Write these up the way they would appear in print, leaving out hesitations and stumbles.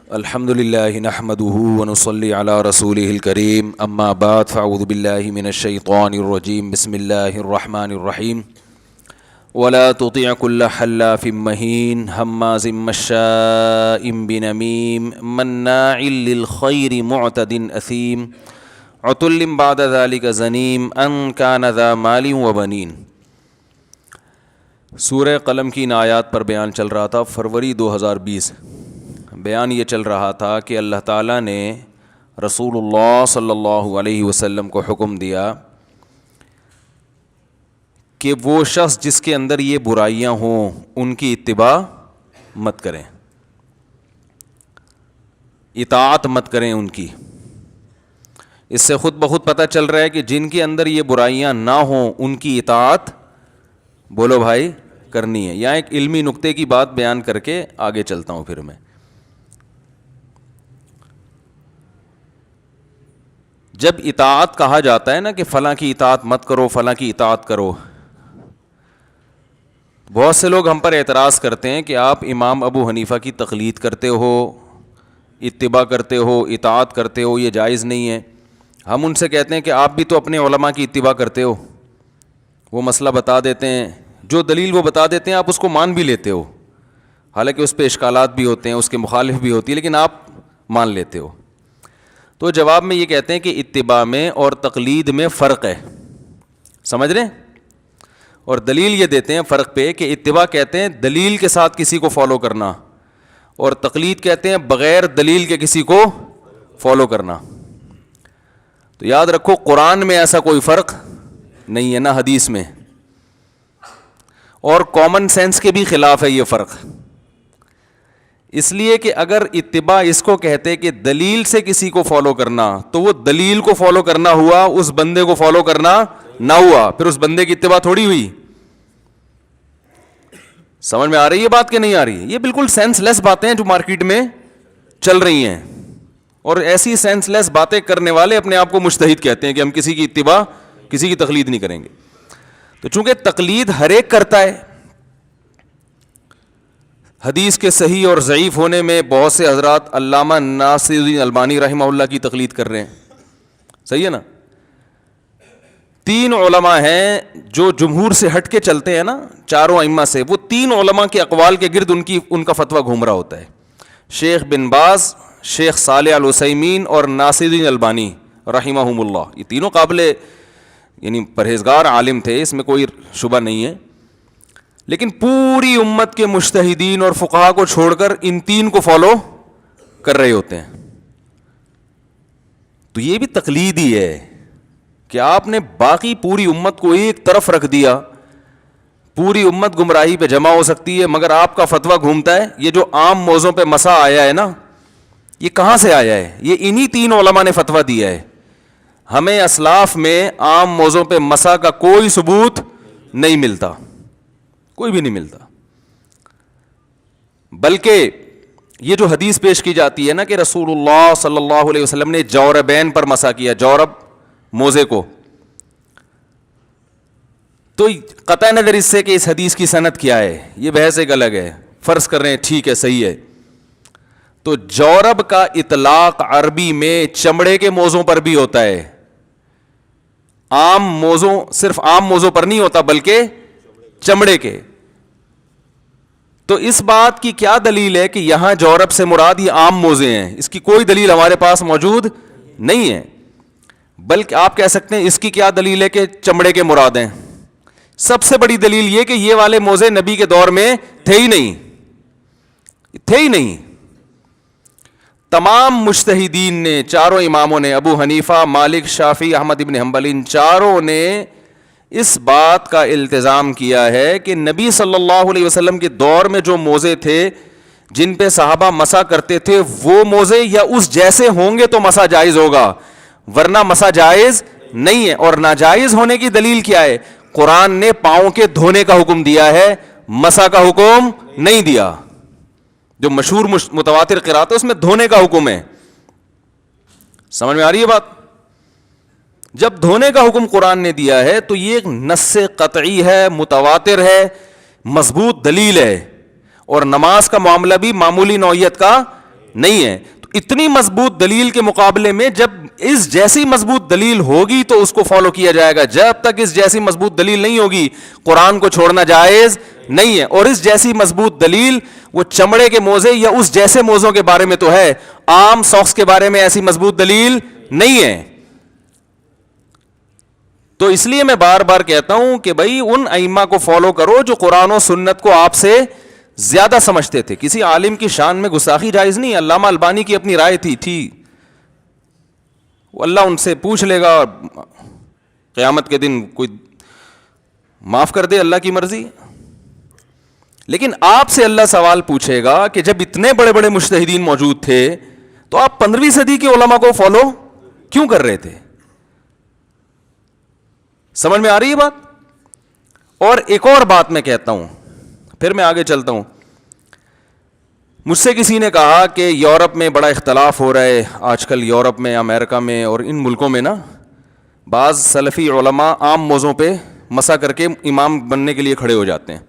الحمد للہ نحمده ونصلی علی رسوله الکریم اما بعد فاعوذ باللہ من الشیطان الرجیم بسم اللہ الرحمن الرحیم ولا تطع كل حلاف مہین ہماز مشاء بنمیم مناع للخیر معتد اثیم عتل بعد ذلك زنیم ان کان ذا مال وبنین۔ سورہ قلم کی ان آیات پر بیان چل رہا تھا۔ فروری 2020 بیان یہ چل رہا تھا کہ اللہ تعالیٰ نے رسول اللہ صلی اللہ علیہ وسلم کو حکم دیا کہ وہ شخص جس کے اندر یہ برائیاں ہوں ان کی اتباع مت کریں، اطاعت مت کریں ان کی۔ اس سے خود بخود پتہ چل رہا ہے کہ جن کے اندر یہ برائیاں نہ ہوں ان کی اطاعت بولو بھائی کرنی ہے۔ یہاں ایک علمی نقطے کی بات بیان کر کے آگے چلتا ہوں پھر میں۔ جب اطاعت کہا جاتا ہے نا کہ فلاں کی اطاعت مت کرو، فلاں کی اطاعت کرو، بہت سے لوگ ہم پر اعتراض کرتے ہیں کہ آپ امام ابو حنیفہ کی تقلید کرتے ہو، اتباع کرتے ہو، اطاعت کرتے ہو، یہ جائز نہیں ہے۔ ہم ان سے کہتے ہیں کہ آپ بھی تو اپنے علماء کی اتباع کرتے ہو، وہ مسئلہ بتا دیتے ہیں، جو دلیل وہ بتا دیتے ہیں آپ اس کو مان بھی لیتے ہو، حالانکہ اس پہ اشکالات بھی ہوتے ہیں، اس کے مخالف بھی ہوتی ہے، لیکن آپ مان لیتے ہو۔ تو جواب میں یہ کہتے ہیں کہ اتباع میں اور تقلید میں فرق ہے، سمجھ رہے ہیں؟ اور دلیل یہ دیتے ہیں فرق پہ کہ اتباع کہتے ہیں دلیل کے ساتھ کسی کو فالو کرنا، اور تقلید کہتے ہیں بغیر دلیل کے کسی کو فالو کرنا۔ تو یاد رکھو قرآن میں ایسا کوئی فرق نہیں ہے، نہ حدیث میں، اور کامن سینس کے بھی خلاف ہے یہ فرق۔ اس لیے کہ اگر اتباع اس کو کہتے کہ دلیل سے کسی کو فالو کرنا تو وہ دلیل کو فالو کرنا ہوا، اس بندے کو فالو کرنا نہ ہوا، پھر اس بندے کی اتباع تھوڑی ہوئی۔ سمجھ میں آ رہی ہے بات کہ نہیں آ رہی ہے؟ یہ بالکل سینس لیس باتیں ہیں جو مارکیٹ میں چل رہی ہیں، اور ایسی سینس لیس باتیں کرنے والے اپنے آپ کو مجتہد کہتے ہیں کہ ہم کسی کی اتباع، کسی کی تقلید نہیں کریں گے۔ تو چونکہ تقلید ہر ایک کرتا ہے، حدیث کے صحیح اور ضعیف ہونے میں بہت سے حضرات علامہ ناصرالدین البانی رحمہ اللہ کی تقلید کر رہے ہیں، صحیح ہے نا؟ 3 علماء ہیں جو جمہور سے ہٹ کے چلتے ہیں نا، چاروں ائمہ سے، وہ 3 علماء کے اقوال کے گرد ان کا فتویٰ گھوم رہا ہوتا ہے، شیخ بن باز، شیخ صالح العثیمین اور ناصرالدین البانی رحمہم اللہ۔ یہ تینوں قابل یعنی پرہیزگار عالم تھے، اس میں کوئی شبہ نہیں ہے، لیکن پوری امت کے مجتہدین اور فقہا کو چھوڑ کر ان 3 کو فالو کر رہے ہوتے ہیں۔ تو یہ بھی تقلید ہی ہے کہ آپ نے باقی پوری امت کو ایک طرف رکھ دیا۔ پوری امت گمراہی پہ جمع ہو سکتی ہے مگر آپ کا فتویٰ گھومتا ہے۔ یہ جو عام موضوع پہ مسا آیا ہے نا، یہ کہاں سے آیا ہے؟ یہ انہی 3 علماء نے فتویٰ دیا ہے۔ ہمیں اسلاف میں عام موضوع پہ مسا کا کوئی ثبوت نہیں ملتا، کوئی بھی نہیں ملتا، بلکہ یہ جو حدیث پیش کی جاتی ہے نا کہ رسول اللہ صلی اللہ علیہ وسلم نے جوربین پر مسا کیا، جورب موزے کو، تو قطع نظر اس سے کہ اس حدیث کی سند کیا ہے، یہ بحث ایک الگ ہے، فرض کر رہے ہیں ٹھیک ہے صحیح ہے، تو جورب کا اطلاق عربی میں چمڑے کے موزوں پر بھی ہوتا ہے، عام موزوں، صرف عام موزوں پر نہیں ہوتا بلکہ چمڑے کے۔ تو اس بات کی کیا دلیل ہے کہ یہاں جورب سے مراد یہ عام موزے ہیں؟ اس کی کوئی دلیل ہمارے پاس موجود نہیں ہے، بلکہ آپ کہہ سکتے ہیں اس کی کیا دلیل ہے کہ چمڑے کے مراد ہیں؟ سب سے بڑی دلیل یہ کہ یہ والے موزے نبی کے دور میں تھے ہی نہیں، تھے ہی نہیں۔ تمام مجتہدین نے، چاروں اماموں نے، ابو حنیفہ، مالک، شافعی، احمد ابن حنبل، ان چاروں نے اس بات کا التزام کیا ہے کہ نبی صلی اللہ علیہ وسلم کے دور میں جو موزے تھے جن پہ صحابہ مسا کرتے تھے، وہ موزے یا اس جیسے ہوں گے تو مسا جائز ہوگا، ورنہ مسا جائز نہیں ہے۔ اور ناجائز ہونے کی دلیل کیا ہے؟ قرآن نے پاؤں کے دھونے کا حکم دیا ہے، مسا کا حکم نہیں دیا۔ جو مشہور متواتر قرات ہے اس میں دھونے کا حکم ہے، سمجھ میں آ رہی ہے بات؟ جب دھونے کا حکم قرآن نے دیا ہے تو یہ ایک نص قطعی ہے، متواتر ہے، مضبوط دلیل ہے، اور نماز کا معاملہ بھی معمولی نوعیت کا نہیں ہے. تو اتنی مضبوط دلیل کے مقابلے میں جب اس جیسی مضبوط دلیل ہوگی تو اس کو فالو کیا جائے گا. جب تک اس جیسی مضبوط دلیل نہیں ہوگی قرآن کو چھوڑنا جائز نہیں ہے. اور اس جیسی مضبوط دلیل وہ چمڑے کے موزے یا اس جیسے موزوں کے بارے میں تو ہے, عام ساکس کے بارے میں ایسی مضبوط دلیل نہیں ہے. تو اس لیے میں بار بار کہتا ہوں کہ بھائی ان ائمہ کو فالو کرو جو قرآن و سنت کو آپ سے زیادہ سمجھتے تھے. کسی عالم کی شان میں گستاخی جائز نہیں. علامہ البانی کی اپنی رائے تھی وہ اللہ ان سے پوچھ لے گا, قیامت کے دن کوئی معاف کر دے, اللہ کی مرضی. لیکن آپ سے اللہ سوال پوچھے گا کہ جب اتنے بڑے بڑے مجتہدین موجود تھے تو آپ 15ویں صدی کے علماء کو فالو کیوں کر رہے تھے؟ سمجھ میں آ رہی ہے بات؟ اور ایک اور بات میں کہتا ہوں, پھر میں آگے چلتا ہوں. مجھ سے کسی نے کہا کہ یورپ میں بڑا اختلاف ہو رہا ہے آج کل, یورپ میں, امریکہ میں اور ان ملکوں میں نا بعض سلفی علماء عام موضوع پہ مسا کر کے امام بننے کے لیے کھڑے ہو جاتے ہیں.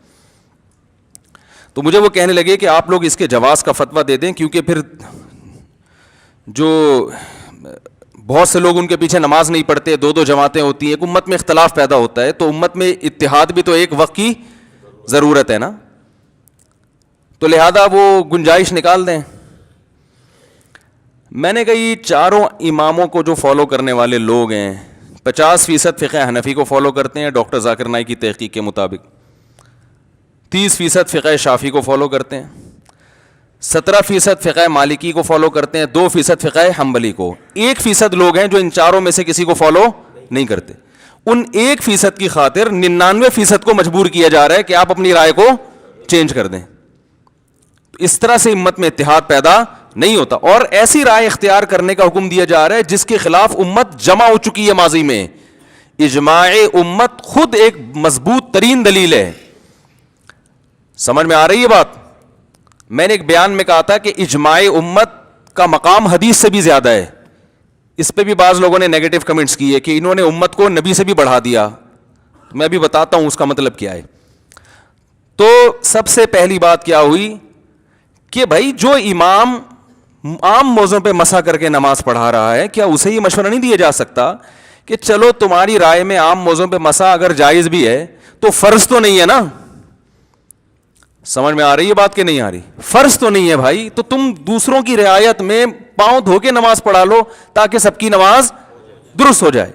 تو مجھے وہ کہنے لگے کہ آپ لوگ اس کے جواز کا فتویٰ دے دیں, کیونکہ پھر جو بہت سے لوگ ان کے پیچھے نماز نہیں پڑھتے, 2 جماعتیں ہوتی ہیں, ایک امت میں اختلاف پیدا ہوتا ہے, تو امت میں اتحاد بھی تو ایک وقت کی ضرورت ہے نا, تو لہذا وہ گنجائش نکال دیں. میں نے کہا یہ چاروں اماموں کو جو فالو کرنے والے لوگ ہیں 50% فقہ حنفی کو فالو کرتے ہیں ڈاکٹر ذاکر نائک کی تحقیق کے مطابق, 30% فقہ شافعی کو فالو کرتے ہیں, 17% فقہ مالکی کو فالو کرتے ہیں, 2% فقہ حنبلی کو, 1% لوگ ہیں جو ان چاروں میں سے کسی کو فالو نہیں کرتے. ان 1% کی خاطر 99% کو مجبور کیا جا رہا ہے کہ آپ اپنی رائے کو چینج کر دیں. اس طرح سے امت میں اتحاد پیدا نہیں ہوتا, اور ایسی رائے اختیار کرنے کا حکم دیا جا رہا ہے جس کے خلاف امت جمع ہو چکی ہے ماضی میں. اجماع امت خود ایک مضبوط ترین دلیل ہے. سمجھ میں آ رہی ہے بات؟ میں نے ایک بیان میں کہا تھا کہ اجماع امت کا مقام حدیث سے بھی زیادہ ہے. اس پہ بھی بعض لوگوں نے نیگیٹو کمنٹس کیے کہ انہوں نے امت کو نبی سے بھی بڑھا دیا. میں ابھی بتاتا ہوں اس کا مطلب کیا ہے. تو سب سے پہلی بات کیا ہوئی کہ بھائی جو امام عام موضوع پہ مسا کر کے نماز پڑھا رہا ہے, کیا اسے یہ مشورہ نہیں دیا جا سکتا کہ چلو تمہاری رائے میں عام موضوع پہ مسا اگر جائز بھی ہے تو فرض تو نہیں ہے نا؟ سمجھ میں آ رہی ہے بات کہ نہیں آ رہی؟ فرض تو نہیں ہے بھائی, تو تم دوسروں کی رعایت میں پاؤں دھو کے نماز پڑھا لو تاکہ سب کی نماز درست ہو جائے.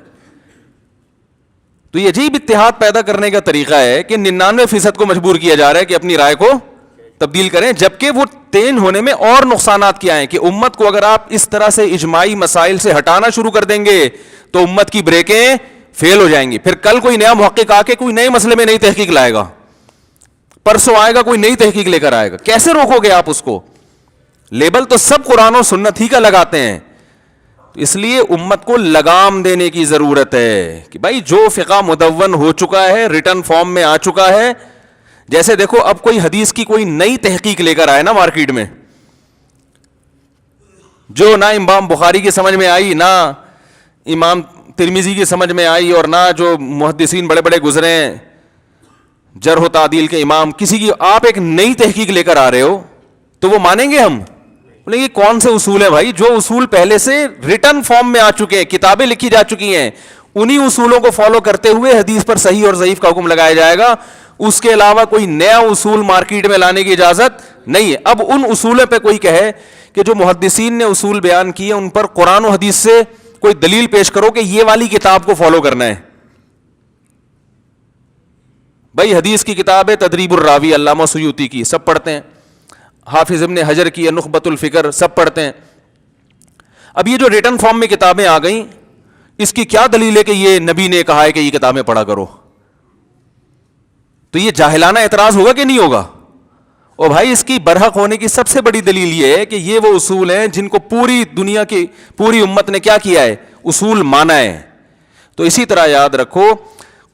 تو یہ عجیب اتحاد پیدا کرنے کا طریقہ ہے کہ 99% کو مجبور کیا جا رہا ہے کہ اپنی رائے کو تبدیل کریں, جبکہ وہ تین ہونے میں اور نقصانات کیا ہیں کہ امت کو اگر آپ اس طرح سے اجماعی مسائل سے ہٹانا شروع کر دیں گے تو امت کی بریکیں فیل ہو جائیں گی. پھر کل کوئی نیا محقق آ کے کوئی نئے مسئلے میں نئی تحقیق لائے گا, پرسوں آئے گا کوئی نئی تحقیق لے کر آئے گا, کیسے روکو گے آپ اس کو؟ لیبل تو سب قرآن و سنت ہی کا لگاتے ہیں. اس لیے امت کو لگام دینے کی ضرورت ہے کہ بھائی جو فقہ مدون ہو چکا ہے, ریٹن فارم میں آ چکا ہے, جیسے دیکھو اب کوئی حدیث کی کوئی نئی تحقیق لے کر آئے نا مارکیٹ میں, جو نہ امام بخاری کی سمجھ میں آئی, نہ امام ترمذی کی سمجھ میں آئی, اور نہ جو محدثین بڑے بڑے گزرے ہیں جرح و تعدیل کے امام, کسی کی آپ ایک نئی تحقیق لے کر آ رہے ہو تو وہ مانیں گے؟ ہم بولیں گے کون سے اصول ہیں بھائی؟ جو اصول پہلے سے ریٹن فارم میں آ چکے ہیں, کتابیں لکھی جا چکی ہیں, انہی اصولوں کو فالو کرتے ہوئے حدیث پر صحیح اور ضعیف کا حکم لگایا جائے گا. اس کے علاوہ کوئی نیا اصول مارکیٹ میں لانے کی اجازت نہیں ہے. اب ان اصولوں پہ کوئی کہے کہ جو محدثین نے اصول بیان کیے ان پر قرآن و حدیث سے کوئی دلیل پیش کرو کہ یہ والی کتاب کو فالو کرنا ہے. بھائی حدیث کی کتاب ہے تدریب الراوی علامہ سیوطی کی, سب پڑھتے ہیں. حافظ ابن حجر کی نخبۃ الفکر سب پڑھتے ہیں. اب یہ جو ریٹن فارم میں کتابیں آ گئیں, اس کی کیا دلیل ہے کہ یہ نبی نے کہا ہے کہ یہ کتابیں پڑھا کرو؟ تو یہ جاہلانہ اعتراض ہوگا کہ نہیں ہوگا؟ اور بھائی اس کی برحق ہونے کی سب سے بڑی دلیل یہ ہے کہ یہ وہ اصول ہیں جن کو پوری دنیا کی پوری امت نے کیا کیا ہے؟ اصول مانا ہے. تو اسی طرح یاد رکھو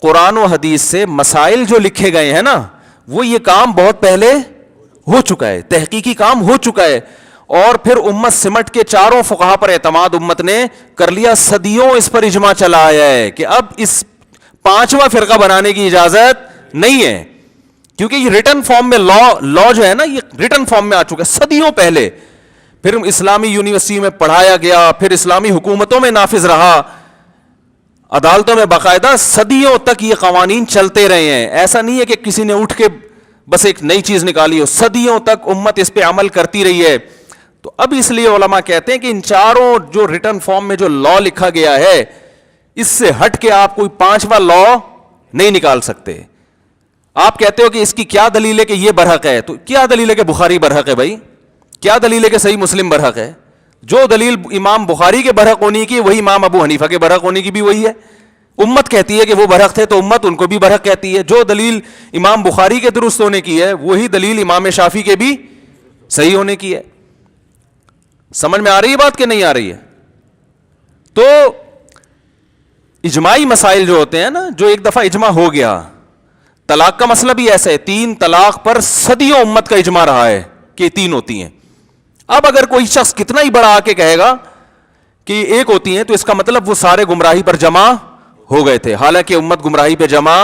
قرآن و حدیث سے مسائل جو لکھے گئے ہیں نا, وہ یہ کام بہت پہلے ہو چکا ہے, تحقیقی کام ہو چکا ہے, اور پھر امت سمٹ کے چاروں فقہا پر اعتماد امت نے کر لیا. صدیوں اس پر اجماع چلا آیا ہے کہ اب اس 5واں فرقہ بنانے کی اجازت نہیں ہے, کیونکہ یہ ریٹن فارم میں لا جو ہے نا, یہ ریٹن فارم میں آ چکا ہے صدیوں پہلے. پھر اسلامی یونیورسٹی میں پڑھایا گیا, پھر اسلامی حکومتوں میں نافذ رہا, عدالتوں میں باقاعدہ صدیوں تک یہ قوانین چلتے رہے ہیں. ایسا نہیں ہے کہ کسی نے اٹھ کے بس ایک نئی چیز نکالی ہو, صدیوں تک امت اس پہ عمل کرتی رہی ہے. تو اب اس لیے علماء کہتے ہیں کہ ان چاروں جو ریٹن فارم میں جو لا لکھا گیا ہے, اس سے ہٹ کے آپ کوئی پانچواں لا نہیں نکال سکتے. آپ کہتے ہو کہ اس کی کیا دلیل ہے کہ یہ برحق ہے, تو کیا دلیل ہے کہ بخاری برحق ہے بھائی؟ کیا دلیل ہے کہ صحیح مسلم برحق ہے؟ جو دلیل امام بخاری کے برحق ہونے کی وہی امام ابو حنیفہ کے برحق ہونے کی بھی وہی ہے. امت کہتی ہے کہ وہ برحق تھے تو امت ان کو بھی برحق کہتی ہے. جو دلیل امام بخاری کے درست ہونے کی ہے وہی دلیل امام شافعی کے بھی صحیح ہونے کی ہے. سمجھ میں آ رہی ہے بات کہ نہیں آ رہی ہے؟ تو اجماعی مسائل جو ہوتے ہیں نا, جو ایک دفعہ اجماع ہو گیا, طلاق کا مسئلہ بھی ایسا ہے, 3 طلاق پر صدیوں امت کا اجماع رہا ہے کہ 3 ہوتی ہیں. اب اگر کوئی شخص کتنا ہی بڑا آ کے کہے گا کہ 1 ہوتی ہیں, تو اس کا مطلب وہ سارے گمراہی پر جمع ہو گئے تھے, حالانکہ امت گمراہی پہ جمع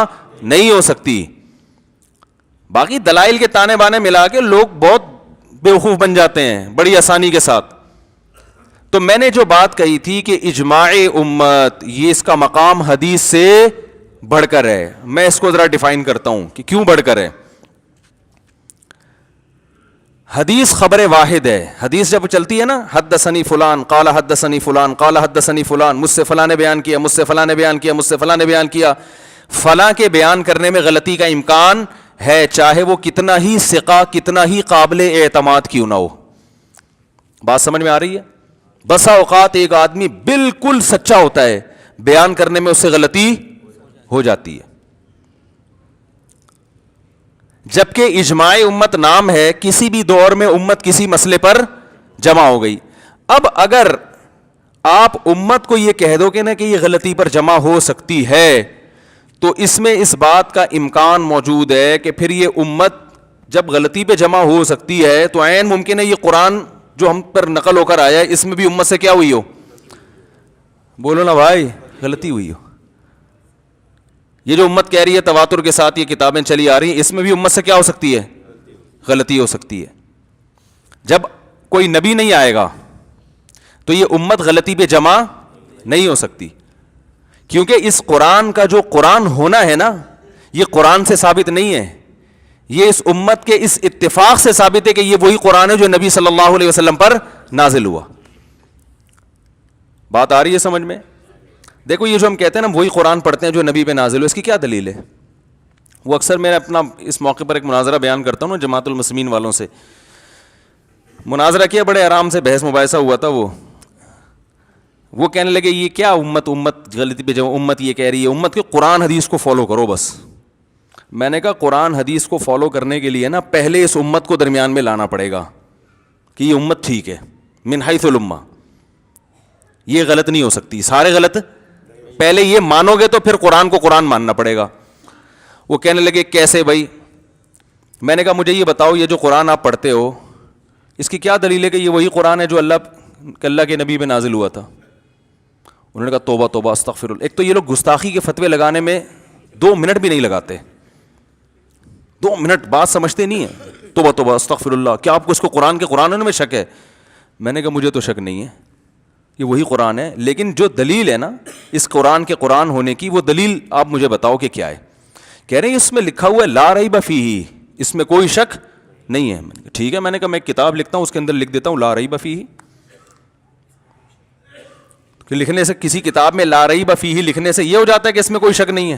نہیں ہو سکتی. باقی دلائل کے تانے بانے ملا کے لوگ بہت بیوقوف بن جاتے ہیں بڑی آسانی کے ساتھ. تو میں نے جو بات کہی تھی کہ اجماع امت, یہ اس کا مقام حدیث سے بڑھ کر ہے. میں اس کو ذرا ڈیفائن کرتا ہوں کہ کیوں بڑھ کر ہے. حدیث خبر واحد ہے. حدیث جب چلتی ہے نا, حدثنی فلان قال حدثنی فلان قال حدثنی فلان, مجھ سے فلاں نے بیان کیا, مجھ سے فلاں نے بیان کیا, مجھ سے فلاں نے بیان کیا. فلاں کے بیان کرنے میں غلطی کا امکان ہے, چاہے وہ کتنا ہی ثقہ, کتنا ہی قابل اعتماد کیوں نہ ہو. بات سمجھ میں آ رہی ہے؟ بسا اوقات ایک آدمی بالکل سچا ہوتا ہے, بیان کرنے میں اس سے غلطی ہو جاتی ہے. جبکہ اجماع امت نام ہے, کسی بھی دور میں امت کسی مسئلے پر جمع ہو گئی. اب اگر آپ امت کو یہ کہہ دو کہ نا کہ یہ غلطی پر جمع ہو سکتی ہے, تو اس میں اس بات کا امکان موجود ہے کہ پھر یہ امت جب غلطی پہ جمع ہو سکتی ہے تو عین ممکن ہے یہ قرآن جو ہم پر نقل ہو کر آیا ہے اس میں بھی امت سے کیا ہوئی ہو, بولو نا بھائی, غلطی ہوئی ہو. یہ جو امت کہہ رہی ہے تواتر کے ساتھ یہ کتابیں چلی آ رہی ہیں, اس میں بھی امت سے کیا ہو سکتی ہے, غلطی ہو سکتی ہے. جب کوئی نبی نہیں آئے گا تو یہ امت غلطی پہ جمع نہیں ہو سکتی, کیونکہ اس قرآن کا جو قرآن ہونا ہے نا, یہ قرآن سے ثابت نہیں ہے, یہ اس امت کے اس اتفاق سے ثابت ہے کہ یہ وہی قرآن ہے جو نبی صلی اللہ علیہ وسلم پر نازل ہوا. بات آ رہی ہے سمجھ میں؟ دیکھو یہ جو ہم کہتے ہیں نا وہی قرآن پڑھتے ہیں جو نبی پہ نازل ہوا, اس کی کیا دلیل ہے؟ وہ اکثر میں اپنا اس موقع پر ایک مناظرہ بیان کرتا ہوں نا جماعت المسلمین والوں سے. مناظرہ کیا, بڑے آرام سے بحث مباحثہ ہوا تھا. وہ کہنے لگے یہ کیا امت غلطی پہ جب امت یہ کہہ رہی ہے, امت کے قرآن حدیث کو فالو کرو بس. میں نے کہا قرآن حدیث کو فالو کرنے کے لیے نا پہلے اس امت کو درمیان میں لانا پڑے گا کہ یہ امت ٹھیک ہے, من حیث الامہ, یہ غلط نہیں ہو سکتی, سارے غلط. پہلے یہ مانو گے تو پھر قرآن کو قرآن ماننا پڑے گا. وہ کہنے لگے کیسے بھائی؟ میں نے کہا مجھے یہ بتاؤ, یہ جو قرآن آپ پڑھتے ہو اس کی کیا دلیل ہے کہ یہ وہی قرآن ہے جو اللہ کے نبی پہ نازل ہوا تھا؟ انہوں نے کہا توبہ توبہ استغفر اللہ. ایک تو یہ لوگ گستاخی کے فتوے لگانے میں 2 منٹ بھی نہیں لگاتے, 2 منٹ بات سمجھتے نہیں ہیں. توبہ توبہ استغفر اللہ, کیا آپ کو اس کو قرآن کے قرآن میں شک ہے؟ میں نے کہا مجھے تو شک نہیں ہے, یہ وہی قرآن ہے, لیکن جو دلیل ہے نا اس قرآن کے قرآن ہونے کی, وہ دلیل آپ مجھے بتاؤ کہ کیا ہے. کہہ رہے ہیں اس میں لکھا ہوا ہے لا ریب فیہ, اس میں کوئی شک نہیں ہے. میں نے کہا ٹھیک ہے, میں نے کہا میں ایک کتاب لکھتا ہوں اس کے اندر لکھ دیتا ہوں لا ریب فیہ. کہ لکھنے سے کسی کتاب میں لا ریب فیہ لکھنے سے یہ ہو جاتا ہے کہ اس میں کوئی شک نہیں ہے؟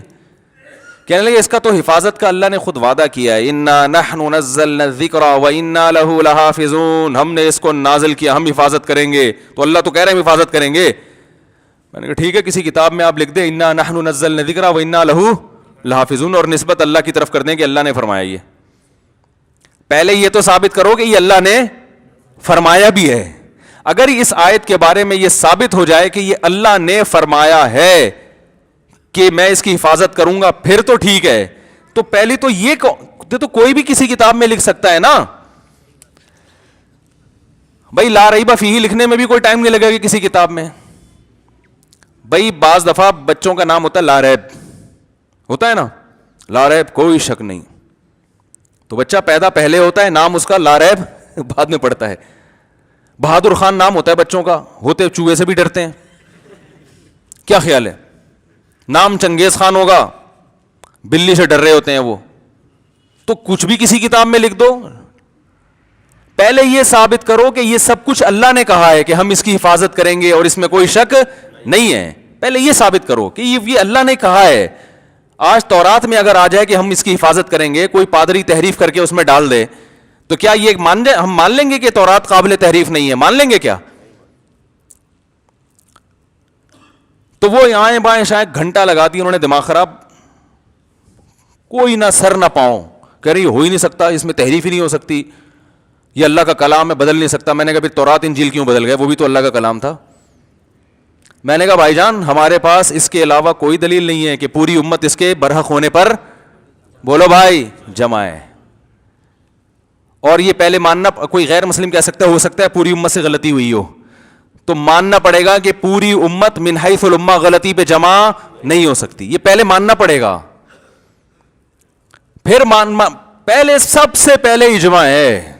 کہنے لگے اس کا تو حفاظت کا اللہ نے خود وعدہ کیا ہے, انا نحن نزلنا الذکر وانا لہ لحافظون, ہم نے اس کو نازل کیا, ہم حفاظت کریں گے. تو اللہ تو کہہ رہے ہیں ہم حفاظت کریں گے. میں نے کہا ٹھیک ہے, کسی کتاب میں آپ لکھ دیں انا نحن نزلنا الذکر وانا لہ لحافظون, اور نسبت اللہ کی طرف کر دیں کہ اللہ نے فرمایا. یہ پہلے یہ تو ثابت کرو کہ یہ اللہ نے فرمایا بھی ہے. اگر اس آیت کے بارے میں یہ ثابت ہو جائے کہ یہ اللہ نے فرمایا ہے کہ میں اس کی حفاظت کروں گا, پھر تو ٹھیک ہے. تو پہلی تو یہ تو کوئی بھی کسی کتاب میں لکھ سکتا ہے نا بھائی, لا ریب فیہ لکھنے میں بھی کوئی ٹائم نہیں لگے گا کسی کتاب میں. بھائی بعض دفعہ بچوں کا نام ہوتا ہے لا ریب, ہوتا ہے نا, لا ریب کوئی شک نہیں. تو بچہ پیدا پہلے ہوتا ہے, نام اس کا لا ریب بعد میں پڑتا ہے. بہادر خان نام ہوتا ہے بچوں کا, ہوتے چوہے سے بھی ڈرتے ہیں. کیا خیال ہے؟ نام چنگیز خان ہوگا, بلی سے ڈر رہے ہوتے ہیں وہ. تو کچھ بھی کسی کتاب میں لکھ دو, پہلے یہ ثابت کرو کہ یہ سب کچھ اللہ نے کہا ہے کہ ہم اس کی حفاظت کریں گے اور اس میں کوئی شک نہیں ہے. پہلے یہ ثابت کرو کہ یہ اللہ نے کہا ہے. آج تورات میں اگر آ جائے کہ ہم اس کی حفاظت کریں گے, کوئی پادری تحریف کر کے اس میں ڈال دے, تو کیا یہ ہم مان لیں گے کہ تورات قابل تحریف نہیں ہے؟ مان لیں گے کیا؟ تو وہ آئیں بائیں شاید گھنٹہ لگا دی انہوں نے, دماغ خراب, کوئی نہ سر نہ پاؤں, کہہ رہی ہو ہی نہیں سکتا, اس میں تحریف ہی نہیں ہو سکتی, یہ اللہ کا کلام ہے, بدل نہیں سکتا. میں نے کہا پھر تورات انجیل کیوں بدل گئے؟ وہ بھی تو اللہ کا کلام تھا. میں نے کہا بھائی جان ہمارے پاس اس کے علاوہ کوئی دلیل نہیں ہے کہ پوری امت اس کے برحق ہونے پر, بولو بھائی, جمع ہے. اور یہ پہلے ماننا, کوئی غیر مسلم کہہ سکتا ہے ہو سکتا ہے پوری امت سے غلطی ہوئی ہو, تو ماننا پڑے گا کہ پوری امت من حیث الامہ غلطی پہ جمع نہیں ہو سکتی. یہ پہلے ماننا پڑے گا. پھر پہلے سب سے پہلے اجماع ہے.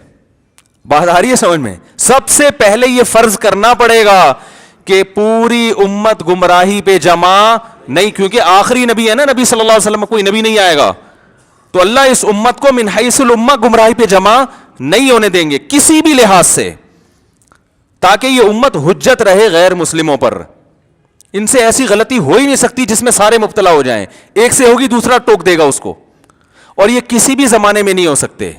بات آ رہی ہے سمجھ میں؟ سب سے پہلے یہ فرض کرنا پڑے گا کہ پوری امت گمراہی پہ جمع نہیں, کیونکہ آخری نبی ہے نا نبی صلی اللہ علیہ وسلم, کوئی نبی نہیں آئے گا. تو اللہ اس امت کو من حیث الامہ گمراہی پہ جمع نہیں ہونے دیں گے کسی بھی لحاظ سے, تاکہ یہ امت حجت رہے غیر مسلموں پر. ان سے ایسی غلطی ہو ہی نہیں سکتی جس میں سارے مبتلا ہو جائیں. ایک سے ہوگی دوسرا ٹوک دے گا اس کو, اور یہ کسی بھی زمانے میں نہیں ہو سکتے.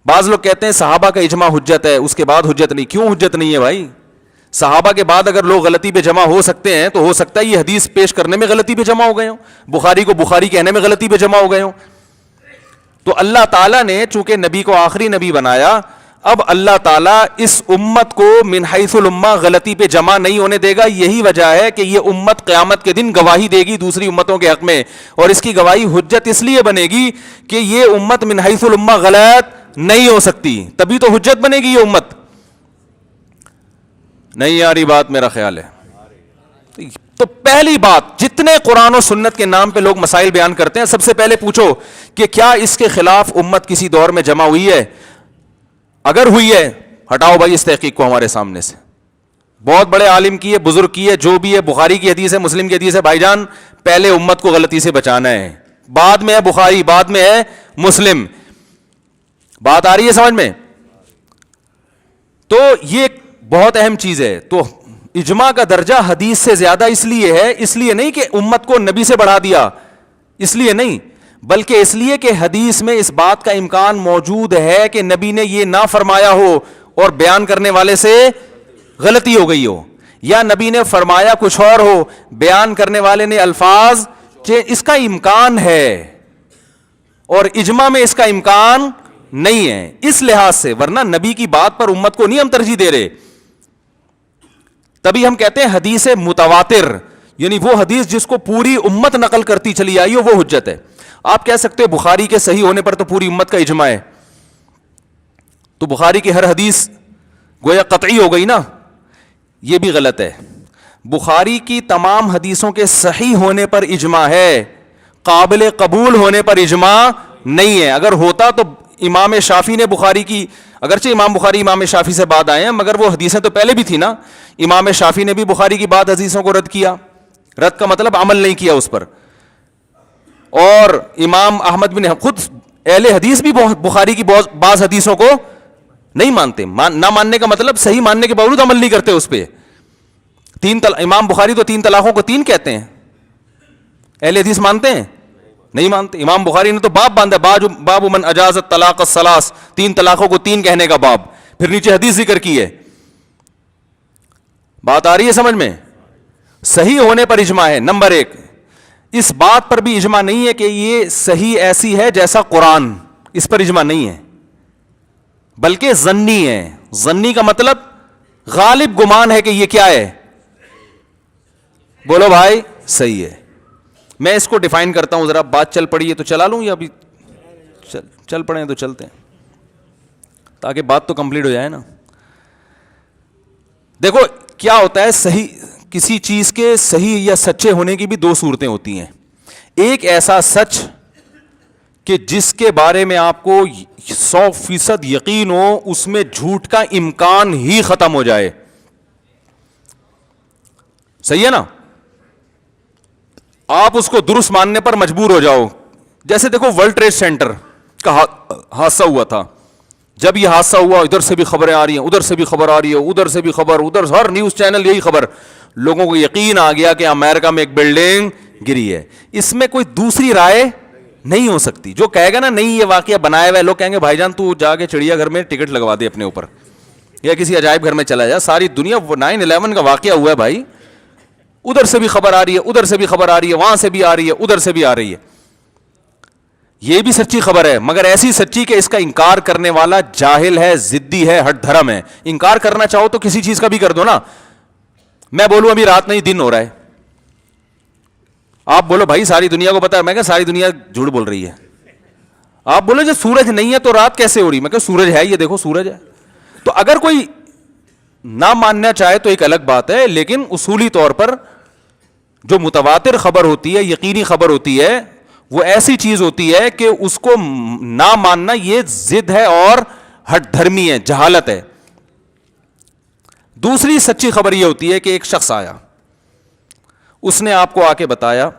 بعض لوگ کہتے ہیں صحابہ کا اجماع حجت ہے, اس کے بعد حجت نہیں. کیوں حجت نہیں ہے بھائی؟ صحابہ کے بعد اگر لوگ غلطی پہ جمع ہو سکتے ہیں تو ہو سکتا ہے یہ حدیث پیش کرنے میں غلطی پہ جمع ہو گئے ہوں, بخاری کو بخاری کہنے میں غلطی پہ جمع ہو گئے ہوں. تو اللہ تعالیٰ نے چونکہ نبی کو آخری نبی بنایا, اب اللہ تعالیٰ اس امت کو من حیث الامہ غلطی پہ جمع نہیں ہونے دے گا. یہی وجہ ہے کہ یہ امت قیامت کے دن گواہی دے گی دوسری امتوں کے حق میں, اور اس کی گواہی حجت اس لیے بنے گی کہ یہ امت من حیث الامہ غلط نہیں ہو سکتی, تبھی تو حجت بنے گی یہ امت. نہیں آ رہی بات میرا خیال ہے؟ تو پہلی بات, جتنے قرآن و سنت کے نام پہ لوگ مسائل بیان کرتے ہیں, سب سے پہلے پوچھو کہ کیا اس کے خلاف امت کسی دور میں جمع ہوئی ہے؟ اگر ہوئی ہے ہٹاؤ بھائی اس تحقیق کو ہمارے سامنے سے. بہت بڑے عالم کی ہے, بزرگ کی ہے, جو بھی ہے, بخاری کی حدیث ہے, مسلم کی حدیث ہے, بھائی جان پہلے امت کو غلطی سے بچانا ہے, بعد میں ہے بخاری, بعد میں ہے مسلم. بات آ رہی ہے سمجھ میں؟ تو یہ بہت اہم چیز ہے. تو اجماع کا درجہ حدیث سے زیادہ اس لیے ہے, اس لیے نہیں کہ امت کو نبی سے بڑھا دیا, اس لیے نہیں, بلکہ اس لیے کہ حدیث میں اس بات کا امکان موجود ہے کہ نبی نے یہ نہ فرمایا ہو اور بیان کرنے والے سے غلطی ہو گئی ہو, یا نبی نے فرمایا کچھ اور ہو, بیان کرنے والے نے الفاظ, اس کا امکان ہے, اور اجماع میں اس کا امکان نہیں ہے اس لحاظ سے. ورنہ نبی کی بات پر امت کو نہیں ہم ترجیح دے رہے. تبھی ہم کہتے ہیں حدیث متواتر, یعنی وہ حدیث جس کو پوری امت نقل کرتی چلی آئی ہو وہ حجت ہے. آپ کہہ سکتے ہو بخاری کے صحیح ہونے پر تو پوری امت کا اجماع ہے, تو بخاری کی ہر حدیث گویا قطعی ہو گئی نا, یہ بھی غلط ہے. بخاری کی تمام حدیثوں کے صحیح ہونے پر اجماع ہے, قابل قبول ہونے پر اجماع نہیں ہے. اگر ہوتا تو امام شافعی نے بخاری کی, اگرچہ امام بخاری امام شافعی سے بعد آئے ہیں, مگر وہ حدیثیں تو پہلے بھی تھی نا. امام شافعی نے بھی بخاری کی بعد حدیثوں کو رد کیا, رد کا مطلب عمل نہیں کیا اس پر. اور امام احمد بن, خود اہل حدیث بھی بخاری کی بعض حدیثوں کو نہیں مانتے. نہ ماننے کا مطلب صحیح ماننے کے باوجود عمل نہیں کرتے اس پہ. امام بخاری تو 3 طلاقوں کو 3 کہتے ہیں, اہل حدیث مانتے ہیں؟ نہیں مانتے. امام بخاری نے تو باب باندھا, باب من اجاز الطلاق الثلاث, 3 طلاقوں کو 3 کہنے کا باب, پھر نیچے حدیث ذکر کی ہے. بات آ رہی ہے سمجھ میں؟ صحیح ہونے پر اجماع ہے. نمبر 1, اس بات پر بھی اجماع نہیں ہے کہ یہ صحیح ایسی ہے جیسا قرآن, اس پر اجماع نہیں ہے, بلکہ ظنی ہے. ظنی کا مطلب غالب گمان ہے کہ یہ کیا ہے, بولو بھائی, صحیح ہے. میں اس کو ڈیفائن کرتا ہوں, ذرا بات چل پڑی ہے تو چلا لوں, یا ابھی چل پڑے ہیں تو چلتے ہیں, تاکہ بات تو کمپلیٹ ہو جائے نا. دیکھو کیا ہوتا ہے, صحیح کسی چیز کے صحیح یا سچے ہونے کی بھی 2 صورتیں ہوتی ہیں. ایک ایسا سچ کہ جس کے بارے میں آپ کو 100% یقین ہو اس میں جھوٹ کا امکان ہی ختم ہو جائے. صحیح ہے نا؟ آپ اس کو درست ماننے پر مجبور ہو جاؤ. جیسے دیکھو ورلڈ ٹریڈ سینٹر کا حادثہ ہوا تھا. جب یہ حادثہ ہوا ادھر سے بھی خبریں آ رہی ہیں, ادھر سے بھی خبر آ رہی ہے, ادھر سے بھی خبر, ادھر ہر نیوز چینل یہی خبر. لوگوں کو یقین آ گیا کہ امریکہ میں ایک بلڈنگ گری ہے. اس میں کوئی دوسری رائے نہیں ہو سکتی. جو کہے گا نا نہیں یہ واقعہ بنایا ہوا ہے, لوگ کہیں گے بھائی جان تو جا کے چڑیا گھر میں ٹکٹ لگوا دے اپنے اوپر, یا کسی عجائب گھر میں چلا جا. ساری دنیا 9/11 کا واقعہ ہوا ہے بھائی, ادھر سے بھی خبر آ رہی ہے, ادھر سے بھی خبر آ رہی ہے, وہاں سے بھی آ رہی ہے, ادھر سے بھی آ رہی ہے. یہ بھی سچی خبر ہے, مگر ایسی سچی کہ اس کا انکار کرنے والا جاہل ہے, ضدی ہے, ہٹ دھرم ہے. انکار کرنا چاہو تو کسی چیز کا بھی کر دو نا. میں بولوں ابھی رات نہیں دن ہو رہا ہے, آپ بولو بھائی ساری دنیا کو پتا ہے, میں کہا ساری دنیا جھوٹ بول رہی ہے. آپ بولو جو سورج نہیں ہے تو رات کیسے ہو رہی, میں کہا سورج ہے, یہ دیکھو سورج ہے. تو اگر کوئی نہ ماننا چاہے تو ایک الگ بات ہے, لیکن اصولی طور پر جو متواتر خبر ہوتی ہے, یقینی خبر ہوتی ہے, وہ ایسی چیز ہوتی ہے کہ اس کو نہ ماننا یہ ضد ہے اور ہٹ دھرمی ہے, جہالت ہے. دوسری سچی خبر یہ ہوتی ہے کہ ایک شخص آیا, اس نے آپ کو آ کے بتایا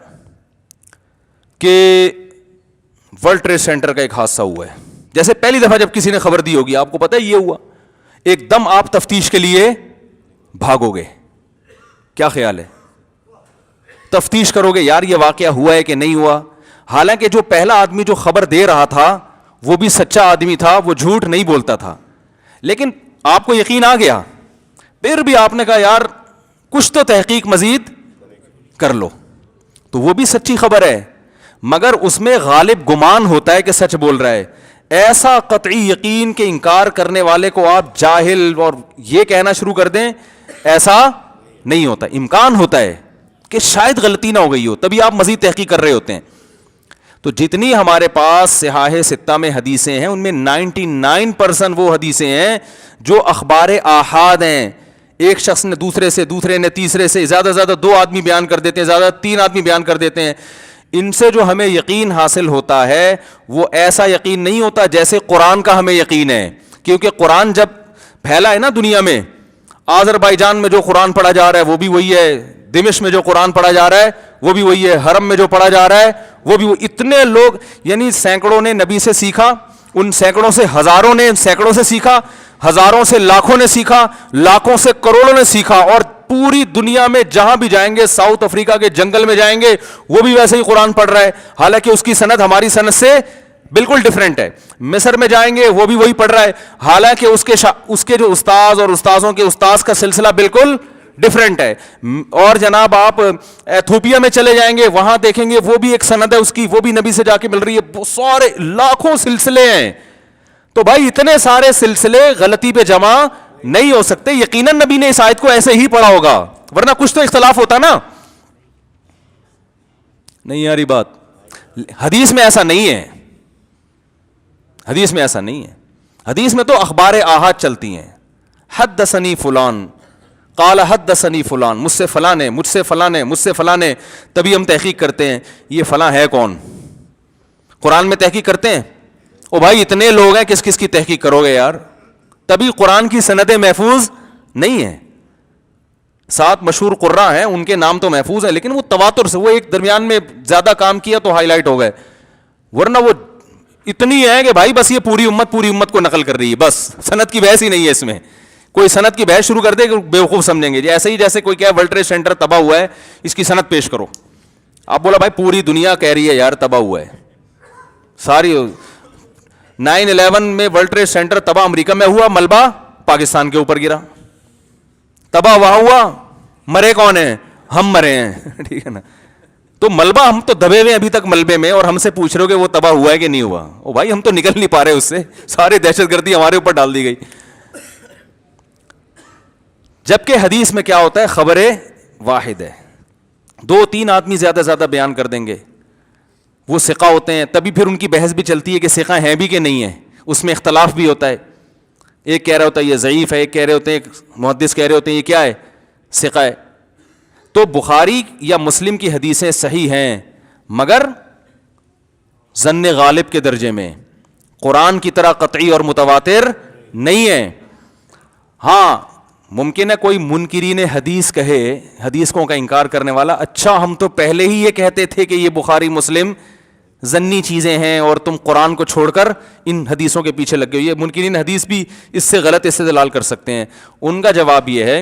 کہ ورلڈ ٹریڈ سینٹر کا ایک حادثہ ہوا ہے. جیسے پہلی دفعہ جب کسی نے خبر دی ہوگی آپ کو پتا ہے یہ ہوا, ایک دم آپ تفتیش کے لیے بھاگو گے. کیا خیال ہے؟ تفتیش کرو گے یار یہ واقعہ ہوا ہے کہ نہیں ہوا. حالانکہ جو پہلا آدمی جو خبر دے رہا تھا وہ بھی سچا آدمی تھا, وہ جھوٹ نہیں بولتا تھا, لیکن آپ کو یقین آ گیا. پھر بھی آپ نے کہا یار کچھ تو تحقیق مزید کر لو. تو وہ بھی سچی خبر ہے, مگر اس میں غالب گمان ہوتا ہے کہ سچ بول رہا ہے. ایسا قطعی یقین کہ انکار کرنے والے کو آپ جاہل اور یہ کہنا شروع کر دیں, ایسا نہیں ہوتا. امکان ہوتا ہے کہ شاید غلطی نہ ہو گئی ہو, تبھی آپ مزید تحقیق کر رہے ہوتے ہیں. تو جتنی ہمارے پاس صحاح ستہ میں حدیثیں ہیں ان میں 99% وہ حدیثیں ہیں جو اخبار آحاد ہیں. ایک شخص نے دوسرے سے, دوسرے نے تیسرے سے, زیادہ زیادہ 2 آدمی بیان کر دیتے ہیں, زیادہ 3 آدمی بیان کر دیتے ہیں. ان سے جو ہمیں یقین حاصل ہوتا ہے وہ ایسا یقین نہیں ہوتا جیسے قرآن کا ہمیں یقین ہے. کیونکہ قرآن جب پھیلا ہے نا دنیا میں, آذربائیجان میں جو قرآن پڑھا جا رہا ہے وہ بھی وہی ہے, دمشق میں جو قرآن پڑھا جا رہا ہے وہ بھی وہی ہے, حرم میں جو پڑھا جا رہا ہے وہ بھی. اتنے لوگ, یعنی سینکڑوں نے نبی سے سیکھا, ان سینکڑوں سے ہزاروں نے سینکڑوں سے سیکھا, ہزاروں سے لاکھوں نے سیکھا, لاکھوں سے کروڑوں نے سیکھا, اور پوری دنیا میں جہاں بھی جائیں گے, ساؤتھ افریقہ کے جنگل میں جائیں گے وہ بھی ویسے ہی قرآن پڑھ رہا ہے, حالانکہ اس کی سند ہماری سند سے بالکل ڈیفرنٹ ہے. مصر میں جائیں گے وہ بھی وہی پڑھ رہا ہے, حالانکہ اس کے جو استاذ اور استاذوں کے استاذ کا سلسلہ بالکل ڈفرینٹ ہے. اور جناب آپ ایتھوپیا میں چلے جائیں گے, وہاں دیکھیں گے وہ بھی ایک سند ہے اس کی, وہ بھی نبی سے جا کے مل رہی ہے. سارے لاکھوں سلسلے ہیں. تو بھائی اتنے سارے سلسلے غلطی پہ جمع نہیں ہو سکتے. یقیناً نبی نے اس آیت کو ایسے ہی پڑھا ہوگا, ورنہ کچھ تو اختلاف ہوتا نا. نہیں یاری بات, حدیث میں ایسا نہیں ہے, حدیث میں ایسا نہیں ہے. حدیث میں تو اخبار آحاد چلتی ہیں. حدثنی فلان قال حدثنی فلان, مجھ سے فلاں نے, مجھ سے فلاں نے, مجھ سے فلاں نے. تبھی ہم تحقیق کرتے ہیں یہ فلاں ہے کون. قرآن میں تحقیق کرتے ہیں, او بھائی اتنے لوگ ہیں کس کس کی تحقیق کرو گے یار. تبھی قرآن کی سندیں محفوظ نہیں ہیں. 7 مشہور قراء ہیں, ان کے نام تو محفوظ ہیں, لیکن وہ تواتر سے, وہ ایک درمیان میں زیادہ کام کیا تو ہائی لائٹ ہو گئے, ورنہ وہ اتنی ہے کہ بھائی بس یہ پوری امت کو نقل کر رہی ہے, بس سند کی بحث ہی نہیں ہے اس میں. کوئی سند کی بحث شروع کر دے کہ بیوقوف سمجھیں گے. ایسے ہی جیسے کوئی کیا ورلڈ ٹریڈ سینٹر تباہ ہوا ہے, اس کی سند پیش کرو. آپ بولا بھائی پوری دنیا کہہ رہی ہے یار تباہ ہوا ہے, ساری 9/11 میں ورلڈ ٹریڈ سینٹر تباہ امریکہ میں ہوا, ملبہ پاکستان کے اوپر گرا, تباہ وہاں ہوا, مرے کون ہیں, ہم مرے ہیں. ٹھیک ہے نا. تو ملبہ ہم تو دبے ہوئے ابھی تک ملبے میں, اور ہم سے پوچھ رہے ہو کہ وہ تباہ ہوا ہے کہ نہیں ہوا. او بھائی ہم تو نکل نہیں پا رہے اس سے, سارے دہشت گردی ہمارے اوپر ڈال دی گئی. جبکہ حدیث میں کیا ہوتا ہے, خبر واحد ہے, 2-3 آدمی زیادہ زیادہ بیان کر دیں گے, وہ ثقہ ہوتے ہیں. تبھی پھر ان کی بحث بھی چلتی ہے کہ ثقہ ہیں بھی کہ نہیں ہے, اس میں اختلاف بھی ہوتا ہے. ایک کہہ رہا ہوتا ہے یہ ضعیف ہے, ایک کہہ رہے ہوتے ہیں, محدث کہہ رہے ہوتے ہیں یہ کیا ہے, ثقہ ہے. تو بخاری یا مسلم کی حدیثیں صحیح ہیں, مگر ظن غالب کے درجے میں، قرآن کی طرح قطعی اور متواتر نہیں ہے. ہاں ممکن ہے کوئی منکرین حدیث کہے، حدیثوں کا انکار کرنے والا، اچھا ہم تو پہلے ہی یہ کہتے تھے کہ یہ بخاری مسلم ضنی چیزیں ہیں اور تم قرآن کو چھوڑ کر ان حدیثوں کے پیچھے لگ گئے. یہ منکرین حدیث بھی اس سے غلط استدلال کر سکتے ہیں. ان کا جواب یہ ہے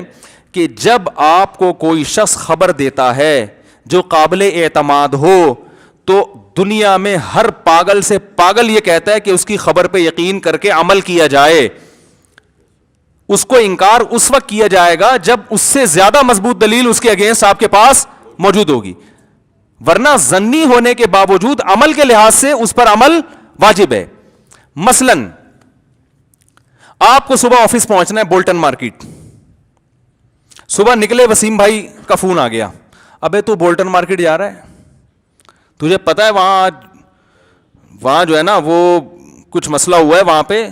کہ جب آپ کو کوئی شخص خبر دیتا ہے جو قابل اعتماد ہو تو دنیا میں ہر پاگل سے پاگل یہ کہتا ہے کہ اس کی خبر پہ یقین کر کے عمل کیا جائے. اس کو انکار اس وقت کیا جائے گا جب اس سے زیادہ مضبوط دلیل اس کے اگینسٹ آپ کے پاس موجود ہوگی، ورنہ ظنی ہونے کے باوجود عمل کے لحاظ سے اس پر عمل واجب ہے. مثلا آپ کو صبح آفس پہنچنا ہے بولٹن مارکیٹ، صبح نکلے وسیم بھائی کا فون آ گیا، ابے تو بولٹن مارکیٹ جا رہا ہے، تجھے پتا ہے وہاں جو ہے نا وہ کچھ مسئلہ ہوا ہے، وہاں پہ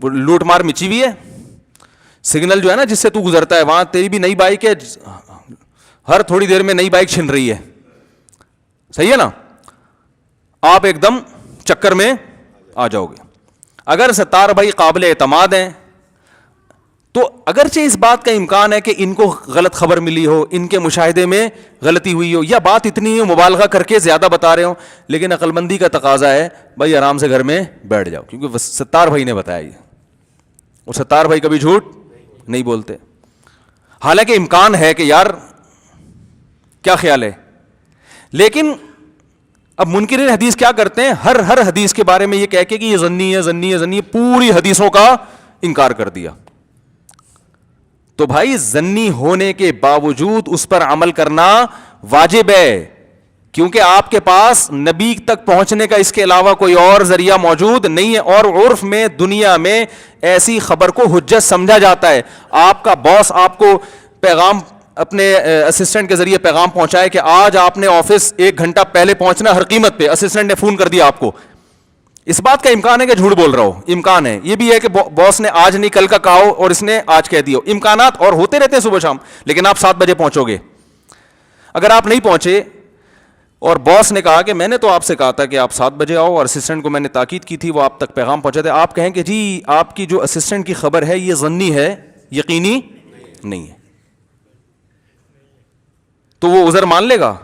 لوٹ مار مچی ہوئی ہے، سگنل جو ہے نا جس سے تو گزرتا ہے وہاں تیری بھی نئی بائک ہے، ہر تھوڑی دیر میں نئی بائک چھن رہی ہے، صحیح ہے نا. آپ ایک دم چکر میں آ جاؤ گے. اگر ستار بھائی قابل اعتماد ہیں تو اگرچہ اس بات کا امکان ہے کہ ان کو غلط خبر ملی ہو، ان کے مشاہدے میں غلطی ہوئی ہو، یا بات اتنی ہی مبالغہ کر کے زیادہ بتا رہے ہوں، لیکن عقل مندی کا تقاضا ہے بھائی آرام سے گھر میں بیٹھ جاؤ، کیونکہ ستار بھائی نے بتایا یہ، اور ستار بھائی کبھی جھوٹ نہیں بولتے. حالانکہ امکان ہے کہ یار کیا خیال ہے، لیکن اب منکرین حدیث کیا کرتے ہیں، ہر حدیث کے بارے میں یہ کہہ کے کہ یہ ظنی ہے ظنی ہے ظنی ہے، پوری حدیثوں کا انکار کر دیا. تو بھائی ظنی ہونے کے باوجود اس پر عمل کرنا واجب ہے، کیونکہ آپ کے پاس نبی تک پہنچنے کا اس کے علاوہ کوئی اور ذریعہ موجود نہیں ہے. اور عرف میں دنیا میں ایسی خبر کو حجت سمجھا جاتا ہے. آپ کا باس آپ کو پیغام اپنے اسسٹنٹ کے ذریعے پیغام پہنچائے کہ آج آپ نے آفس 1 گھنٹہ پہلے پہنچنا ہر قیمت پہ، اسسٹنٹ نے فون کر دیا آپ کو، اس بات کا امکان ہے کہ جھوٹ بول رہا ہو، امکان ہے. یہ بھی ہے کہ باس نے آج نہیں کل کا کہا ہو اور اس نے آج کہہ دیا ہو، امکانات اور ہوتے رہتے ہیں صبح شام. لیکن آپ 7 بجے پہنچو گے. اگر آپ نہیں پہنچے اور باس نے کہا کہ میں نے تو آپ سے کہا تھا کہ آپ 7 بجے آؤ، اور اسسٹنٹ کو میں نے تاکید کی تھی وہ آپ تک پیغام پہنچا دے، آپ کہیں کہ جی آپ کی جو اسسٹنٹ کی خبر ہے یہ ظنی ہے، یقینی نہیں ہے، تو وہ عذر مان لے گا.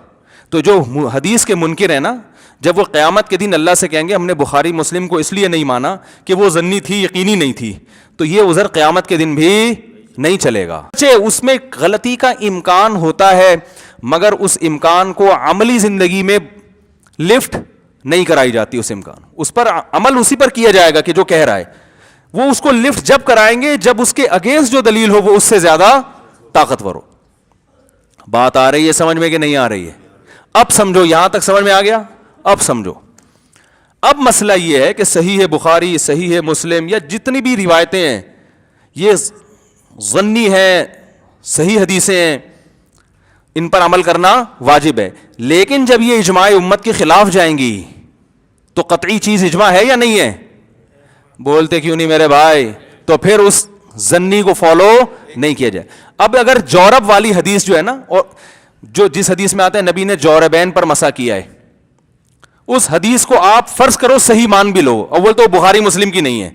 تو جو حدیث کے منکر ہیں نا، جب وہ قیامت کے دن اللہ سے کہیں گے ہم نے بخاری مسلم کو اس لیے نہیں مانا کہ وہ ظنی تھی، یقینی نہیں تھی، تو یہ عذر قیامت کے دن بھی نہیں چلے گا. اس میں غلطی کا امکان ہوتا ہے، مگر اس امکان کو عملی زندگی میں لفٹ نہیں کرائی جاتی. اس امکان اس پر عمل اسی پر کیا جائے گا کہ جو کہہ رہا ہے، وہ اس کو لفٹ جب کرائیں گے جب اس کے اگینسٹ جو دلیل ہو وہ اس سے زیادہ طاقتور ہو. بات آ رہی ہے سمجھ میں کہ نہیں آ رہی ہے؟ اب سمجھو، یہاں تک سمجھ میں آ گیا؟ اب سمجھو. اب مسئلہ یہ ہے کہ صحیح ہے بخاری، صحیح ہے مسلم، یا جتنی بھی روایتیں ہیں یہ ظنی ہیں، صحیح حدیثیں ہیں، ان پر عمل کرنا واجب ہے. لیکن جب یہ اجماع امت کے خلاف جائیں گی تو قطعی چیز اجماع ہے یا نہیں ہے؟ بولتے کیوں نہیں میرے بھائی؟ تو پھر اس ظنی کو فالو نہیں کیا جائے. اب اگر جورب والی حدیث جو ہے نا، اور جو جس حدیث میں آتا ہے نبی نے جوربین پر مسح کیا ہے، اس حدیث کو آپ فرض کرو صحیح مان بھی لو، اول تو بخاری مسلم کی نہیں ہے،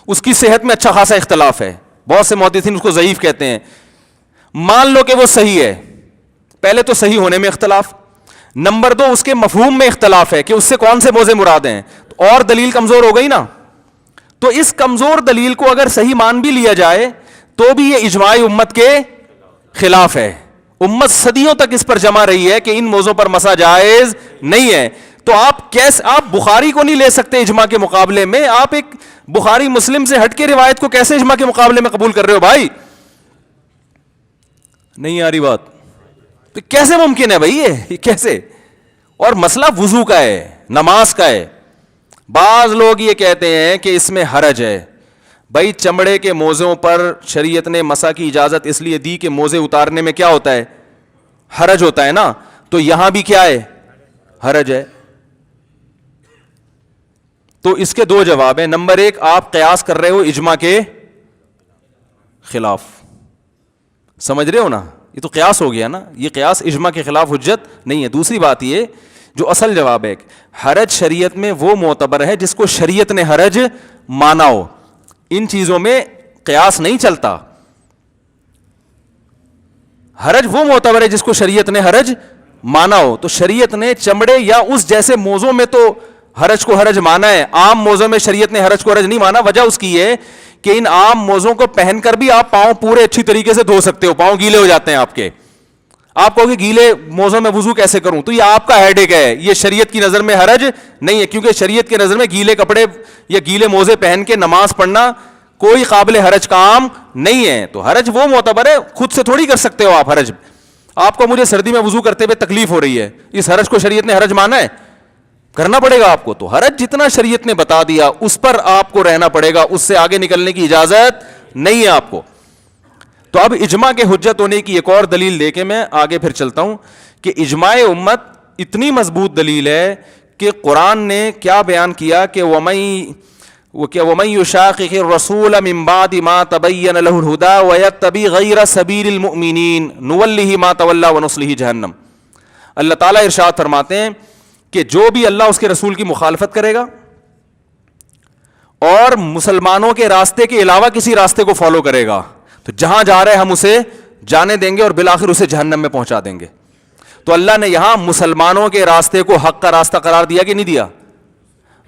اس کی صحت میں اچھا خاصا اختلاف ہے، بہت سے محدثین اس کو ضعیف کہتے ہیں، مان لو کہ وہ صحیح ہے. پہلے تو صحیح ہونے میں اختلاف، نمبر 2 اس کے مفہوم میں اختلاف ہے کہ اس سے کون سے موضع مراد ہیں، اور دلیل کمزور ہو گئی نا. تو اس کمزور دلیل کو اگر صحیح مان بھی لیا جائے تو بھی یہ اجماع امت کے خلاف ہے. امت صدیوں تک اس پر جمع رہی ہے کہ ان موضوع پر مسح جائز نہیں ہے. تو آپ بخاری کو نہیں لے سکتے اجماع کے مقابلے میں، آپ ایک بخاری مسلم سے ہٹ کے روایت کو کیسے اجماع کے مقابلے میں قبول کر رہے ہو بھائی؟ نہیں آ رہی بات؟ تو کیسے ممکن ہے بھائی یہ کیسے؟ اور مسئلہ وضو کا ہے، نماز کا ہے. بعض لوگ یہ کہتے ہیں کہ اس میں حرج ہے. بھائی چمڑے کے موزوں پر شریعت نے مسح کی اجازت اس لیے دی کہ موزے اتارنے میں کیا ہوتا ہے؟ حرج ہوتا ہے نا. تو یہاں بھی کیا ہے؟ حرج ہے. تو اس کے 2 جواب ہیں. نمبر 1 آپ قیاس کر رہے ہو اجماع کے خلاف، سمجھ رہے ہو نا؟ یہ تو قیاس ہو گیا نا، یہ قیاس اجماع کے خلاف حجت نہیں ہے. دوسری بات یہ جو اصل جواب ہے حرج شریعت میں وہ معتبر ہے جس کو شریعت نے حرج مانا ہو. ان چیزوں میں قیاس نہیں چلتا. حرج وہ معتبر ہے جس کو شریعت نے حرج مانا ہو. تو شریعت نے چمڑے یا اس جیسے موضوع میں تو حرج کو حرج مانا ہے, عام موضوع میں شریعت نے حرج کو حرج نہیں مانا. وجہ اس کی ہے کہ ان عام موضوعوں کو پہن کر بھی آپ پاؤں پورے اچھی طریقے سے دھو سکتے ہو, پاؤں گیلے ہو جاتے ہیں آپ کے. آپ کہو کہ گیلے موضوع میں وضو کیسے کروں, تو یہ آپ کا ہیڈ ایک ہے, یہ شریعت کی نظر میں حرج نہیں ہے, کیونکہ شریعت کی نظر میں گیلے کپڑے یا گیلے موزے پہن کے نماز پڑھنا کوئی قابل حرج کام نہیں ہے. تو حرج وہ معتبر ہے, خود سے تھوڑی کر سکتے ہو آپ حرج. آپ کو مجھے سردی میں وضو کرتے ہوئے تکلیف ہو رہی ہے, اس حرج کو شریعت نے حرج مانا ہے؟ کرنا پڑے گا آپ کو. تو حرج جتنا شریعت نے بتا دیا اس پر آپ کو رہنا پڑے گا, اس سے آگے نکلنے کی اجازت نہیں ہے آپ کو. تو اب اجماع کے حجت ہونے کی ایک اور دلیل دے کے میں آگے پھر چلتا ہوں کہ اجماع امت اتنی مضبوط دلیل ہے کہ قرآن نے کیا بیان کیا کہ وَمَن يُشَاقِقِ الرَّسُولَ مِن بَعْدِ مَا تَبَيَّنَ لَهُ الْهُدَىٰ وَيَتَّبِعْ غَيْرَ سَبِيلِ الْمُؤْمِنِينَ نُوَلِّهِ مَا تَوَلَّىٰ وَنُصْلِهِ جَهَنَّمَ. اللہ تعالیٰ ارشاد فرماتے ہیں کہ جو بھی اللہ اس کے رسول کی مخالفت کرے گا اور مسلمانوں کے راستے کے علاوہ کسی راستے کو فالو کرے گا تو جہاں جا رہے ہم اسے جانے دیں گے اور بالآخر اسے جہنم میں پہنچا دیں گے. تو اللہ نے یہاں مسلمانوں کے راستے کو حق کا راستہ قرار دیا کہ نہیں دیا؟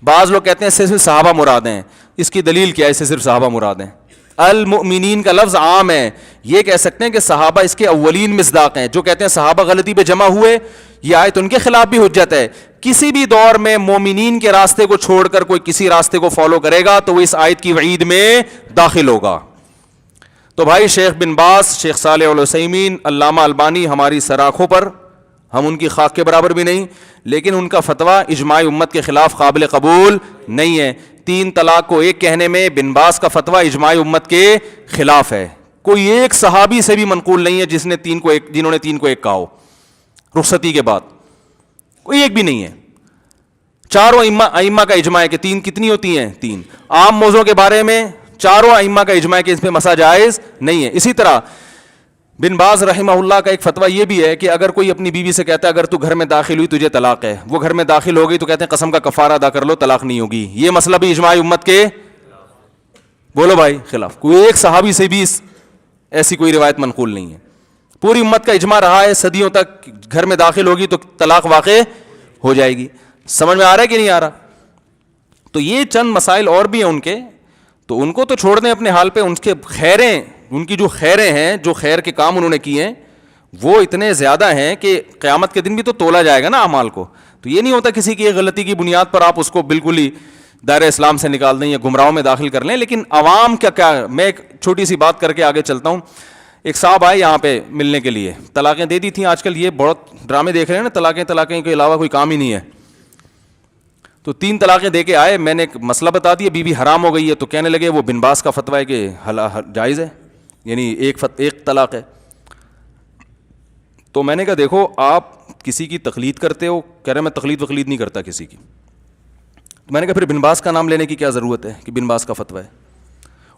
بعض لوگ کہتے ہیں اس سے صرف صحابہ مراد ہیں. اس کی دلیل کیا ہے اس سے صرف صحابہ مراد ہیں؟ المؤمنین کا لفظ عام ہے. یہ کہہ سکتے ہیں کہ صحابہ اس کے اولین مصداق ہیں. جو کہتے ہیں صحابہ غلطی پہ جمع ہوئے, یہ آیت ان کے خلاف بھی حجت ہے. کسی بھی دور میں مومنین کے راستے کو چھوڑ کر کوئی کسی راستے کو فالو کرے گا تو وہ اس آیت کی وعید میں داخل ہوگا. تو بھائی شیخ بن باز, شیخ صالح العثیمین, علامہ البانی ہماری سراخوں پر, ہم ان کی خاک کے برابر بھی نہیں, لیکن ان کا فتویٰ اجماع امت کے خلاف قابل قبول نہیں ہے. 3 طلاق کو ایک کہنے میں بن باز کا فتویٰ اجماع امت کے خلاف ہے. کوئی ایک صحابی سے بھی منقول نہیں ہے جنہوں نے 3 کو ایک کہا ہو رخصتی کے بعد, کوئی ایک بھی نہیں ہے. چاروں ائمہ کا اجماع ہے کہ 3 کتنی ہوتی ہیں؟ 3. عام موضوع کے بارے میں چاروں ائمہ کا اجماع ہے کہ اس پہ مسا جائز نہیں ہے. اسی طرح بن باز رحمہ اللہ کا ایک فتویٰ یہ بھی ہے کہ اگر کوئی اپنی بیوی سے کہتا ہے اگر تو گھر میں داخل ہوئی تجھے طلاق ہے, وہ گھر میں داخل ہو گئی تو کہتے ہیں قسم کا کفارہ ادا کر لو طلاق نہیں ہوگی. یہ مسئلہ بھی اجماع امت کے, بولو بھائی, خلاف. کوئی ایک صحابی سے بھی ایسی کوئی روایت منقول نہیں ہے. پوری امت کا اجماع رہا ہے صدیوں تک, گھر میں داخل ہوگی تو طلاق واقع ہو جائے گی. سمجھ میں آ رہا ہے کہ نہیں آ رہا؟ تو یہ چند مسائل اور بھی ہیں ان کے, تو ان کو تو چھوڑ دیں اپنے حال پہ. ان کے خیریں, ان کی جو خیریں ہیں, جو خیر کے کام انہوں نے کیے ہیں وہ اتنے زیادہ ہیں کہ قیامت کے دن بھی تو تولا جائے گا نا اعمال کو. تو یہ نہیں ہوتا کسی کی ایک غلطی کی بنیاد پر آپ اس کو بالکل ہی دائرہ اسلام سے نکال دیں یا گمراہوں میں داخل کر لیں. لیکن عوام کیا میں ایک چھوٹی سی بات کر کے آگے چلتا ہوں. ایک صاحب آئے یہاں پہ ملنے کے لیے, طلاقیں دے دی تھیں. آج کل یہ بہت ڈرامے دیکھ رہے ہیں نا, طلاقیں کے علاوہ کوئی کام ہی نہیں ہے. تو 3 طلاقیں دے کے آئے, میں نے ایک مسئلہ بتا دیا, بیوی حرام ہو گئی ہے. تو کہنے لگے وہ بن باز کا فتویٰ ہے کہ جائز ہے, یعنی ایک طلاق ہے. تو میں نے کہا دیکھو آپ کسی کی تقلید کرتے ہو, کہہ رہے میں تقلید نہیں کرتا کسی کی. میں نے کہا پھر بن باز کا نام لینے کی کیا ضرورت ہے کہ بن باز کا فتویٰ ہے؟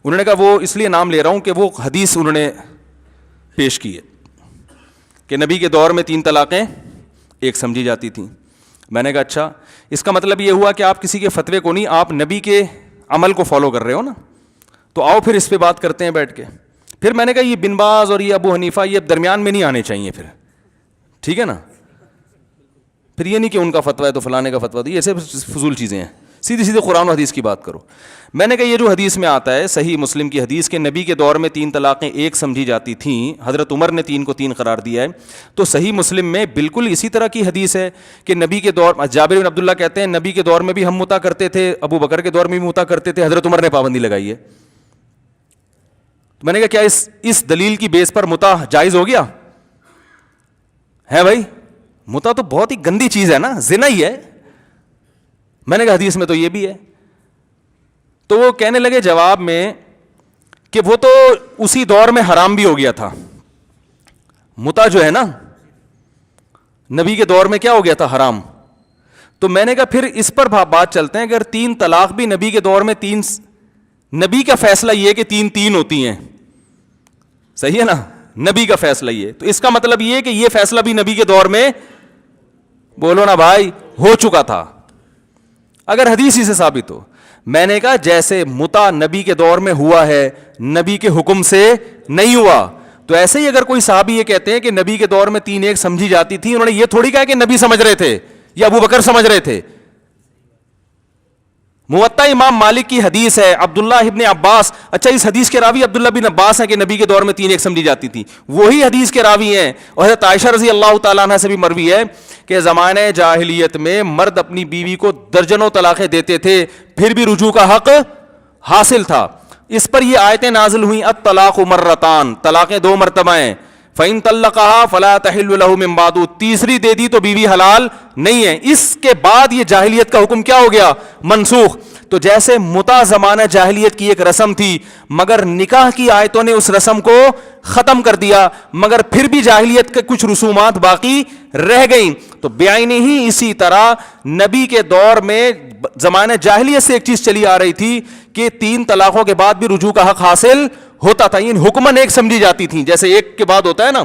انہوں نے کہا وہ اس لیے نام لے رہا ہوں کہ وہ حدیث انہوں نے پیش کی ہے کہ نبی کے دور میں 3 طلاقیں ایک سمجھی جاتی تھیں. میں نے کہا اچھا, اس کا مطلب یہ ہوا کہ آپ کسی کے فتوے کو نہیں, آپ نبی کے عمل کو فالو کر رہے ہو نا. تو آؤ پھر اس پہ بات کرتے ہیں بیٹھ کے. پھر میں نے کہا یہ بن باز اور یہ ابو حنیفہ یہ درمیان میں نہیں آنے چاہیے پھر, ٹھیک ہے نا. پھر یہ نہیں کہ ان کا فتویٰ ہے تو فلانے کا فتویٰ, یہ سب فضول چیزیں ہیں. سیدھی قرآن و حدیث کی بات کرو. میں نے کہا یہ جو حدیث میں آتا ہے صحیح مسلم کی حدیث کے نبی کے دور میں 3 طلاقیں ایک سمجھی جاتی تھیں, حضرت عمر نے 3 کو 3 قرار دیا ہے. تو صحیح مسلم میں بالکل اسی طرح کی حدیث ہے کہ نبی کے دور, جابر بن عبداللہ کہتے ہیں نبی کے دور میں بھی ہم متا کرتے تھے, ابو بکر کے دور میں بھی متا کرتے تھے, حضرت عمر نے پابندی لگائی ہے. میں نے کہا کیا اس دلیل کی بیس پر متا جائز ہو گیا ہے؟ بھائی متا تو بہت ہی گندی چیز ہے نا, زنا ہی ہے. میں نے کہا حدیث میں تو یہ بھی ہے. تو وہ کہنے لگے جواب میں کہ وہ تو اسی دور میں حرام بھی ہو گیا تھا. متا جو ہے نا نبی کے دور میں کیا ہو گیا تھا؟ حرام. تو میں نے کہا پھر اس پر بات چلتے ہیں, اگر 3 طلاق بھی نبی کے دور میں 3, نبی کا فیصلہ یہ کہ 3 ہوتی ہیں, صحیح ہے نا, نبی کا فیصلہ یہ, تو اس کا مطلب یہ کہ یہ فیصلہ بھی نبی کے دور میں بولو نا بھائی, ہو چکا تھا اگر حدیث ہی سے ثابت ہو. میں نے کہا جیسے متا نبی کے دور میں ہوا ہے, نبی کے حکم سے نہیں ہوا, تو ایسے ہی اگر کوئی صحابی یہ کہتے ہیں کہ نبی کے دور میں 3 ایک سمجھی جاتی تھی, انہوں نے یہ تھوڑی کہا کہ نبی سمجھ رہے تھے یا ابو بکر سمجھ رہے تھے. موطا امام مالک کی حدیث ہے, عبداللہ ابن عباس, اچھا اس حدیث کے راوی عبداللہ بن عباس ہیں کہ نبی کے دور میں 3 ایک سمجھی جاتی تھی, وہی حدیث کے راوی ہیں. اور حضرت عائشہ رضی اللہ تعالیٰ عنہ سے بھی مروی ہے کہ زمانہ جاہلیت میں مرد اپنی بیوی کو درجنوں طلاقیں دیتے تھے, پھر بھی رجوع کا حق حاصل تھا. اس پر یہ آیتیں نازل ہوئیں, الطلاق مرتان, طلاقیں 2 مرتبہ ہیں. فَإِن طَلَّقَهَا فَلَا تَحِلُّ لَهُ مِن بَعْدُ, تیسری دے دی تو بیوی حلال نہیں ہے. اس کے بعد یہ جاہلیت کا حکم کیا ہو گیا, منسوخ. تو جیسے متع زمانہ جاہلیت کی ایک رسم تھی, مگر نکاح کی آیتوں نے اس رسم کو ختم کر دیا, مگر پھر بھی جاہلیت کے کچھ رسومات باقی رہ گئیں. تو بعین ہی اسی طرح نبی کے دور میں زمانہ جاہلیت سے ایک چیز چلی آ رہی تھی کہ 3 طلاقوں کے بعد بھی رجوع کا حق حاصل ہوتا تھا. یہ حکماً ایک سمجھی جاتی تھیں, جیسے ایک کے بعد ہوتا ہے نا,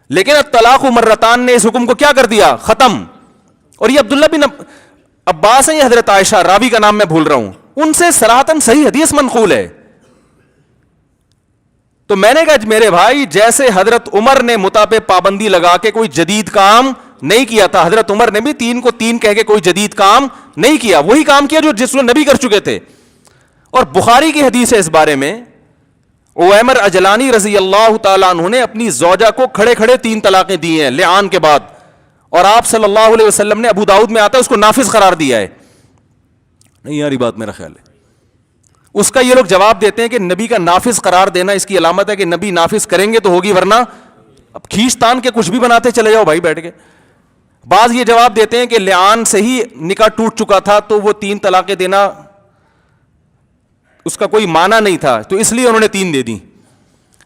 لیکن الطلاق مرتان نے اس حکم کو کیا کر دیا, ختم. اور یہ عبداللہ بن عباس ہیں, یہ حضرت عائشہ, راوی کا نام میں بھول رہا ہوں, ان سے صراحتاً صحیح حدیث منقول ہے. تو میں نے کہا میرے بھائی, جیسے حضرت عمر نے متع پہ پابندی لگا کے کوئی جدید کام نہیں کیا تھا, حضرت عمر نے بھی 3 کو 3 کہہ کے کوئی جدید کام نہیں کیا, وہی کام کیا جو جس میں نبی کر چکے تھے. اور بخاری کی حدیث ہے اس بارے میں, اویمر اجلانی رضی اللہ تعالیٰ عنہ نے اپنی زوجہ کو کھڑے کھڑے 3 طلاقیں دی ہیں لعان کے بعد, اور آپ صلی اللہ علیہ وسلم نے, ابو داؤد میں آتا ہے, اس کو نافذ قرار دیا ہے. نہیں یاری بات میرا خیال ہے. اس کا یہ لوگ جواب دیتے ہیں کہ نبی کا نافذ قرار دینا اس کی علامت ہے کہ نبی نافذ کریں گے تو ہوگی, ورنہ اب کھینچ تان کے کچھ بھی بناتے چلے جاؤ بھائی بیٹھ کے. بعض یہ جواب دیتے ہیں کہ لعان سے ہی نکاح ٹوٹ چکا تھا تو وہ 3 طلاقیں دینا اس کا کوئی معنی نہیں تھا, تو اس لیے انہوں نے 3 دے دی.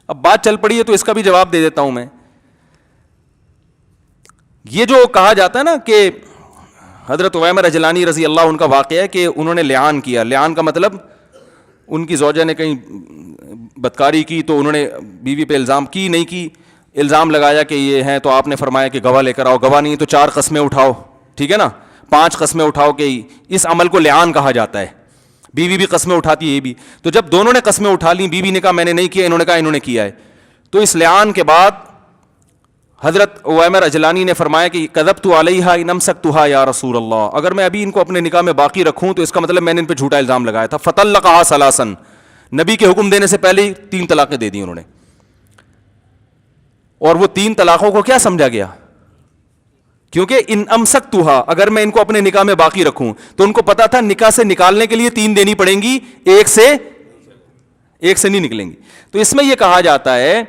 اب بات چل پڑی ہے تو اس کا بھی جواب دے دیتا ہوں میں. یہ جو کہا جاتا ہے نا کہ حضرت عویمر اجلانی رضی اللہ ان کا واقعہ ہے کہ انہوں نے لعان کیا, لعان کا مطلب ان کی زوجہ نے کہیں بدکاری کی تو انہوں نے بیوی پہ الزام کی نہیں کی, الزام لگایا کہ یہ ہیں, تو آپ نے فرمایا کہ گواہ لے کر آؤ, گواہ نہیں تو 4 قسمیں اٹھاؤ, ٹھیک ہے نا, 5 قسمیں اٹھاؤ, کہ اس عمل کو لعان کہا جاتا ہے. بیوی بھی قسمیں اٹھاتی ہے, یہ بھی. تو جب دونوں نے قسمیں اٹھا لیں, بیوی نے کہا میں نے نہیں کیا, انہوں نے کہا انہوں نے کیا ہے, تو اس لعان کے بعد حضرت عویمر اجلانی نے فرمایا کہ کذبت علیہا ان امسکتها یا رسول اللہ, اگر میں ابھی ان کو اپنے نکاح میں باقی رکھوں تو اس کا مطلب میں نے ان پہ جھوٹا الزام لگایا تھا. فطلقها ثلاثا, نبی کے حکم دینے سے پہلے ہی 3 طلاقیں دے دی انہوں نے. اور وہ 3 طلاقوں کو کیا سمجھا گیا, کیونکہ ان امسکتها, اگر میں ان کو اپنے نکاح میں باقی رکھوں, تو ان کو پتا تھا نکاح سے نکالنے کے لیے 3 دینی پڑیں گی, ایک سے نہیں نکلیں گی. تو اس میں یہ کہا جاتا ہے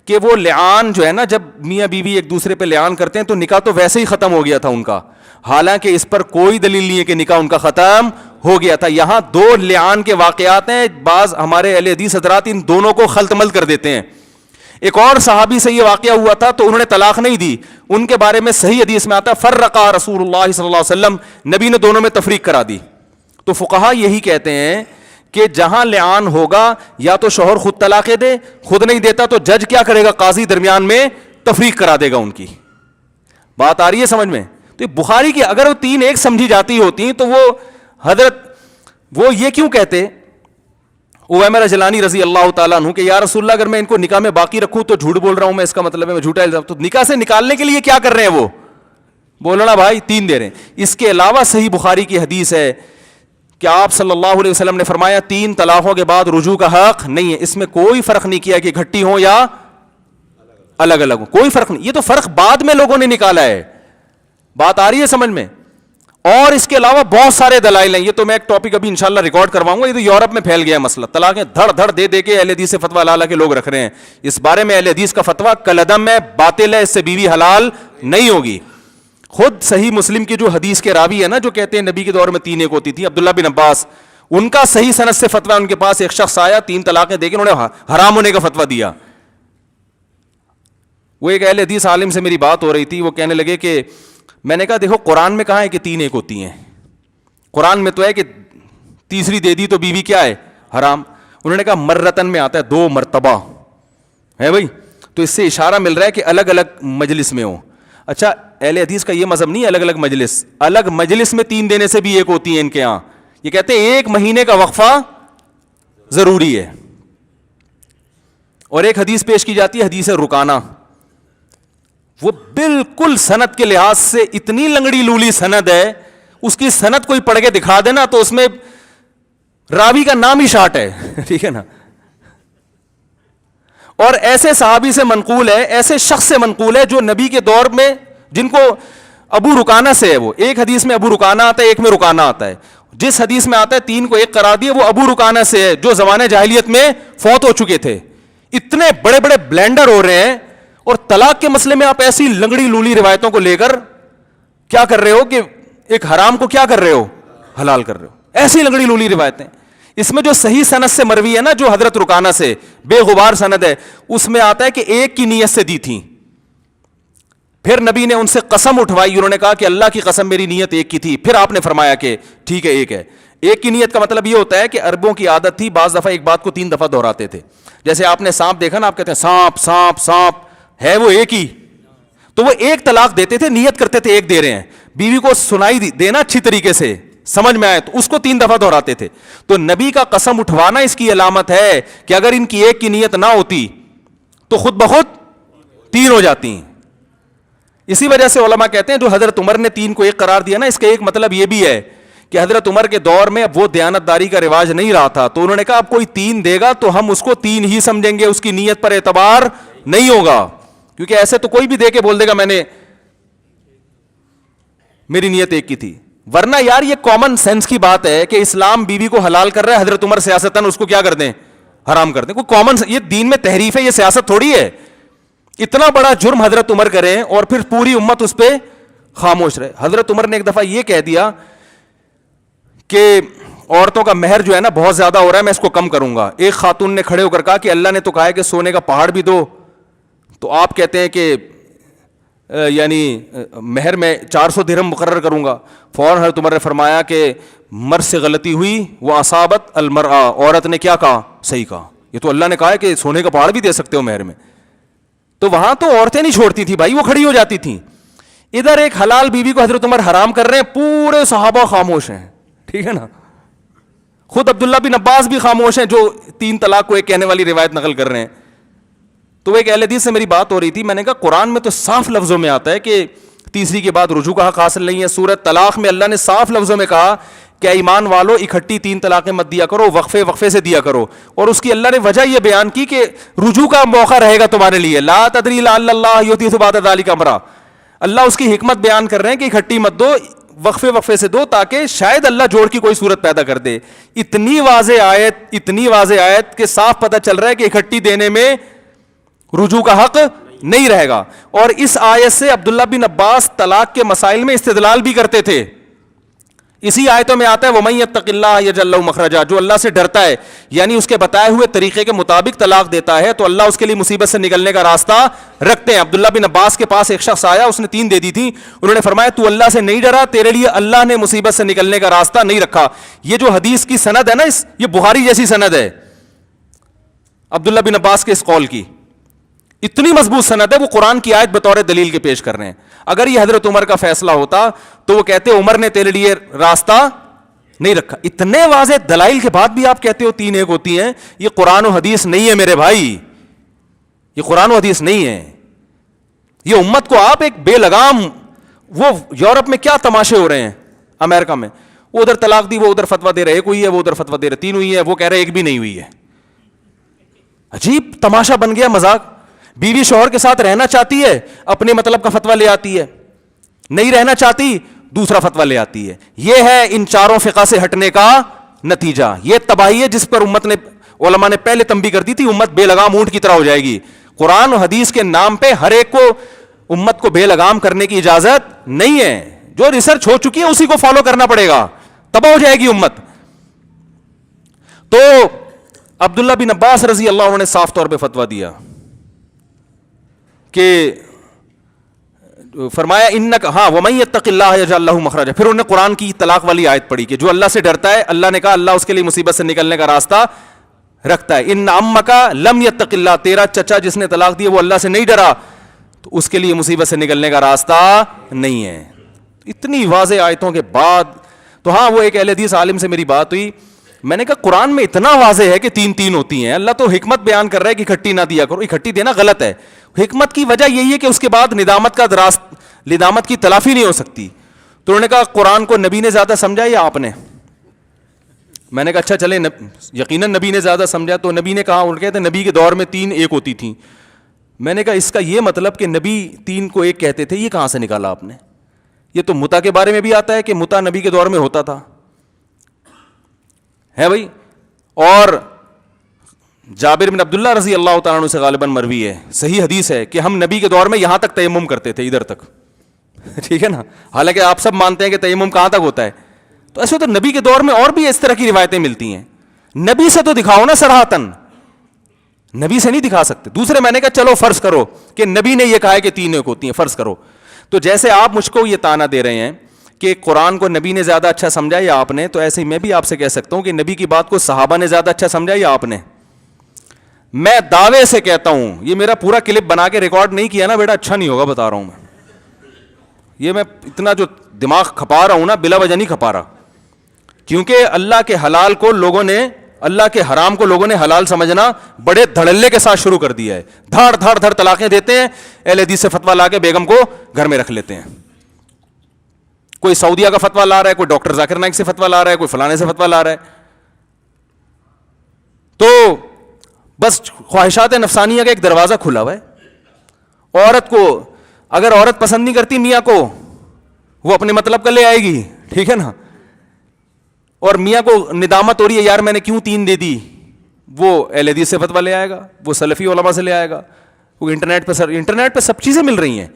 کہ وہ لعان جو ہے نا, جب میاں بیوی ایک دوسرے پہ لعان کرتے ہیں تو نکاح تو ویسے ہی ختم ہو گیا تھا ان کا, حالانکہ اس پر کوئی دلیل نہیں ہے کہ نکاح ان کا ختم ہو گیا تھا. یہاں 2 لعان کے واقعات ہیں, بعض ہمارے اہل حدیث حضرات ان دونوں کو خلط ملط کر دیتے ہیں. ایک اور صحابی سے یہ واقعہ ہوا تھا تو انہوں نے طلاق نہیں دی, ان کے بارے میں صحیح حدیث میں آتا ہے فرقا رسول اللہ صلی اللہ علیہ وسلم, نبی نے دونوں میں تفریق کرا دی. تو فقہا یہی کہتے ہیں کہ جہاں لعان ہوگا یا تو شوہر خود طلاقیں دے, خود نہیں دیتا تو جج کیا کرے گا, قاضی درمیان میں تفریق کرا دے گا ان کی. بات آ رہی ہے سمجھ میں؟ تو بخاری کی اگر وہ 3 ایک سمجھی جاتی ہوتی تو وہ حضرت وہ یہ کیوں کہتے عویمر اجلانی رضی اللہ تعالیٰ عنہ کہ یا رسول اللہ اگر میں ان کو نکاح میں باقی رکھوں تو جھوٹ بول رہا ہوں میں, اس کا مطلب ہے میں جھوٹا الزام, تو نکاح سے نکالنے کے لیے کیا کر رہے ہیں وہ, بولنا بھائی 3 دے رہے ہیں. اس کے علاوہ صحیح بخاری کی حدیث ہے کہ آپ صلی اللہ علیہ وسلم نے فرمایا 3 طلاقوں کے بعد رجوع کا حق نہیں ہے. اس میں کوئی فرق نہیں کیا کہ گھٹی ہوں یا الگ الگ ہوں, کوئی فرق نہیں. یہ تو فرق بعد میں لوگوں نے نکالا ہے. بات آ رہی ہے سمجھ میں؟ اور اس کے علاوہ بہت سارے دلائل ہیں, یہ تو میں ایک ٹاپک ابھی انشاءاللہ ریکارڈ کرواؤں گا. یہ تو یورپ میں پھیل گیا مسئلہ, طلاقیں دھڑ دھڑ دے دے کے اہل حدیث سے فتویٰ لا کے لوگ رکھ رہے ہیں. اس بارے میں اہل حدیث کا فتویٰ کالعدم ہے, باطل ہے, اس سے بیوی حلال نہیں ہوگی. خود صحیح مسلم کی جو حدیث کے راوی ہے نا, جو کہتے ہیں نبی کے دور میں 3 ایک ہوتی تھی, عبداللہ بن عباس, ان کا صحیح سند سے فتویٰ, ان کے پاس ایک شخص آیا 3 طلاقیں دے کے انہوں نے حرام ہونے کا فتویٰ دیا. وہ ایک اہل حدیث عالم سے میری بات ہو رہی تھی, وہ کہنے لگے کہ میں نے کہا دیکھو قرآن میں کہاں ہے کہ 3 ایک ہوتی ہیں, قرآن میں تو ہے کہ تیسری دے دی تو بیوی کیا ہے, حرام. انہوں نے کہا مرتن میں آتا ہے 2 مرتبہ ہے بھائی, تو اس سے اشارہ مل رہا ہے کہ الگ الگ مجلس میں ہو. اچھا اہل حدیث کا یہ مذہب نہیں ہے الگ الگ مجلس, الگ مجلس میں 3 دینے سے بھی ایک ہوتی ہیں ان کے یہاں. یہ کہتے ہیں 1 مہینے کا وقفہ ضروری ہے. اور ایک حدیث پیش کی جاتی ہے حدیث رکانہ, وہ بالکل سند کے لحاظ سے اتنی لنگڑی لولی سند ہے, اس کی سند کوئی پڑھ کے دکھا دینا تو اس میں راوی کا نام ہی شارٹ ہے, ٹھیک ہے نا. اور ایسے صحابی سے منقول ہے, ایسے شخص سے منقول ہے جو نبی کے دور میں, جن کو ابو رکانہ سے ہے, وہ ایک حدیث میں ابو رکانہ آتا ہے, ایک میں رکانہ آتا ہے. جس حدیث میں آتا ہے 3 کو 1 قرار دیے, وہ ابو رکانہ سے ہے جو زمانے جاہلیت میں فوت ہو چکے تھے. اتنے بڑے بڑے بلینڈر ہو رہے ہیں, اور طلاق کے مسئلے میں آپ ایسی لنگڑی لولی روایتوں کو لے کر کیا کر رہے ہو کہ ایک حرام کو کیا کر رہے ہو, حلال کر رہے ہو. ایسی لنگڑی لولی روایتیں. اس میں جو صحیح سند سے مروی ہے نا, جو حضرت رکانہ سے بے غبار سند ہے, اس میں آتا ہے کہ ایک کی نیت سے دی تھی, پھر نبی نے ان سے قسم اٹھوائی, انہوں نے کہا کہ اللہ کی قسم میری نیت ایک کی تھی, پھر آپ نے فرمایا کہ ٹھیک ہے ایک ہے. ایک کی نیت کا مطلب یہ ہوتا ہے کہ عربوں کی عادت تھی بعض دفعہ ایک بات کو 3 دفعہ دہراتے تھے. جیسے آپ نے سانپ دیکھا نا, آپ کہتے ہیں سانپ سانپ سانپ, ہے وہ ایک ہی, تو وہ ایک طلاق دیتے تھے, نیت کرتے تھے ایک دے رہے ہیں, بیوی کو سنائی دینا اچھی طریقے سے سمجھ میں آئے تو اس کو 3 دفعہ دہراتے تھے. تو نبی کا قسم اٹھوانا اس کی علامت ہے کہ اگر ان کی ایک کی نیت نہ ہوتی تو خود بخود 3 ہو جاتی ہیں. اسی وجہ سے علماء کہتے ہیں جو حضرت عمر نے 3 کو 1 قرار دیا نا, اس کا ایک مطلب یہ بھی ہے کہ حضرت عمر کے دور میں اب وہ دیانتداری کا رواج نہیں رہا تھا, تو انہوں نے کہا اب کوئی 3 دے گا تو ہم اس کو 3 ہی سمجھیں گے, اس کی نیت پر اعتبار نہیں ہوگا, کیونکہ ایسے تو کوئی بھی دے کے بول دے گا میں نے میری نیت ایک کی تھی. ورنہ یار یہ کامن سینس کی بات ہے کہ اسلام بیوی کو حلال کر رہا ہے, حضرت عمر سیاستاً اس کو کیا کر دیں, حرام کر دیں. کوئی کامن, یہ دین میں تحریف ہے, یہ سیاست تھوڑی ہے. اتنا بڑا جرم حضرت عمر کریں اور پھر پوری امت اس پہ خاموش رہے. حضرت عمر نے ایک دفعہ یہ کہہ دیا کہ عورتوں کا مہر جو ہے نا بہت زیادہ ہو رہا ہے, میں اس کو کم کروں گا. ایک خاتون نے کھڑے ہو کر کہا کہ اللہ نے تو کہا ہے کہ سونے کا پہاڑ بھی دو, تو آپ کہتے ہیں کہ یعنی مہر میں 400 درہم مقرر کروں گا. فوراً حضرت عمر نے فرمایا کہ مرد سے غلطی ہوئی, وہ اصابت المرأہ, عورت نے کیا کہا, صحیح کہا. یہ تو اللہ نے کہا ہے کہ سونے کا پہاڑ بھی دے سکتے ہو مہر میں. تو وہاں تو عورتیں نہیں چھوڑتی تھی بھائی, وہ کھڑی ہو جاتی تھیں. ادھر ایک حلال بیوی کو حضرت عمر حرام کر رہے ہیں, پورے صحابہ خاموش ہیں, ٹھیک ہے نا. خود عبداللہ بن عباس بھی خاموش ہیں جو 3 طلاق کو ایک کہنے والی روایت نقل کر رہے ہیں. تو ایک اہل حدیث سے میری بات ہو رہی تھی, میں نے کہا قرآن میں تو صاف لفظوں میں آتا ہے کہ تیسری کے بعد رجوع کا حق حاصل نہیں ہے. سورۃ طلاق میں اللہ نے صاف لفظوں میں کہا کہ ایمان والو اکٹھی 3 طلاقیں مت دیا کرو, وقفے وقفے سے دیا کرو. اور اس کی اللہ نے وجہ یہ بیان کی کہ رجوع کا موقع رہے گا تمہارے لیے, لا تدری لعل اللہ یحدث بعد ذلک امرا. اللہ اس کی حکمت بیان کر رہے ہیں کہ اکٹھی مت دو, وقفے وقفے سے دو, تاکہ شاید اللہ جوڑ کی کوئی صورت پیدا کر دے. اتنی واضح آیت کہ صاف پتہ چل رہا ہے کہ اکٹھی دینے میں رجوع کا حق نہیں رہے گا. اور اس آیت سے عبداللہ بن عباس طلاق کے مسائل میں استدلال بھی کرتے تھے. اسی آیتوں میں آتا ہے وَمَن يَتَّقِ اللَّهَ يَجْعَل لَّهُ مَخْرَجًا, جو اللہ سے ڈرتا ہے یعنی اس کے بتائے ہوئے طریقے کے مطابق طلاق دیتا ہے تو اللہ اس کے لیے مصیبت سے نکلنے کا راستہ رکھتے ہیں. عبداللہ بن عباس کے پاس ایک شخص آیا, اس نے 3 دے دی تھی, انہوں نے فرمایا تو اللہ سے نہیں ڈرا, تیرے لیے اللہ نے مصیبت سے نکلنے کا راستہ نہیں رکھا. یہ جو حدیث کی سند ہے نا, یہ بخاری جیسی سند ہے عبداللہ بن عباس کے اس قول کی, اتنی مضبوط سند ہے. وہ قرآن کی آیت بطور دلیل کے پیش کر رہے ہیں. اگر یہ حضرت عمر کا فیصلہ ہوتا تو وہ کہتے عمر نے تیرے لیے راستہ نہیں رکھا. اتنے واضح دلائل کے بعد بھی آپ کہتے ہو 3 ایک ہوتی ہیں. یہ قرآن و حدیث نہیں ہے میرے بھائی, یہ قرآن و حدیث نہیں ہے. یہ امت کو آپ ایک بے لگام, وہ یورپ میں کیا تماشے ہو رہے ہیں, امریکہ میں وہ ادھر طلاق دی, وہ ادھر فتویٰ دے رہے ایک ہوئی ہے, وہ ادھر فتویٰ دے رہے 3 ہوئی ہے, وہ کہہ رہے ایک بھی نہیں ہوئی ہے. عجیب تماشا بن گیا, مذاق. بیوی شوہر کے ساتھ رہنا چاہتی ہے, اپنے مطلب کا فتویٰ لے آتی ہے, نہیں رہنا چاہتی دوسرا فتویٰ لے آتی ہے. یہ ہے ان 4 فقہ سے ہٹنے کا نتیجہ. یہ تباہی ہے جس پر امت نے, علماء نے پہلے تنبیہ کر دی تھی, امت بے لگام اونٹ کی طرح ہو جائے گی. قرآن و حدیث کے نام پہ ہر ایک کو امت کو بے لگام کرنے کی اجازت نہیں ہے. جو ریسرچ ہو چکی ہے اسی کو فالو کرنا پڑے گا, تباہ ہو جائے گی امت. تو عبداللہ بن عباس رضی اللہ عنہ نے صاف طور پہ فتویٰ دیا کہ فرمایا انک ہاں ومن یتق اللہ یجعل لہ مخرجا. پھر انہوں نے قرآن کی طلاق والی آیت پڑھی کہ جو اللہ سے ڈرتا ہے, اللہ نے کہا اللہ اس کے لیے مصیبت سے نکلنے کا راستہ رکھتا ہے. ان عمک لم یتق اللہ, تیرا چچا جس نے طلاق دی وہ اللہ سے نہیں ڈرا. تو اس کے لیے مصیبت سے نکلنے کا راستہ نہیں ہے. اتنی واضح آیتوں کے بعد تو ہاں وہ ایک اہل حدیث عالم سے میری بات ہوئی, میں نے کہا قرآن میں اتنا واضح ہے کہ تین تین ہوتی ہیں, اللہ تو حکمت بیان کر رہا ہے کہ اکٹھی نہ دیا کرو, اکٹھی دینا غلط ہے. حکمت کی وجہ یہی ہے کہ اس کے بعد ندامت کی تلافی نہیں ہو سکتی. تو انہوں نے کہا قرآن کو نبی نے زیادہ سمجھا یا آپ نے؟ میں نے کہا اچھا چلیں یقیناً نبی نے زیادہ سمجھا. تو نبی نے کہا, انہوں نے کہتے ہیں نبی کے دور میں تین ایک ہوتی تھیں. میں نے کہا اس کا یہ مطلب کہ نبی تین کو ایک کہتے تھے, یہ کہاں سے نکالا آپ نے؟ یہ تو متا کے بارے میں بھی آتا ہے کہ متا نبی کے دور میں ہوتا تھا ہے بھائی. اور جابر بن عبداللہ رضی اللہ تعالیٰ عنہ سے غالباً مروی ہے, صحیح حدیث ہے کہ ہم نبی کے دور میں یہاں تک تیمم کرتے تھے, ادھر تک, ٹھیک ہے نا. حالانکہ آپ سب مانتے ہیں کہ تیمم کہاں تک ہوتا ہے. تو ایسے تو نبی کے دور میں اور بھی اس طرح کی روایتیں ملتی ہیں. نبی سے تو دکھاؤ نا صراحتاً, نبی سے نہیں دکھا سکتے. دوسرے میں نے کہا چلو فرض کرو کہ نبی نے یہ کہا ہے کہ تین ایک ہوتی ہیں, فرض کرو. تو جیسے آپ مجھ کو یہ تانا دے رہے ہیں کہ قرآن کو نبی نے زیادہ اچھا سمجھا یا آپ نے, تو ایسے ہی میں بھی آپ سے کہہ سکتا ہوں کہ نبی کی بات کو صحابہ نے زیادہ اچھا سمجھا یا آپ نے. میں دعوے سے کہتا ہوں, یہ میرا پورا کلپ بنا کے ریکارڈ نہیں کیا نا بیٹا, اچھا نہیں ہوگا بتا رہا ہوں میں. یہ میں اتنا جو دماغ کھپا رہا ہوں نا, بلا وجہ نہیں کھپا رہا, کیونکہ اللہ کے حلال کو لوگوں نے, اللہ کے حرام کو لوگوں نے حلال سمجھنا بڑے دھڑلے کے ساتھ شروع کر دیا ہے. دھڑ دھڑ دھڑ طلاقیں دیتے ہیں, اہل حدیث سے فتویٰ لا کے بیگم کو گھر میں رکھ لیتے ہیں. کوئی سعودیہ کا فتویٰ لا رہا ہے, کوئی ڈاکٹر ذاکر نائک سے فتویٰ لا رہا ہے, کوئی فلانے سے فتویٰ لا رہا ہے. تو بس خواہشات نفسانیہ کا ایک دروازہ کھلا ہوا ہے. عورت کو اگر عورت پسند نہیں کرتی میاں کو, وہ اپنے مطلب کا لے آئے گی, ٹھیک ہے نا. اور میاں کو ندامت ہو رہی ہے یار میں نے کیوں تین دے دی, وہ اہل حدیث سے فتویٰ لے آئے گا, وہ سلفی علماء سے لے آئے گا, وہ انٹرنیٹ پہ سب چیزیں مل رہی ہیں.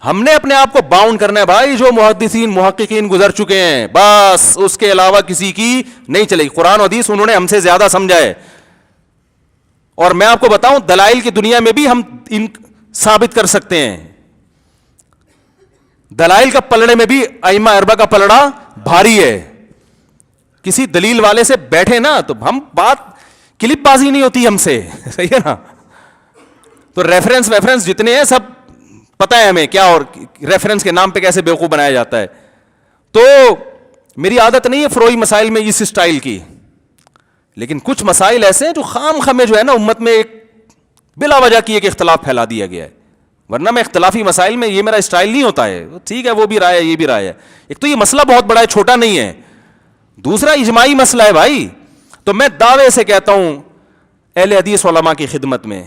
ہم نے اپنے آپ کو باؤنڈ کرنا ہے بھائی, جو محدثین محققین گزر چکے ہیں بس اس کے علاوہ کسی کی نہیں چلے گی. قرآن و حدیث انہوں نے ہم سے زیادہ سمجھا ہے. اور میں آپ کو بتاؤں دلائل کی دنیا میں بھی ہم ان ثابت کر سکتے ہیں. دلائل کا پلڑے میں بھی ائمہ اربعہ کا پلڑا بھاری ہے. کسی دلیل والے سے بیٹھے نا تو ہم بات کلپ بازی نہیں ہوتی ہم سے, صحیح ہے نا. تو ریفرنس جتنے ہیں سب پتہ ہے ہمیں کیا, اور ریفرنس کے نام پہ کیسے بیوقوف بنایا جاتا ہے. تو میری عادت نہیں ہے فروئی مسائل میں اس اسٹائل کی, لیکن کچھ مسائل ایسے ہیں جو خام خمے جو ہے نا امت میں ایک بلا وجہ کی ایک اختلاف پھیلا دیا گیا ہے. ورنہ میں اختلافی مسائل میں یہ میرا اسٹائل نہیں ہوتا ہے. ٹھیک ہے وہ بھی رائے ہے یہ بھی رائے ہے. ایک تو یہ مسئلہ بہت بڑا ہے, چھوٹا نہیں ہے. دوسرا اجماعی مسئلہ ہے بھائی. تو میں دعوے سے کہتا ہوں اہل حدیث علماء کی خدمت میں,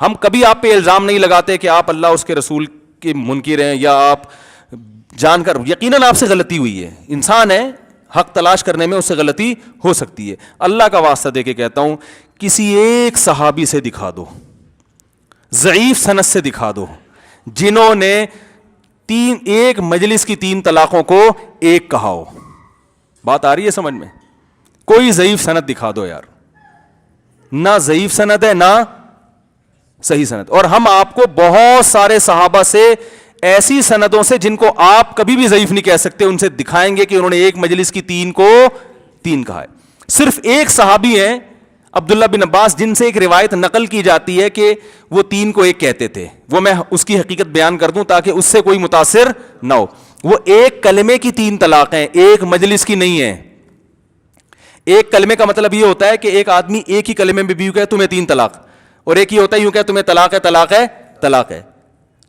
ہم کبھی آپ پہ الزام نہیں لگاتے کہ آپ اللہ اس کے رسول کے منکر ہیں, یا آپ جان کر, یقیناً آپ سے غلطی ہوئی ہے, انسان ہے, حق تلاش کرنے میں اس سے غلطی ہو سکتی ہے. اللہ کا واسطہ دے کے کہتا ہوں کسی ایک صحابی سے دکھا دو, ضعیف سند سے دکھا دو, جنہوں نے ایک مجلس کی 3 طلاقوں کو ایک کہا ہو. بات آ رہی ہے سمجھ میں؟ کوئی ضعیف سند دکھا دو یار. نہ ضعیف سند ہے نہ صحیح سند. اور ہم آپ کو بہت سارے صحابہ سے ایسی سندوں سے جن کو آپ کبھی بھی ضعیف نہیں کہہ سکتے ان سے دکھائیں گے کہ انہوں نے ایک مجلس کی 3 کو 3 کہا ہے. صرف ایک صحابی ہیں عبداللہ بن عباس جن سے ایک روایت نقل کی جاتی ہے کہ وہ 3 کو 1 کہتے تھے. وہ میں اس کی حقیقت بیان کر دوں تاکہ اس سے کوئی متاثر نہ ہو. وہ ایک کلمے کی 3 طلاق ہیں, ایک مجلس کی نہیں ہے. ایک کلمے کا مطلب یہ ہوتا ہے کہ ایک آدمی ایک ہی کلمے میں بھی یوں کہے تمہیں 3 طلاق, اور ایک ہی ہوتا ہے یوں کہے تمہیں طلاق ہے طلاق ہے طلاق ہے.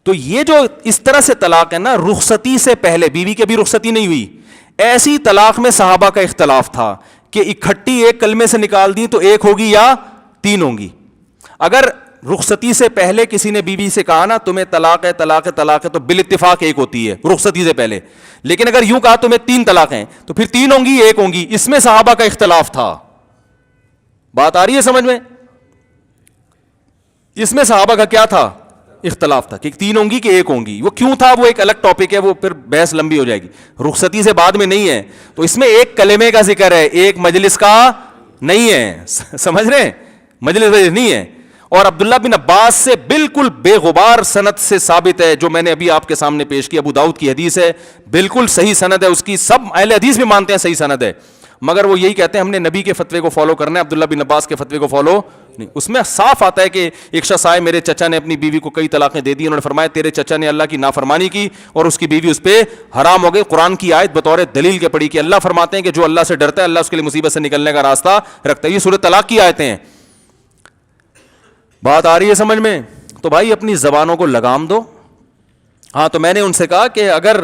تو یہ جو اس طرح سے طلاق ہے نا, رخصتی سے پہلے بیوی کی بھی رخصتی نہیں ہوئی, ایسی طلاق میں صحابہ کا اختلاف تھا کہ اکٹھی ایک کلمے سے نکال دی تو 1 ہوگی یا 3 ہوں گی. اگر رخصتی سے پہلے کسی نے بیوی سے کہا نا تمہیں طلاق ہے طلاق ہے طلاق ہے, تو بالاتفاق 1 ہوتی ہے رخصتی سے پہلے. لیکن اگر یوں کہا تمہیں 3 طلاق ہیں تو پھر 3 ہوں گی 1 ہوں گی. اس میں صحابہ کا اختلاف تھا. بات آ رہی ہے سمجھ میں؟ اس میں صحابہ کا کیا تھا؟ اختلاف تھا کہ 3 ہوں گی کہ 1 ہوں گی. وہ کیوں تھا وہ ایک الگ ٹاپک ہے, وہ پھر بحث لمبی ہو جائے گی. رخصتی سے بعد میں نہیں ہے, تو اس میں ایک کلمے کا ذکر ہے, ایک مجلس کا نہیں ہے. سمجھ رہے ہیں؟ مجلس نہیں ہے. اور عبداللہ بن عباس سے بالکل بے غبار سند سے ثابت ہے, جو میں نے ابھی آپ کے سامنے پیش کی, ابو داؤد کی حدیث ہے, بالکل صحیح سند ہے اس کی. سب اہل حدیث بھی مانتے ہیں صحیح سند ہے, مگر وہ یہی کہتے ہیں ہم نے نبی کے فتوے کو فالو کرنا ہے, عبداللہ بن عباس کے فتوے کو فالو نہیں. اس میں صاف آتا ہے کہ ایک شخص آئے, میرے چچا نے اپنی بیوی کو کئی طلاقیں دے دی, انہوں نے فرمایا تیرے چچا نے اللہ کی نافرمانی کی اور اس کی بیوی اس پہ حرام ہو گئی. قرآن کی آیت بطور دلیل کے پڑھی کہ اللہ فرماتے ہیں کہ جو اللہ سے ڈرتا ہے اللہ اس کے لیے مصیبت سے نکلنے کا راستہ رکھتا ہے. یہ سورۃ طلاق کی آیتیں ہیں. بات آ رہی ہے سمجھ میں؟ تو بھائی اپنی زبانوں کو لگام دو. ہاں تو میں نے ان سے کہا کہ اگر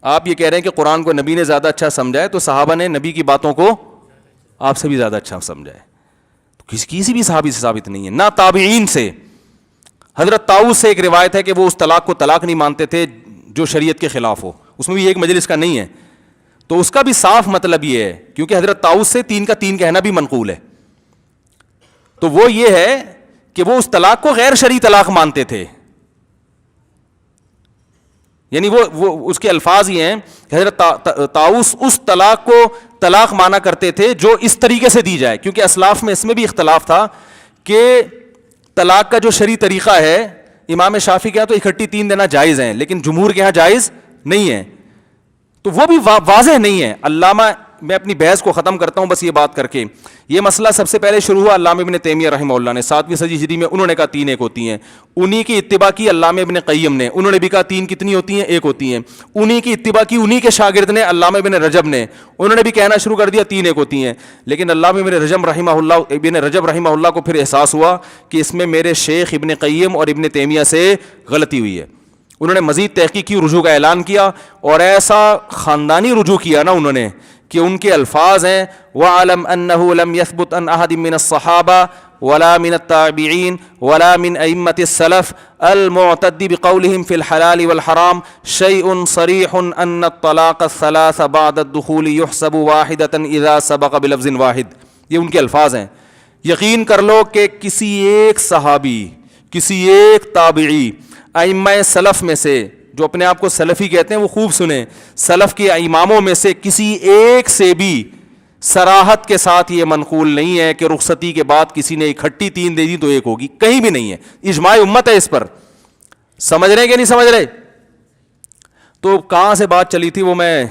آپ یہ کہہ رہے ہیں کہ قرآن کو نبی نے زیادہ اچھا سمجھا ہے تو صحابہ نے نبی کی باتوں کو آپ سے بھی زیادہ اچھا سمجھا ہے. کسی بھی صحابی سے ثابت نہیں ہے, نہ تابعین سے. حضرت طاؤس سے ایک روایت ہے کہ وہ اس طلاق کو طلاق نہیں مانتے تھے جو شریعت کے خلاف ہو, اس میں بھی ایک مجلس کا نہیں ہے. تو اس کا بھی صاف مطلب یہ ہے, کیونکہ حضرت طاؤس سے 3 کا 3 کہنا بھی منقول ہے, تو وہ یہ ہے کہ وہ اس طلاق کو غیر شرعی طلاق مانتے تھے. یعنی وہ اس کے الفاظ یہ ہیں کہ حضرت طاؤس اس طلاق کو طلاق مانا کرتے تھے جو اس طریقے سے دی جائے, کیونکہ اسلاف میں اس میں بھی اختلاف تھا کہ طلاق کا جو شرعی طریقہ ہے, امام شافعی کے یہاں تو اکٹھی 3 دینا جائز ہیں لیکن جمہور کے یہاں جائز نہیں ہے, تو وہ بھی واضح نہیں ہے. علامہ, میں اپنی بحث کو ختم کرتا ہوں بس یہ بات کر کے. یہ مسئلہ سب سے پہلے شروع ہوا علامہ ابن تیمیہ رحمہ اللہ نے 7ویں صدی ہجری میں. انہوں نے کہا 3 ایک ہوتی ہیں. انہی کی اتباع کی علامہ ابن قیم نے, انہوں نے بھی کہا 3 کتنی ہوتی ہیں, ایک ہوتی ہیں. انہی کی اتباع کی انہی کے شاگرد نے علامہ ابن رجب نے, انہوں نے بھی کہنا شروع کر دیا 3 ایک ہوتی ہیں. لیکن علامہ ابن رجب رحمہ اللہ کو پھر احساس ہوا کہ اس میں میرے شیخ ابن قیم اور ابن تیمیہ سے غلطی ہوئی ہے. انہوں نے مزید تحقیق کی, رجوع کا اعلان کیا, اور ایسا خاندانی رجوع کیا نا انہوں نے کہ ان کے الفاظ ہیں وَعَلَمْ أَنَّهُ لَمْ يَثْبُتْ عَنْ أَحَدٍ مِّنَ الصَّحَابَةِ وَلَا مِنَ التَّابِعِينَ وَلَا مِنْ أَئِمَّةِ السَّلَفِ الْمُعْتَدِّ بِقَوْلِهِمْ فِي الْحَلَالِ وَالْحَرَامِ شَيْءٌ صَرِيحٌ أَنَّ الطَّلَاقَ الثَّلَاثَ بَعْدَ الدُّخُولِ يُحْسَبُ وَاحِدَةً إِذَا سَبَقَ بِلَفْظٍ وَاحِدٍ. یہ ان کے الفاظ ہیں. یقین کر لو کہ کسی ایک صحابی, کسی ایک تابعی, ائمہ سلف میں سے, جو اپنے آپ کو سلفی کہتے ہیں وہ خوب سنیں, سلف کے اماموں میں سے کسی ایک سے بھی صراحت کے ساتھ یہ منقول نہیں ہے کہ رخصتی کے بعد کسی نے اکٹھی 3 دے دی تو ایک ہوگی, کہیں بھی نہیں ہے. اجماع امت ہے اس پر. سمجھ رہے کہ نہیں سمجھ رہے؟ تو کہاں سے بات چلی تھی, وہ میں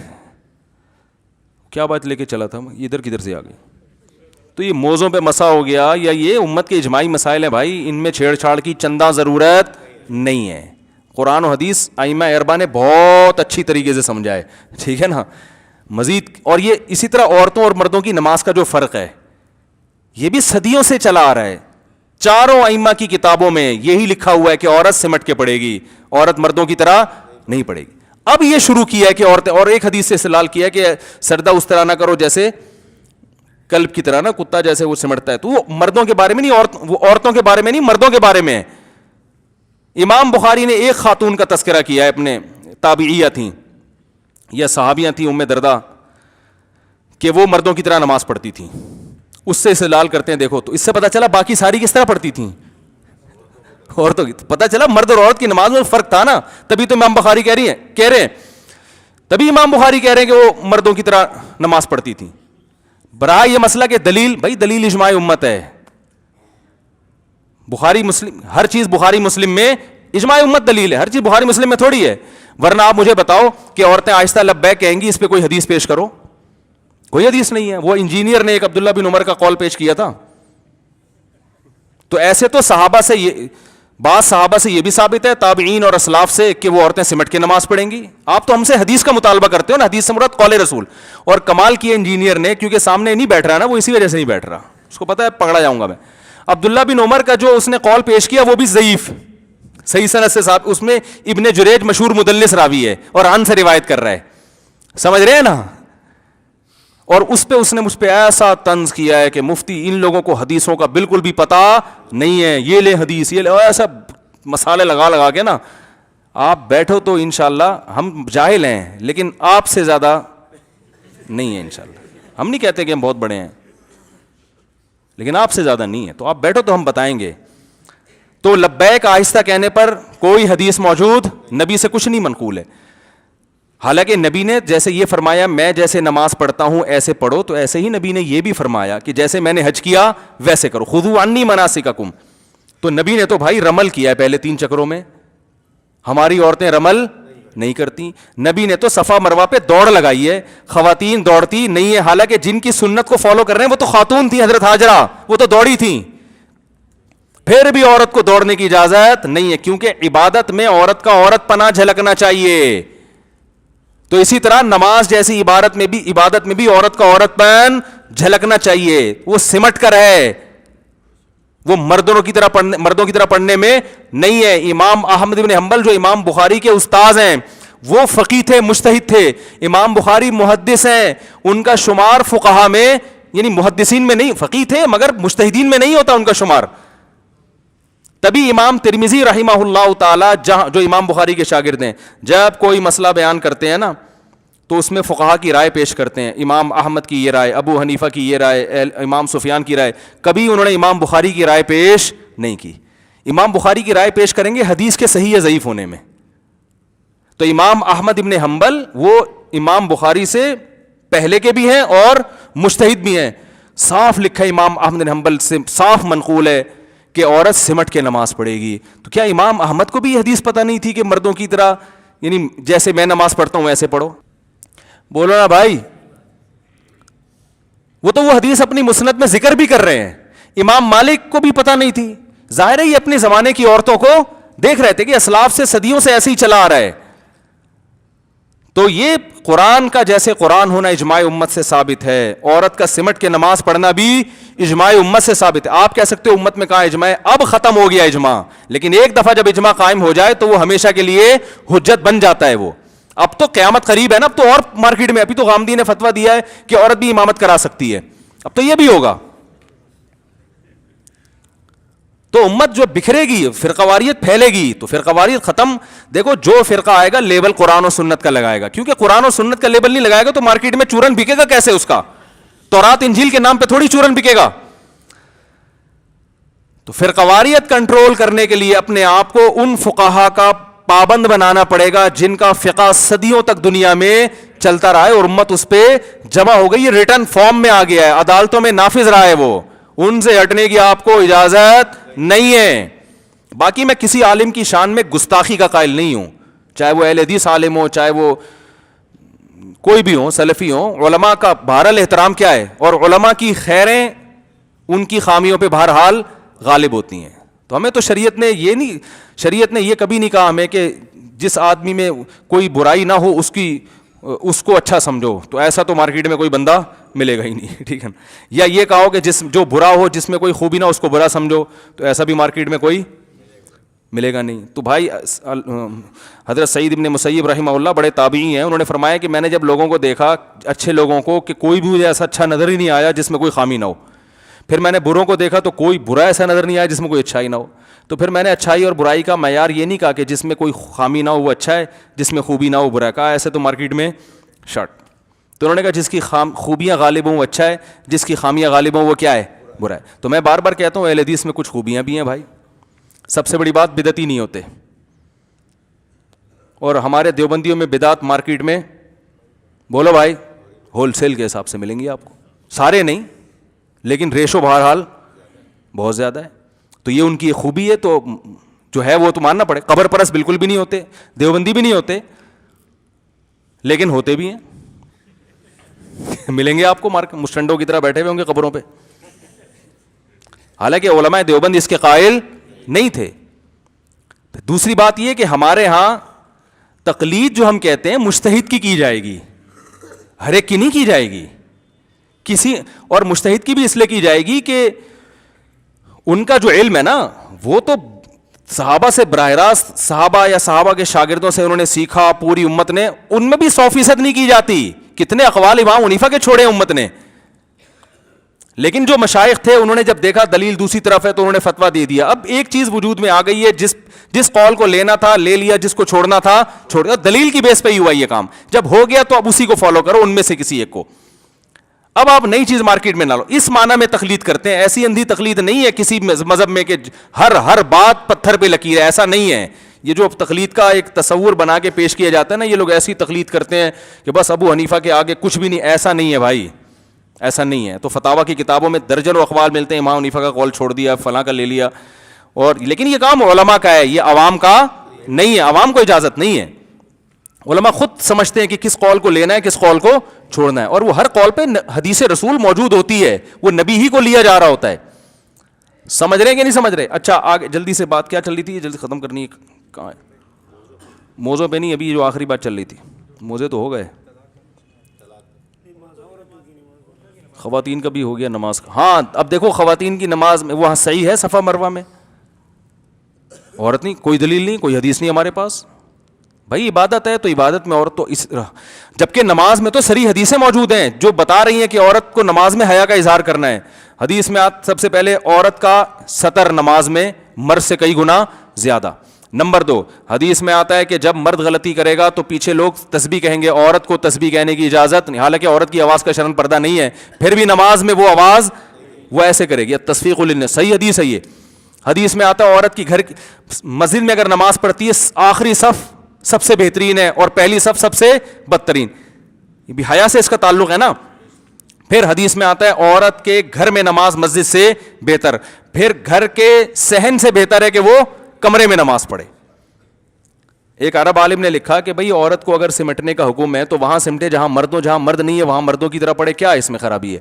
کیا بات لے کے چلا تھا, ادھر کدھر سے آ گئی. تو یہ موضوع پہ مسا ہو گیا, یا یہ امت کے اجماعی مسائل ہیں بھائی, ان میں چھیڑ چھاڑ کی چندہ ضرورت نہیں ہے. قرآن و حدیث ائمہ اربعہ نے بہت اچھی طریقے سے سمجھا ہے, ٹھیک ہے نا. مزید, اور یہ اسی طرح عورتوں اور مردوں کی نماز کا جو فرق ہے یہ بھی صدیوں سے چلا آ رہا ہے. چاروں ائمہ کی کتابوں میں یہی لکھا ہوا ہے کہ عورت سمٹ کے پڑھے گی, عورت مردوں کی طرح نہیں پڑھے گی. اب یہ شروع کیا ہے کہ عورتیں, اور ایک حدیث سے استدلال کیا ہے کہ سردہ اس طرح نہ کرو جیسے کلب کی طرح نا, کتا جیسے وہ سمٹتا ہے. تو وہ مردوں کے بارے میں نہیں, وہ عورتوں کے بارے میں نہیں, مردوں کے بارے میں. امام بخاری نے ایک خاتون کا تذکرہ کیا ہے, اپنے تابعیہ تھیں یا صحابیاں تھیں, ام دردہ, کہ وہ مردوں کی طرح نماز پڑھتی تھیں. اس سے استدلال کرتے ہیں, دیکھو تو اس سے پتہ چلا باقی ساری کس طرح پڑھتی تھیں, عورتوں کی. پتہ چلا مرد اور عورت کی نماز میں فرق تھا نا, تبھی تو امام بخاری کہہ رہے ہیں تبھی امام بخاری کہہ رہے ہیں کہ وہ مردوں کی طرح نماز پڑھتی تھیں. برائے یہ مسئلہ کہ دلیل, بھائی دلیل اجماع امت ہے. بخاری مسلم, ہر چیز بخاری مسلم میں اجماع امت دلیل ہے, ہر چیز بخاری مسلم میں تھوڑی ہے. ورنہ آپ مجھے بتاؤ کہ عورتیں آہستہ لبیک کہیں گی, اس پہ کوئی حدیث پیش کرو, کوئی حدیث نہیں ہے. وہ انجینئر نے ایک عبداللہ بن عمر کا قول پیش کیا تھا. تو ایسے تو صحابہ سے بعض صحابہ سے یہ بھی ثابت ہے, تابعین اور اسلاف سے, کہ وہ عورتیں سمٹ کے نماز پڑھیں گی. آپ تو ہم سے حدیث کا مطالبہ کرتے ہو نا, حدیث سے مراد قول رسول. اور کمال کیا انجینئر نے, کیونکہ سامنے نہیں بیٹھ رہا نا, وہ اسی وجہ سے نہیں بیٹھ رہا, اس کو پتا ہے پکڑا جاؤں گا میں. عبداللہ بن عمر کا جو اس نے قول پیش کیا وہ بھی ضعیف, صحیح سند سے صاحب, اس میں ابن جریج مشہور مدلس راوی ہے اور عن سے روایت کر رہا ہے, سمجھ رہے ہیں نا. اور اس نے مجھ پہ ایسا طنز کیا ہے کہ مفتی ان لوگوں کو حدیثوں کا بالکل بھی پتہ نہیں ہے, یہ لے حدیث, یہ لے, ایسا مسالے لگا کے نا. آپ بیٹھو تو انشاءاللہ ہم جاہل ہیں لیکن آپ سے زیادہ نہیں ہے انشاءاللہ. ہم نہیں کہتے کہ ہم بہت بڑے ہیں, لیکن آپ سے زیادہ نہیں ہے. تو آپ بیٹھو تو ہم بتائیں گے. تو لبیک آہستہ کہنے پر کوئی حدیث موجود نبی سے کچھ نہیں منقول ہے. حالانکہ نبی نے جیسے یہ فرمایا میں جیسے نماز پڑھتا ہوں ایسے پڑھو, تو ایسے ہی نبی نے یہ بھی فرمایا کہ جیسے میں نے حج کیا ویسے کرو, خذوا عنی مناسککم. تو نبی نے تو بھائی رمل کیا ہے پہلے 3 چکروں میں, ہماری عورتیں رمل نہیں کرتی. نبی نے تو صفا مروہ پہ دوڑ لگائی ہے, خواتین دوڑتی نہیں ہے. حالانکہ جن کی سنت کو فالو کر رہے ہیں وہ تو خاتون تھیں, حضرت ہاجرہ, وہ تو دوڑی تھیں. پھر بھی عورت کو دوڑنے کی اجازت نہیں ہے, کیونکہ عبادت میں عورت کا عورت پنا جھلکنا چاہیے. تو اسی طرح نماز جیسی عبادت میں بھی عورت کا عورت پن جھلکنا چاہیے. وہ سمٹ کر ہے, وہ مردوں کی طرح پڑھنے میں نہیں ہے. امام احمد بن حنبل جو امام بخاری کے استاذ ہیں, وہ فقیہ تھے, مجتہد تھے. امام بخاری محدث ہیں, ان کا شمار فقہا میں, یعنی محدثین میں نہیں, فقیہ تھے مگر مجتہدین میں نہیں ہوتا ان کا شمار. تبھی امام ترمذی رحمہ اللہ تعالی, جو امام بخاری کے شاگرد ہیں, جب کوئی مسئلہ بیان کرتے ہیں نا تو اس میں فقہا کی رائے پیش کرتے ہیں. امام احمد کی یہ رائے, ابو حنیفہ کی یہ رائے, امام سفیان کی رائے. کبھی انہوں نے امام بخاری کی رائے پیش نہیں کی. امام بخاری کی رائے پیش کریں گے حدیث کے صحیح یا ضعیف ہونے میں. تو امام احمد ابن حنبل وہ امام بخاری سے پہلے کے بھی ہیں اور مجتہد بھی ہیں. صاف لکھا ہے امام احمد بن حنبل سے, صاف منقول ہے کہ عورت سمٹ کے نماز پڑھے گی. تو کیا امام احمد کو بھی یہ حدیث پتہ نہیں تھی کہ مردوں کی طرح, یعنی جیسے میں نماز پڑھتا ہوں ویسے پڑھو؟ بولو نا بھائی. وہ تو وہ حدیث اپنی مسند میں ذکر بھی کر رہے ہیں. امام مالک کو بھی پتہ نہیں تھی. ظاہر ہے یہ اپنے زمانے کی عورتوں کو دیکھ رہے تھے کہ اسلاف سے صدیوں سے ایسے ہی چلا آ رہا ہے. تو یہ قرآن کا جیسے قرآن ہونا اجماع امت سے ثابت ہے, عورت کا سمٹ کے نماز پڑھنا بھی اجماع امت سے ثابت ہے. آپ کہہ سکتے ہو امت میں کہاں اجماع ہے, اب ختم ہو گیا اجماع, لیکن ایک دفعہ جب اجماع قائم ہو جائے تو وہ ہمیشہ کے لیے حجت بن جاتا ہے. وہ اب تو قیامت قریب ہے نا, اب تو اور مارکیٹ میں, ابھی تو غامدی نے فتویٰ دیا ہے کہ عورت بھی امامت کرا سکتی ہے, اب تو یہ بھی ہوگا. تو امت جو بکھرے گی, فرقواریت پھیلے گی, تو فرقواریت ختم. دیکھو جو فرقہ آئے گا لیبل قرآن و سنت کا لگائے گا, کیونکہ قرآن و سنت کا لیبل نہیں لگائے گا تو مارکیٹ میں چورن بکے گا کیسے؟ اس کا تورات انجیل کے نام پہ تھوڑی چورن بکے گا. تو فرقواریت کنٹرول کرنے کے لیے اپنے آپ کو ان فقہا کا پابند بنانا پڑے گا جن کا فقہ صدیوں تک دنیا میں چلتا رہا ہے اور امت اس پہ جمع ہو گئی. یہ ریٹن فارم میں آ گیا ہے, عدالتوں میں نافذ رہا ہے, وہ ان سے ہٹنے کی آپ کو اجازت نہیں ہے. باقی میں کسی عالم کی شان میں گستاخی کا قائل نہیں ہوں, چاہے وہ اہل حدیث عالم ہو, چاہے وہ کوئی بھی ہو, سلفی ہو. علماء کا بہرحال احترام کیا ہے, اور علماء کی خیریں ان کی خامیوں پہ بہرحال غالب ہوتی ہیں. تو ہمیں تو شریعت نے یہ کبھی نہیں کہا ہمیں کہ جس آدمی میں کوئی برائی نہ ہو اس کو اچھا سمجھو. تو ایسا تو مارکیٹ میں کوئی بندہ ملے گا ہی نہیں, ٹھیک ہے نا. یا یہ کہو کہ جو برا ہو, جس میں کوئی خوبی نہ ہو, اس کو برا سمجھو, تو ایسا بھی مارکیٹ میں کوئی ملے گا نہیں. تو بھائی حضرت سعید ابن مسیب رحمہ اللہ بڑے تابعی ہیں, انہوں نے فرمایا کہ میں نے جب لوگوں کو دیکھا, اچھے لوگوں کو, کہ کوئی بھی مجھے ایسا اچھا نظر ہی نہیں آیا جس میں کوئی خامی نہ ہو. پھر میں نے بروں کو دیکھا تو کوئی برا ایسا نظر نہیں آیا جس میں کوئی اچھائی نہ ہو. تو پھر میں نے اچھائی اور برائی کا معیار یہ نہیں کہا کہ جس میں کوئی خامی نہ ہو وہ اچھا ہے, جس میں خوبی نہ ہو برا. کہا ایسے تو مارکیٹ میں شرٹ. تو انہوں نے کہا جس کی خوبیاں غالب ہوں وہ اچھا ہے, جس کی خامیاں غالب ہوں وہ کیا ہے, برا ہے. تو میں بار بار کہتا ہوں اہل حدیث میں کچھ خوبیاں بھی ہیں بھائی. سب سے بڑی بات بدعتی نہیں ہوتے, اور ہمارے دیوبندیوں میں بدعت مارکیٹ میں بولو بھائی ہول سیل کے حساب سے ملیں گی آپ کو, سارے نہیں لیکن ریشو بہرحال بہت زیادہ ہے. تو یہ ان کی خوبی ہے, تو جو ہے وہ تو ماننا پڑے. قبر پرست بالکل بھی نہیں ہوتے, دیوبندی بھی نہیں ہوتے, لیکن ہوتے بھی ہیں. ملیں گے آپ کو مسٹنڈوں کی طرح بیٹھے ہوئے ہوں گے قبروں پہ, حالانکہ علماء دیوبند اس کے قائل نہیں تھے. دوسری بات یہ کہ ہمارے ہاں تقلید جو ہم کہتے ہیں مجتہد کی جائے گی, ہر ایک کی نہیں کی جائے گی کسی, اور مجتہد کی بھی اس لیے کی جائے گی کہ ان کا جو علم ہے نا وہ تو صحابہ سے براہ راست, صحابہ یا صحابہ کے شاگردوں سے انہوں نے سیکھا, پوری امت نے, ان میں بھی 100% نہیں کی جاتی. کتنے اقوال امام حنیفہ کے چھوڑے امت نے, لیکن جو مشائخ تھے انہوں نے جب دیکھا دلیل دوسری طرف ہے تو انہوں نے فتویٰ دے دیا. اب ایک چیز وجود میں آ گئی ہے, جس قول کو لینا تھا لے لیا, جس کو چھوڑنا تھا چھوڑ دیا, دلیل کی بیس پہ ہی ہوا یہ کام. جب ہو گیا تو اب اسی کو فالو کرو, ان میں سے کسی ایک کو. اب آپ نئی چیز مارکیٹ میں نہ لو. اس معنی میں تقلید کرتے ہیں, ایسی اندھی تقلید نہیں ہے کسی مذہب میں کہ ہر بات پتھر پہ لکیر ہے, ایسا نہیں ہے. یہ جو تقلید کا ایک تصور بنا کے پیش کیا جاتا ہے نا, یہ لوگ ایسی تقلید کرتے ہیں کہ بس ابو حنیفہ کے آگے کچھ بھی نہیں. ایسا نہیں ہے بھائی, ایسا نہیں ہے. تو فتاویٰ کی کتابوں میں درجنوں اقوال ملتے ہیں, امام حنیفہ کا قول چھوڑ دیا, فلاں کا لے لیا, اور لیکن یہ کام علماء کا ہے, یہ عوام کا نہیں ہے. عوام کو اجازت نہیں ہے. علماء خود سمجھتے ہیں کہ کس قول کو لینا ہے, کس قول کو چھوڑنا ہے, اور وہ ہر قول پہ حدیث رسول موجود ہوتی ہے, وہ نبی ہی کو لیا جا رہا ہوتا ہے. سمجھ رہے ہیں کہ نہیں سمجھ رہے؟ اچھا آگے جلدی سے بات کیا چل رہی تھی, یہ جلدی ختم کرنی ہے. کہاں ہے موضوع پہ؟ نہیں, ابھی جو آخری بات چل رہی تھی, موضوع تو ہو گئے. خواتین کا بھی ہو گیا نماز کا. ہاں اب دیکھو خواتین کی نماز میں وہاں صحیح ہے صفا مروہ میں, عورت نہیں, کوئی دلیل نہیں, کوئی حدیث نہیں ہمارے پاس. بھائی عبادت ہے تو عبادت میں عورت تو اس, جبکہ نماز میں تو صریح حدیثیں موجود ہیں جو بتا رہی ہیں کہ عورت کو نماز میں حیا کا اظہار کرنا ہے. حدیث میں سب سے پہلے عورت کا سطر نماز میں مرد سے کئی گنا زیادہ. نمبر 2, حدیث میں آتا ہے کہ جب مرد غلطی کرے گا تو پیچھے لوگ تسبیح کہیں گے, عورت کو تسبیح کہنے کی اجازت نہیں, حالانکہ عورت کی آواز کا شرن پردہ نہیں ہے, پھر بھی نماز میں وہ آواز وہ ایسے کرے گی. تصفیق للناس, صحیح حدیث ہے یہ. حدیث میں آتا ہے عورت کی گھر مسجد میں اگر نماز پڑھتی ہے آخری صف سب سے بہترین ہے اور پہلی صف سب سے بدترین, یہ بھی حیا سے اس کا تعلق ہے نا. پھر حدیث میں آتا ہے عورت کے گھر میں نماز مسجد سے بہتر, پھر گھر کے صحن سے بہتر ہے کہ وہ کمرے میں نماز پڑھے. ایک عرب عالم نے لکھا کہ بھئی عورت کو اگر سمٹنے کا حکم ہے تو وہاں سمٹے جہاں مرد نہیں ہے, وہاں مردوں کی طرح پڑھے, کیا اس میں خرابی ہے؟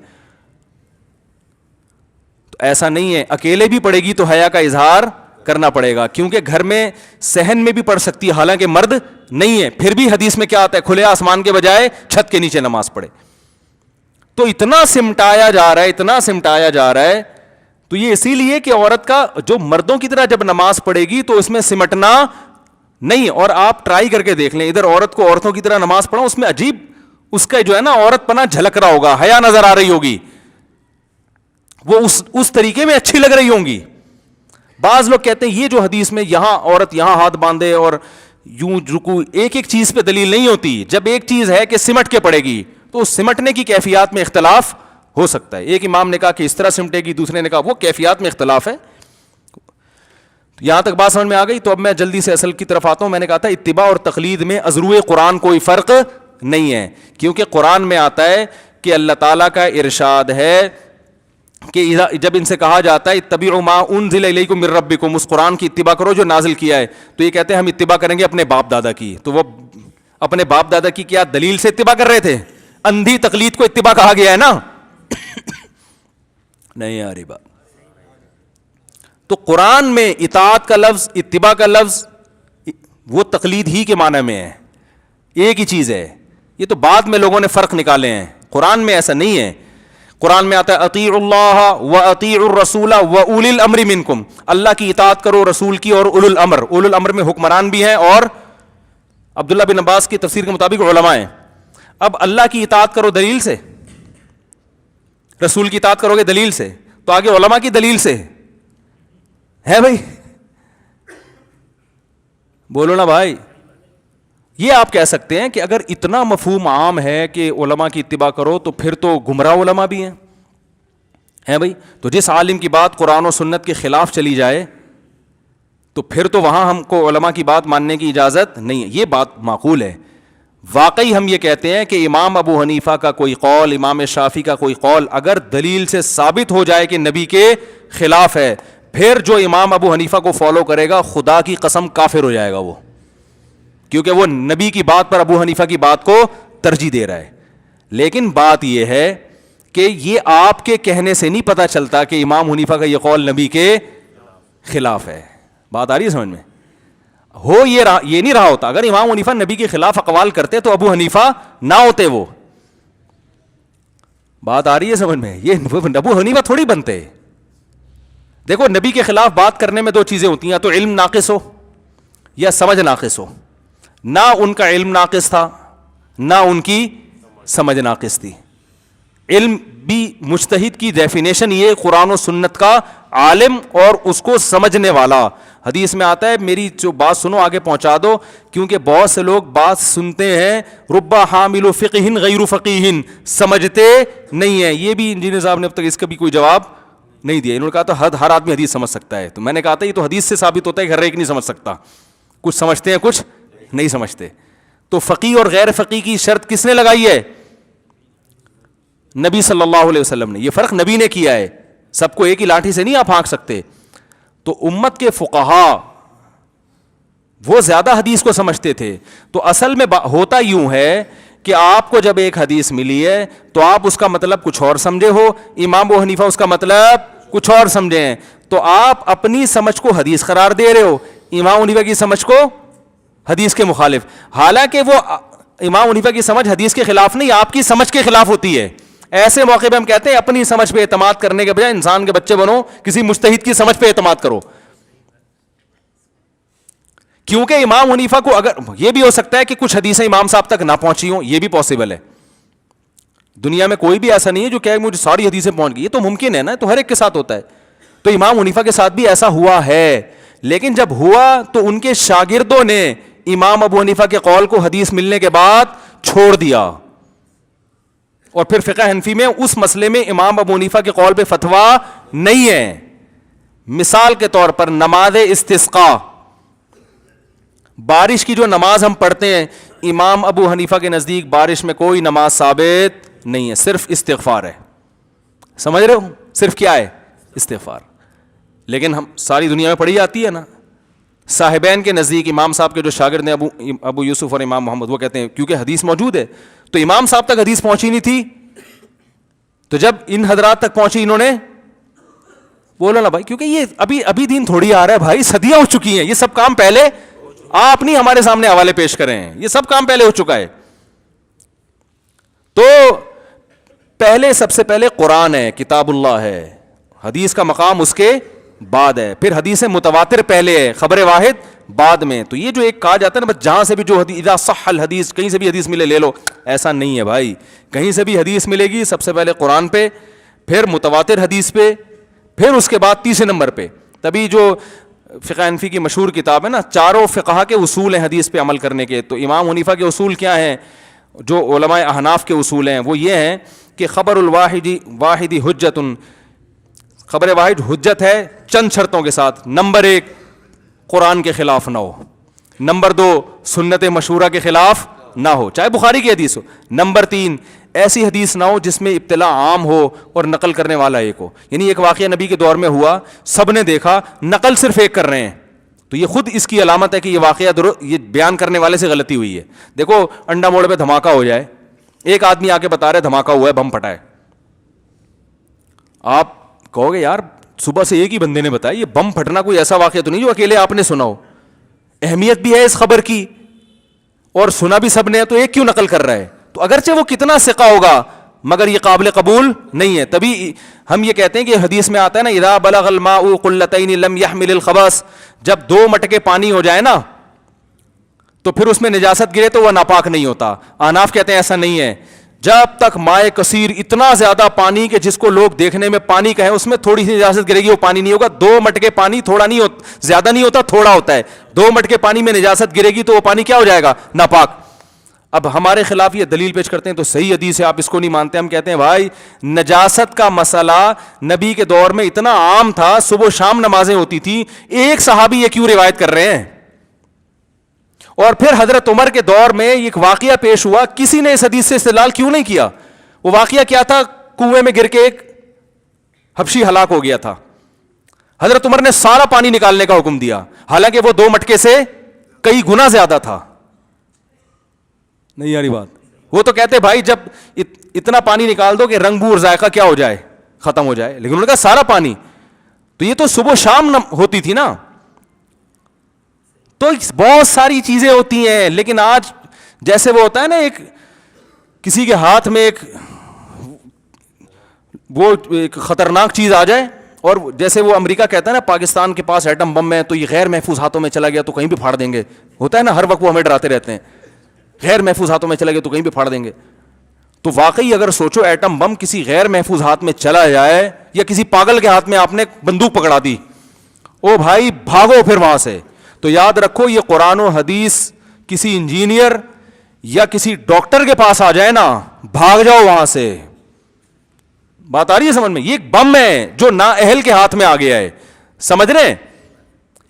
تو ایسا نہیں ہے, اکیلے بھی پڑھے گی تو حیا کا اظہار کرنا پڑے گا, کیونکہ گھر میں صحن میں بھی پڑھ سکتی ہے حالانکہ مرد نہیں ہے, پھر بھی حدیث میں کیا آتا ہے, کھلے آسمان کے بجائے چھت کے نیچے نماز پڑھے. تو اتنا سمٹایا جا رہا ہے, تو یہ اسی لیے کہ عورت کا جو مردوں کی طرح جب نماز پڑھے گی تو اس میں سمٹنا نہیں. اور آپ ٹرائی کر کے دیکھ لیں, ادھر عورت کو عورتوں کی طرح نماز پڑھو, اس میں عجیب اس کا جو ہے نا عورت پنا جھلک رہا ہوگا, حیا نظر آ رہی ہوگی, وہ اس طریقے میں اچھی لگ رہی ہوں گی. بعض لوگ کہتے ہیں یہ جو حدیث میں یہاں عورت یہاں ہاتھ باندھے اور یوں رکو, ایک ایک چیز پہ دلیل نہیں ہوتی. جب ایک چیز ہے کہ سمٹ کے پڑے گی تو اس سمٹنے کی کیفیات میں اختلاف ہو سکتا ہے. ایک امام نے کہا کہ اس طرح سمٹے گی, دوسرے نے کہا وہ کیفیات میں اختلاف ہے. یہاں تک بات سمجھ میں آ گئی. تو اب میں جلدی سے اصل کی طرف آتا ہوں. میں نے کہا تھا اتباع اور تقلید میں ازروئے قرآن کوئی فرق نہیں ہے, کیونکہ قرآن میں آتا ہے کہ اللہ تعالیٰ کا ارشاد ہے کہ جب ان سے کہا جاتا ہے اتبعوا ما انزل الیکم من ربکم, اس قرآن کی اتباع کرو جو نازل کیا ہے, تو یہ کہتے ہیں ہم اتباع کریں گے اپنے باپ دادا کی. تو وہ اپنے باپ دادا کی کیا دلیل سے اتباع کر رہے تھے؟ اندھی تقلید کو اتباع کہا گیا ہے نا. نہیں آ رہی بات. تو قرآن میں اطاعت کا لفظ, اتباع کا لفظ وہ تقلید ہی کے معنی میں ہے, ایک ہی چیز ہے. یہ تو بعد میں لوگوں نے فرق نکالے ہیں, قرآن میں ایسا نہیں ہے. قرآن میں آتا ہے اطیعوا اللہ و اطیعوا الرسول و اولی الامر منکم, اللہ کی اطاعت کرو, رسول کی, اور اولو الامر. اولو الامر میں حکمران بھی ہیں اور عبداللہ بن عباس کی تفسیر کے مطابق علماء ہیں. اب اللہ کی اطاعت کرو دلیل سے, رسول کی اطاعت کرو گے دلیل سے, تو آگے علماء کی دلیل سے ہے. بھائی بولو نا بھائی. یہ آپ کہہ سکتے ہیں کہ اگر اتنا مفہوم عام ہے کہ علماء کی اتباع کرو تو پھر تو گمراہ علماء بھی ہیں بھائی. تو جس عالم کی بات قرآن و سنت کے خلاف چلی جائے تو پھر تو وہاں ہم کو علماء کی بات ماننے کی اجازت نہیں ہے. یہ بات معقول ہے. واقعی ہم یہ کہتے ہیں کہ امام ابو حنیفہ کا کوئی قول, امام شافعی کا کوئی قول اگر دلیل سے ثابت ہو جائے کہ نبی کے خلاف ہے, پھر جو امام ابو حنیفہ کو فالو کرے گا خدا کی قسم کافر ہو جائے گا وہ, کیونکہ وہ نبی کی بات پر ابو حنیفہ کی بات کو ترجیح دے رہا ہے. لیکن بات یہ ہے کہ یہ آپ کے کہنے سے نہیں پتہ چلتا کہ امام حنیفہ کا یہ قول نبی کے خلاف ہے. بات آ رہی ہے سمجھ میں؟ یہ نہیں رہا ہوتا. اگر امام حنیفہ نبی کے خلاف اقوال کرتے تو ابو حنیفہ نہ ہوتے. وہ بات آ رہی ہے سمجھ میں؟ یہ ابو حنیفہ تھوڑی بنتے. دیکھو نبی کے خلاف بات کرنے میں دو چیزیں ہوتی ہیں, یا تو علم ناقص ہو یا سمجھ ناقص ہو. نہ ان کا علم ناقص تھا نہ ان کی سمجھ ناقص تھی. علم بھی مجتہد کی ڈیفینیشن یہ قرآن و سنت کا عالم اور اس کو سمجھنے والا. حدیث میں آتا ہے میری جو بات سنو آگے پہنچا دو, کیونکہ بہت سے لوگ بات سنتے ہیں رب حامل فقہ غیر فقیہ, سمجھتے نہیں ہیں. یہ بھی انجینئر صاحب نے اب تک اس کا بھی کوئی جواب نہیں دیا. انہوں نے کہا تو ہر آدمی حدیث سمجھ سکتا ہے. تو میں نے کہا تھا یہ تو حدیث سے ثابت ہوتا ہے کہ ہر ایک نہیں سمجھ سکتا. کچھ سمجھتے ہیں کچھ نہیں سمجھتے. تو فقیہ اور غیر فقیہ کی شرط کس نے لگائی ہے؟ نبی صلی اللہ علیہ وسلم نے. یہ فرق نبی نے کیا ہے. سب کو ایک ہی لاٹھی سے نہیں آپ ہانک سکتے. تو امت کے فقہا وہ زیادہ حدیث کو سمجھتے تھے. تو اصل میں ہوتا یوں ہے کہ آپ کو جب ایک حدیث ملی ہے تو آپ اس کا مطلب کچھ اور سمجھے ہو, امام ابو حنیفہ اس کا مطلب کچھ اور سمجھے ہیں. تو آپ اپنی سمجھ کو حدیث قرار دے رہے ہو, امام حنیفہ کی سمجھ کو حدیث کے مخالف, حالانکہ وہ امام حنیفہ کی سمجھ حدیث کے خلاف نہیں, آپ کی سمجھ کے خلاف ہوتی ہے. ایسے موقع پہ ہم کہتے ہیں اپنی سمجھ پہ اعتماد کرنے کے بجائے انسان کے بچے بنو, کسی مجتہد کی سمجھ پہ اعتماد کرو. کیونکہ امام حنیفہ کو, اگر یہ بھی ہو سکتا ہے کہ کچھ حدیثیں امام صاحب تک نہ پہنچی ہوں, یہ بھی پاسبل ہے. دنیا میں کوئی بھی ایسا نہیں ہے جو کہ مجھے ساری حدیثیں پہنچ گئی, یہ تو ممکن ہے نا, تو ہر ایک کے ساتھ ہوتا ہے. تو امام حنیفہ کے ساتھ بھی ایسا ہوا ہے, لیکن جب ہوا تو ان کے شاگردوں نے امام ابو حنیفہ کے قول کو حدیث ملنے کے بعد چھوڑ دیا, اور پھر فقہ حنفی میں اس مسئلے میں امام ابو حنیفہ کے قول پہ فتویٰ نہیں ہے. مثال کے طور پر نماز استسقاء, بارش کی جو نماز ہم پڑھتے ہیں, امام ابو حنیفہ کے نزدیک بارش میں کوئی نماز ثابت نہیں ہے, صرف استغفار ہے. سمجھ رہے ہو, صرف کیا ہے, استغفار. لیکن ہم ساری دنیا میں پڑھی جاتی ہے نا. صاحبین کے نزدیک امام صاحب کے جو شاگرد ہیں ابو یوسف اور امام محمد, وہ کہتے ہیں کیونکہ حدیث موجود ہے, تو امام صاحب تک حدیث پہنچی نہیں تھی, تو جب ان حضرات تک پہنچی انہوں نے بولو نا بھائی, کیونکہ یہ ابھی دین تھوڑی آ رہا ہے بھائی, صدیاں ہو چکی ہیں, یہ سب کام پہلے آپ نہیں ہمارے سامنے حوالے پیش کرے ہیں, یہ سب کام پہلے ہو چکا ہے. تو پہلے سب سے پہلے قرآن ہے, کتاب اللہ ہے, حدیث کا مقام اس کے بعد ہے, پھر حدیث متواتر پہلے ہے, خبر واحد بعد میں. تو یہ جو ایک کہا جاتا ہے نا بس جہاں سے بھی جو حدیث اذا صح الحدیث, کہیں سے بھی حدیث ملے لے لو, ایسا نہیں ہے بھائی. کہیں سے بھی حدیث ملے گی سب سے پہلے قرآن پہ, پھر متواتر حدیث پہ, پھر اس کے بعد تیسرے نمبر پہ. تبھی جو فقہ حنفی کی مشہور کتاب ہے نا, چاروں فقہا کے اصول ہیں حدیث پہ عمل کرنے کے, تو امام حنیفہ کے اصول کیا ہیں, جو علماء احناف کے اصول ہیں وہ یہ ہیں کہ خبر الواحد حجت, خبر واحد حجت ہے چند شرطوں کے ساتھ. نمبر 1, قرآن کے خلاف نہ ہو. نمبر 2, سنت مشہورہ کے خلاف نہ ہو, چاہے بخاری کی حدیث ہو. نمبر 3, ایسی حدیث نہ ہو جس میں ابتلا عام ہو اور نقل کرنے والا ایک ہو. یعنی ایک واقعہ نبی کے دور میں ہوا, سب نے دیکھا, نقل صرف ایک کر رہے ہیں, تو یہ خود اس کی علامت ہے کہ یہ واقعہ یہ بیان کرنے والے سے غلطی ہوئی ہے. دیکھو انڈا موڑ پہ دھماکہ ہو جائے, ایک آدمی آ کے بتا رہے دھماکہ ہوا ہے, بم پھٹا ہے, آپ کہو گے یار صبح سے ایک ہی بندے نے بتایا, یہ بم پھٹنا کوئی ایسا واقعہ تو نہیں جو اکیلے آپ نے سنا ہو, اہمیت بھی ہے اس خبر کی اور سنا بھی سب نے, تو ایک کیوں نقل کر رہا ہے؟ تو اگرچہ وہ کتنا ثقہ ہوگا مگر یہ قابل قبول نہیں ہے. تبھی ہم یہ کہتے ہیں کہ حدیث میں آتا ہے نا, اذا بلغ الماء قلتین لم يحمل الخبث, جب 2 مٹکے پانی ہو جائے نا تو پھر اس میں نجاست گرے تو وہ ناپاک نہیں ہوتا. احناف کہتے ہیں ایسا نہیں ہے, جب تک مائع کثیر, اتنا زیادہ پانی کہ جس کو لوگ دیکھنے میں پانی کہیں, اس میں تھوڑی سی نجاست گرے گی وہ پانی نہیں ہوگا. 2 مٹکے پانی تھوڑا نہیں ہوتا, زیادہ نہیں ہوتا, تھوڑا ہوتا ہے. 2 مٹکے پانی میں نجاست گرے گی تو وہ پانی کیا ہو جائے گا, ناپاک. اب ہمارے خلاف یہ دلیل پیش کرتے ہیں تو صحیح حدیث ہے, آپ اس کو نہیں مانتے. ہم کہتے ہیں بھائی نجاست کا مسئلہ نبی کے دور میں اتنا عام تھا, صبح و شام نمازیں ہوتی تھی, ایک صحابی یہ کیوں روایت کر رہے ہیں؟ اور پھر حضرت عمر کے دور میں ایک واقعہ پیش ہوا, کسی نے اس حدیث سے استدلال کیوں نہیں کیا؟ وہ واقعہ کیا تھا؟ کنویں میں گر کے ایک حبشی ہلاک ہو گیا تھا, حضرت عمر نے سارا پانی نکالنے کا حکم دیا, حالانکہ وہ 2 مٹکے سے کئی گنا زیادہ تھا. نہیں یاری بات, وہ تو کہتے بھائی جب اتنا پانی نکال دو کہ رنگ بو اور ذائقہ کیا ہو جائے, ختم ہو جائے, لیکن انہوں نے کہا سارا پانی, تو یہ تو صبح شام ہوتی تھی نا. تو بہت ساری چیزیں ہوتی ہیں, لیکن آج جیسے وہ ہوتا ہے نا, ایک کسی کے ہاتھ میں ایک خطرناک چیز آ جائے, اور جیسے وہ امریکہ کہتا ہے نا پاکستان کے پاس ایٹم بم ہے تو یہ غیر محفوظ ہاتھوں میں چلا گیا تو کہیں بھی پھاڑ دیں گے, ہوتا ہے نا ہر وقت وہ ہمیں ڈراتے رہتے ہیں, غیر محفوظ ہاتھوں میں چلا گیا تو کہیں بھی پھاڑ دیں گے. تو واقعی اگر سوچو ایٹم بم کسی غیر محفوظ ہاتھ میں چلا جائے, یا کسی پاگل کے ہاتھ میں آپ نے بندوق پکڑا دی, او بھائی بھاگو پھر وہاں سے. تو یاد رکھو یہ قرآن و حدیث کسی انجینئر یا کسی ڈاکٹر کے پاس آ جائے نا, بھاگ جاؤ وہاں سے. بات آ رہی ہے سمجھ میں؟ یہ ایک بم ہے جو نااہل کے ہاتھ میں آ گیا ہے, سمجھ رہے ہیں؟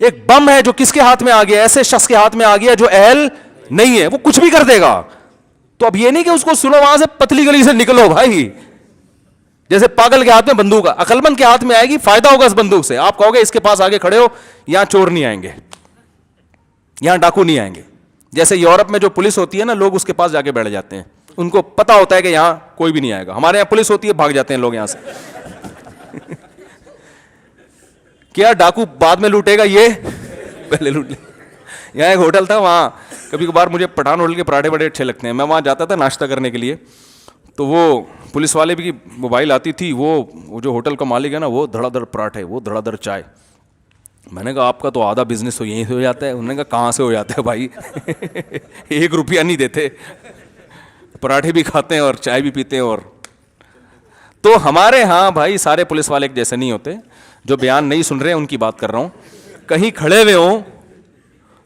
ایک بم ہے جو کس کے ہاتھ میں آ گیا, ایسے شخص کے ہاتھ میں آ گیا جو اہل نہیں ہے, وہ کچھ بھی کر دے گا. تو اب یہ نہیں کہ اس کو سنو وہاں سے پتلی گلی سے نکلو بھائی, جیسے پاگل کے ہاتھ میں بندوق, عقل مند کے ہاتھ میں آئے گی, فائدہ ہوگا اس بندوق سے. آپ کہو گے اس کے پاس آگے کھڑے ہو, یہاں چور نہیں آئیں گے, یہاں ڈاکو نہیں آئیں گے. جیسے یورپ میں جو پولیس ہوتی ہے نا, لوگ اس کے پاس جا کے بیٹھ جاتے ہیں, ان کو پتا ہوتا ہے کہ یہاں کوئی بھی نہیں آئے گا. ہمارے یہاں پولیس ہوتی ہے, بھاگ جاتے ہیں لوگ یہاں سے. کیا ڈاکو بعد میں لوٹے گا، یہ پہلے لوٹ لے. یہاں ایک ہوٹل تھا، وہاں کبھی کبھار مجھے پٹھان ہوٹل کے پراٹھے بڑے اچھے لگتے ہیں، میں وہاں جاتا تھا ناشتہ کرنے کے لیے. تو وہ پولیس والے بھی کی موبائل آتی تھی، وہ جو ہوٹل کا مالک ہے نا، وہ دھڑا دھڑ پراٹھے، وہ دھڑا دھڑ چائے. میں نے کہا آپ کا تو آدھا بزنس تو یہیں سے ہو جاتا ہے. انہوں نے کہا کہاں سے ہو جاتا ہے بھائی، 1 روپیہ نہیں دیتے، پراٹھے بھی کھاتے ہیں اور چائے بھی پیتے ہیں. اور تو ہمارے ہاں بھائی سارے پولیس والے ایک جیسے نہیں ہوتے. جو بیان نہیں سن رہے ہیں ان کی بات کر رہا ہوں. کہیں کھڑے ہوئے ہوں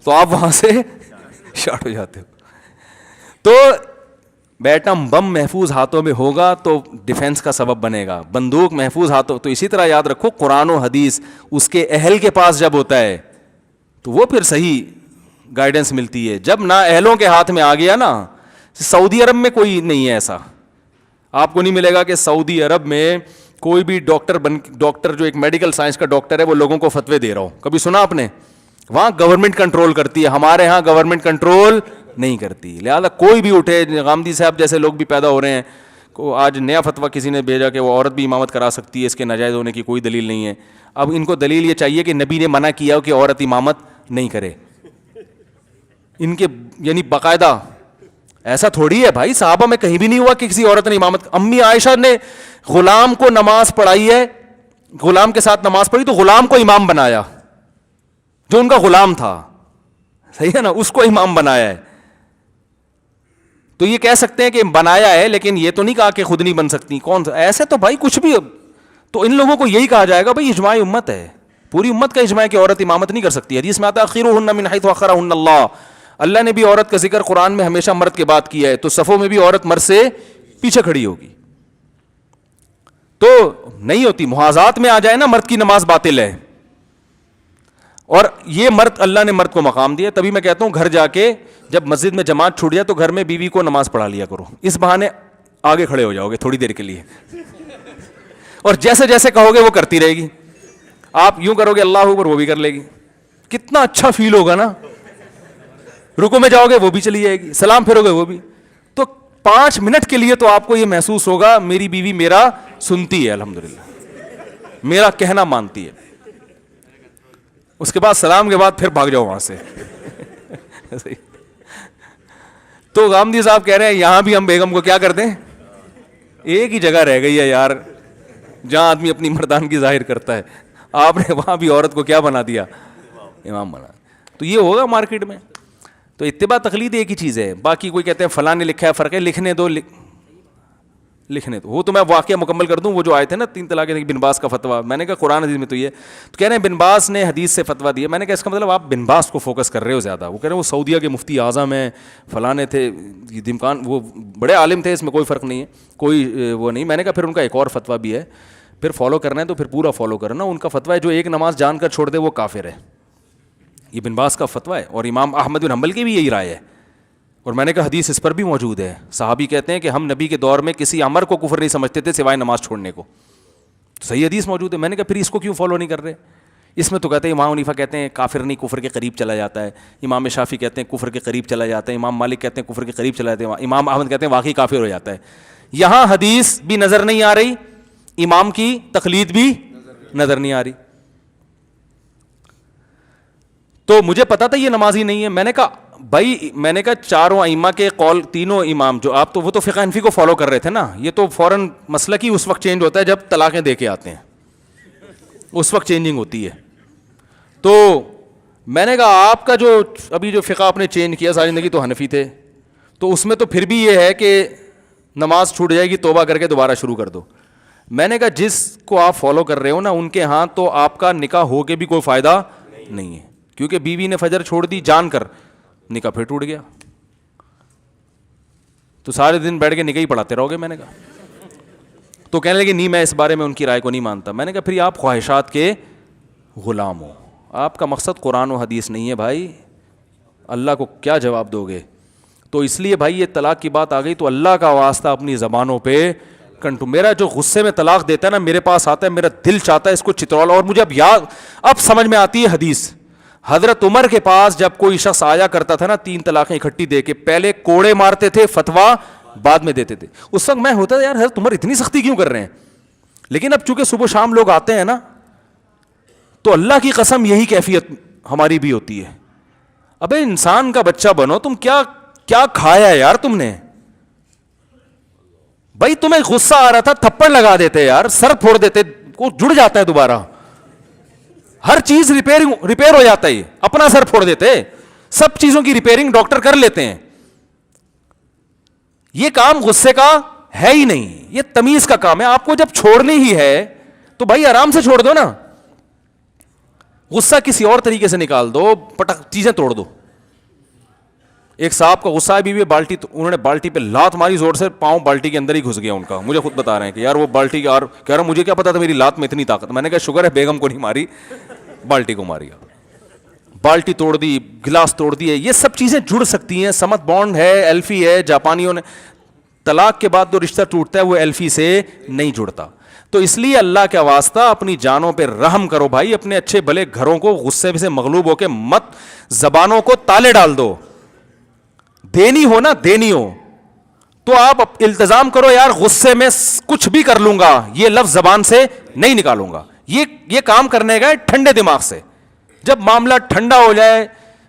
تو آپ وہاں سے شارٹ ہو جاتے ہو. تو بیٹم بم محفوظ ہاتھوں میں ہوگا تو ڈیفنس کا سبب بنے گا. بندوق محفوظ ہاتھوں، تو اسی طرح یاد رکھو قرآن و حدیث اس کے اہل کے پاس جب ہوتا ہے تو وہ پھر صحیح گائیڈنس ملتی ہے. جب نا اہلوں کے ہاتھ میں آ گیا نا، سعودی عرب میں کوئی نہیں ہے ایسا. آپ کو نہیں ملے گا کہ سعودی عرب میں کوئی بھی ڈاکٹر جو ایک میڈیکل سائنس کا ڈاکٹر ہے وہ لوگوں کو فتوے دے رہا ہو. کبھی سنا آپ نے؟ وہاں گورنمنٹ کنٹرول کرتی ہے، ہمارے ہاں گورنمنٹ کنٹرول نہیں کرتی. لہٰذا کوئی بھی اٹھے، غامدی صاحب جیسے لوگ بھی پیدا ہو رہے ہیں. آج نیا فتویٰ کسی نے بھیجا کہ وہ عورت بھی امامت کرا سکتی ہے، اس کے ناجائز ہونے کی کوئی دلیل نہیں ہے. اب ان کو دلیل یہ چاہیے کہ نبی نے منع کیا کہ عورت امامت نہیں کرے. ان کے یعنی باقاعدہ ایسا تھوڑی ہے بھائی، صحابہ میں کہیں بھی نہیں ہوا کہ کسی عورت نے امامت. امی عائشہ نے غلام کو نماز پڑھائی ہے، غلام کے ساتھ نماز پڑھی تو غلام کو امام بنایا، جو ان کا غلام تھا، صحیح ہے نا، اس کو امام بنایا ہے. تو یہ کہہ سکتے ہیں کہ بنایا ہے، لیکن یہ تو نہیں کہا کہ خود نہیں بن سکتی. کون سا ایسے تو بھائی کچھ بھی. تو ان لوگوں کو یہی کہا جائے گا بھائی اجماع امت ہے، پوری امت کا اجماع ہے کہ عورت امامت نہیں کر سکتی. حدیث میں آتا ہے اخیرہن من حیث اخرہن اللہ. اللہ نے بھی عورت کا ذکر قرآن میں ہمیشہ مرد کے بعد کیا ہے، تو صفوں میں بھی عورت مرد سے پیچھے کھڑی ہوگی. تو نہیں ہوتی، محاذات میں آ جائے نا مرد کی نماز باطل ہے. اور یہ مرد، اللہ نے مرد کو مقام دیا. تبھی میں کہتا ہوں گھر جا کے جب مسجد میں جماعت چھوٹ جائے تو گھر میں بیوی کو نماز پڑھا لیا کرو، اس بہانے آگے کھڑے ہو جاؤ گے تھوڑی دیر کے لیے، اور جیسے جیسے کہو گے وہ کرتی رہے گی. آپ یوں کرو گے اللہ اکبر، وہ بھی کر لے گی. کتنا اچھا فیل ہوگا نا. رکوع میں جاؤ گے وہ بھی چلی جائے گی، سلام پھیرو گے وہ بھی. تو 5 منٹ کے لیے تو آپ کو یہ محسوس ہوگا میری بیوی میرا سنتی ہے، الحمدللہ میرا کہنا مانتی ہے. اس کے بعد سلام کے بعد پھر بھاگ جاؤ وہاں سے. تو غامدی صاحب کہہ رہے ہیں یہاں بھی ہم بیگم کو کیا کر دیں؟ ایک ہی جگہ رہ گئی ہے یار جہاں آدمی اپنی مردانگی ظاہر کرتا ہے، آپ نے وہاں بھی عورت کو کیا بنا دیا؟ امام بنا. تو یہ ہوگا مارکیٹ میں. تو اتباع تقلید ایک ہی چیز ہے. باقی کوئی کہتے ہیں فلاں نے لکھا ہے، فرق ہے، لکھنے دو لکھنے دو. وہ تو میں واقعہ مکمل کر دوں. وہ جو آئے تھے نا 3 طلاق بن باز کا فتویٰ، میں نے کہا قرآن حدیث میں تو یہ تو کہہ رہے ہیں بن باز نے حدیث سے فتویٰ دیا. میں نے کہا اس کا مطلب آپ بن باز کو فوکس کر رہے ہو زیادہ. وہ کہہ رہے ہیں وہ سعودیہ کے مفتی اعظم ہیں، فلاں تھے، دمکان وہ بڑے عالم تھے، اس میں کوئی فرق نہیں ہے، کوئی وہ نہیں. میں نے کہا پھر ان کا ایک اور فتویٰ بھی ہے، پھر فالو کرنا ہے تو پھر پورا فالو کرنا. ان کا فتویٰ ہے جو ایک نماز جان کر چھوڑ دے وہ کافر ہے. یہ بن باز کا فتویٰ ہے، اور امام احمد بن حنبل کی بھی یہی رائے ہے. اور میں نے کہا حدیث اس پر بھی موجود ہے. صحابی کہتے ہیں کہ ہم نبی کے دور میں کسی امر کو کفر نہیں سمجھتے تھے سوائے نماز چھوڑنے کو. صحیح حدیث موجود ہے. میں نے کہا پھر اس کو کیوں فالو نہیں کر رہے؟ اس میں تو کہتے ہیں امام حنیفہ کہتے ہیں کافر نہیں، کفر کے قریب چلا جاتا ہے. امام شافعی کہتے ہیں کفر کے قریب چلا جاتا ہے. امام مالک کہتے ہیں کفر کے قریب چلا جاتا ہے. امام احمد کہتے ہیں واقعی کافر ہو جاتا ہے. یہاں حدیث بھی نظر نہیں آ رہی، امام کی تقلید بھی نظر نہیں آ رہی. تو مجھے پتا تھا یہ نمازی نہیں ہے. میں نے کہا بھائی، میں نے کہا چاروں ائمہ کے قول، تینوں امام جو آپ تو وہ تو فقہ حنفی کو فالو کر رہے تھے نا. یہ تو فوراً مسلک ہی اس وقت چینج ہوتا ہے جب طلاقیں دے کے آتے ہیں، اس وقت چینجنگ ہوتی ہے. تو میں نے کہا آپ کا جو ابھی جو فقہ آپ نے چینج کیا ساری زندگی تو حنفی تھے، تو اس میں تو پھر بھی یہ ہے کہ نماز چھوٹ جائے گی توبہ کر کے دوبارہ شروع کر دو. میں نے کہا جس کو آپ فالو کر رہے ہو نا ان کے ہاں تو آپ کا نکاح ہو کے بھی کوئی فائدہ نہیں ہے، کیونکہ بیوی نے فجر چھوڑ دی جان کر، نکاح پھر ٹوٹ گیا. تو سارے دن بیٹھ کے نکاح ہی پڑھاتے رہو گے. میں نے کہا تو کہنے لگے نہیں میں اس بارے میں ان کی رائے کو نہیں مانتا. میں نے کہا پھر آپ خواہشات کے غلام ہو، آپ کا مقصد قرآن و حدیث نہیں ہے بھائی. اللہ کو کیا جواب دو گے؟ تو اس لیے بھائی یہ طلاق کی بات آ گئی تو اللہ کا واسطہ اپنی زبانوں پہ میرا جو غصے میں طلاق دیتا ہے نا میرے پاس آتا ہے، میرا دل چاہتا ہے اس کو چترول. اور مجھے اب سمجھ میں آتی ہے حدیث. حضرت عمر کے پاس جب کوئی شخص آیا کرتا تھا نا 3 طلاقیں اکٹھی دے کے، پہلے کوڑے مارتے تھے، فتویٰ بعد میں دیتے تھے. اس وقت میں ہوتا تھا یار حضرت عمر اتنی سختی کیوں کر رہے ہیں؟ لیکن اب چونکہ صبح شام لوگ آتے ہیں نا تو اللہ کی قسم یہی کیفیت ہماری بھی ہوتی ہے. ابے انسان کا بچہ بنو, تم کیا کیا کھایا یار تم نے؟ بھائی تمہیں غصہ آ رہا تھا, تھپڑ لگا دیتے یار, سر پھوڑ دیتے, وہ جڑ جاتا ہے دوبارہ, ہر چیز ریپیئر ہو جاتا ہے, اپنا سر پھوڑ دیتے, سب چیزوں کی ریپیئرنگ ڈاکٹر کر لیتے ہیں. یہ کام غصے کا ہے ہی نہیں, یہ تمیز کا کام ہے. آپ کو جب چھوڑنی ہی ہے تو بھائی آرام سے چھوڑ دو نا, غصہ کسی اور طریقے سے نکال دو, پٹک چیزیں توڑ دو. ایک صاحب کا غصہ ہے بھی بالٹی, انہوں نے بالٹی پہ لات ماری زور سے, پاؤں بالٹی کے اندر ہی گھس گیا ان کا, مجھے خود بتا رہے ہیں کہ یار وہ بالٹی کا, اور کہہ رہا مجھے کیا پتا تھا میری لات میں اتنی طاقت. میں نے کہا شکر ہے بیگم کو نہیں ماری, بالٹی کو ماری. بالٹی توڑ دی, گلاس توڑ دیے, یہ سب چیزیں جڑ سکتی ہیں. سمت بانڈ ہے, ایلفی ہے, جاپانیوں نے, طلاق کے بعد جو رشتہ ٹوٹتا ہے وہ ایلفی سے نہیں جڑتا. تو اس لیے اللہ کا واسطہ اپنی جانوں پہ رحم کرو بھائی, اپنے اچھے بھلے گھروں کو غصے سے مغلوب ہو کے مت, زبانوں کو تالے ڈال دو. دینی ہو نا, دینی ہو تو آپ التزام کرو یار, غصے میں کچھ بھی کر لوں گا, یہ لفظ زبان سے نہیں نکالوں گا. یہ کام کرنے کا ٹھنڈے دماغ سے. جب معاملہ ٹھنڈا ہو جائے,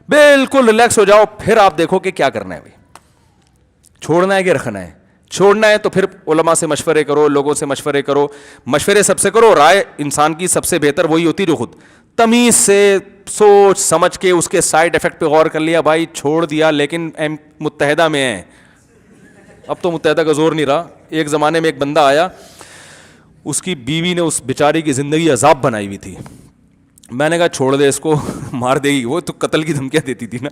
بالکل ریلیکس ہو جاؤ, پھر آپ دیکھو کہ کیا کرنا ہے. بھائی چھوڑنا ہے کہ رکھنا ہے. چھوڑنا ہے تو پھر علماء سے مشورے کرو, لوگوں سے مشورے کرو, مشورے سب سے کرو. رائے انسان کی سب سے بہتر وہی ہوتی جو خود تمیز سے سوچ سمجھ کے اس کے سائڈ افیکٹ پہ غور کر لیا, بھائی چھوڑ دیا لیکن متحدہ میں ہے, اب تو متحدہ کا زور نہیں رہا. ایک زمانے میں ایک بندہ آیا, اس کی بیوی نے اس بیچاری کی زندگی عذاب بنائی ہوئی تھی. میں نے کہا چھوڑ دے اس کو, مار دے گی, وہ تو قتل کی دھمکیاں دیتی تھی نا.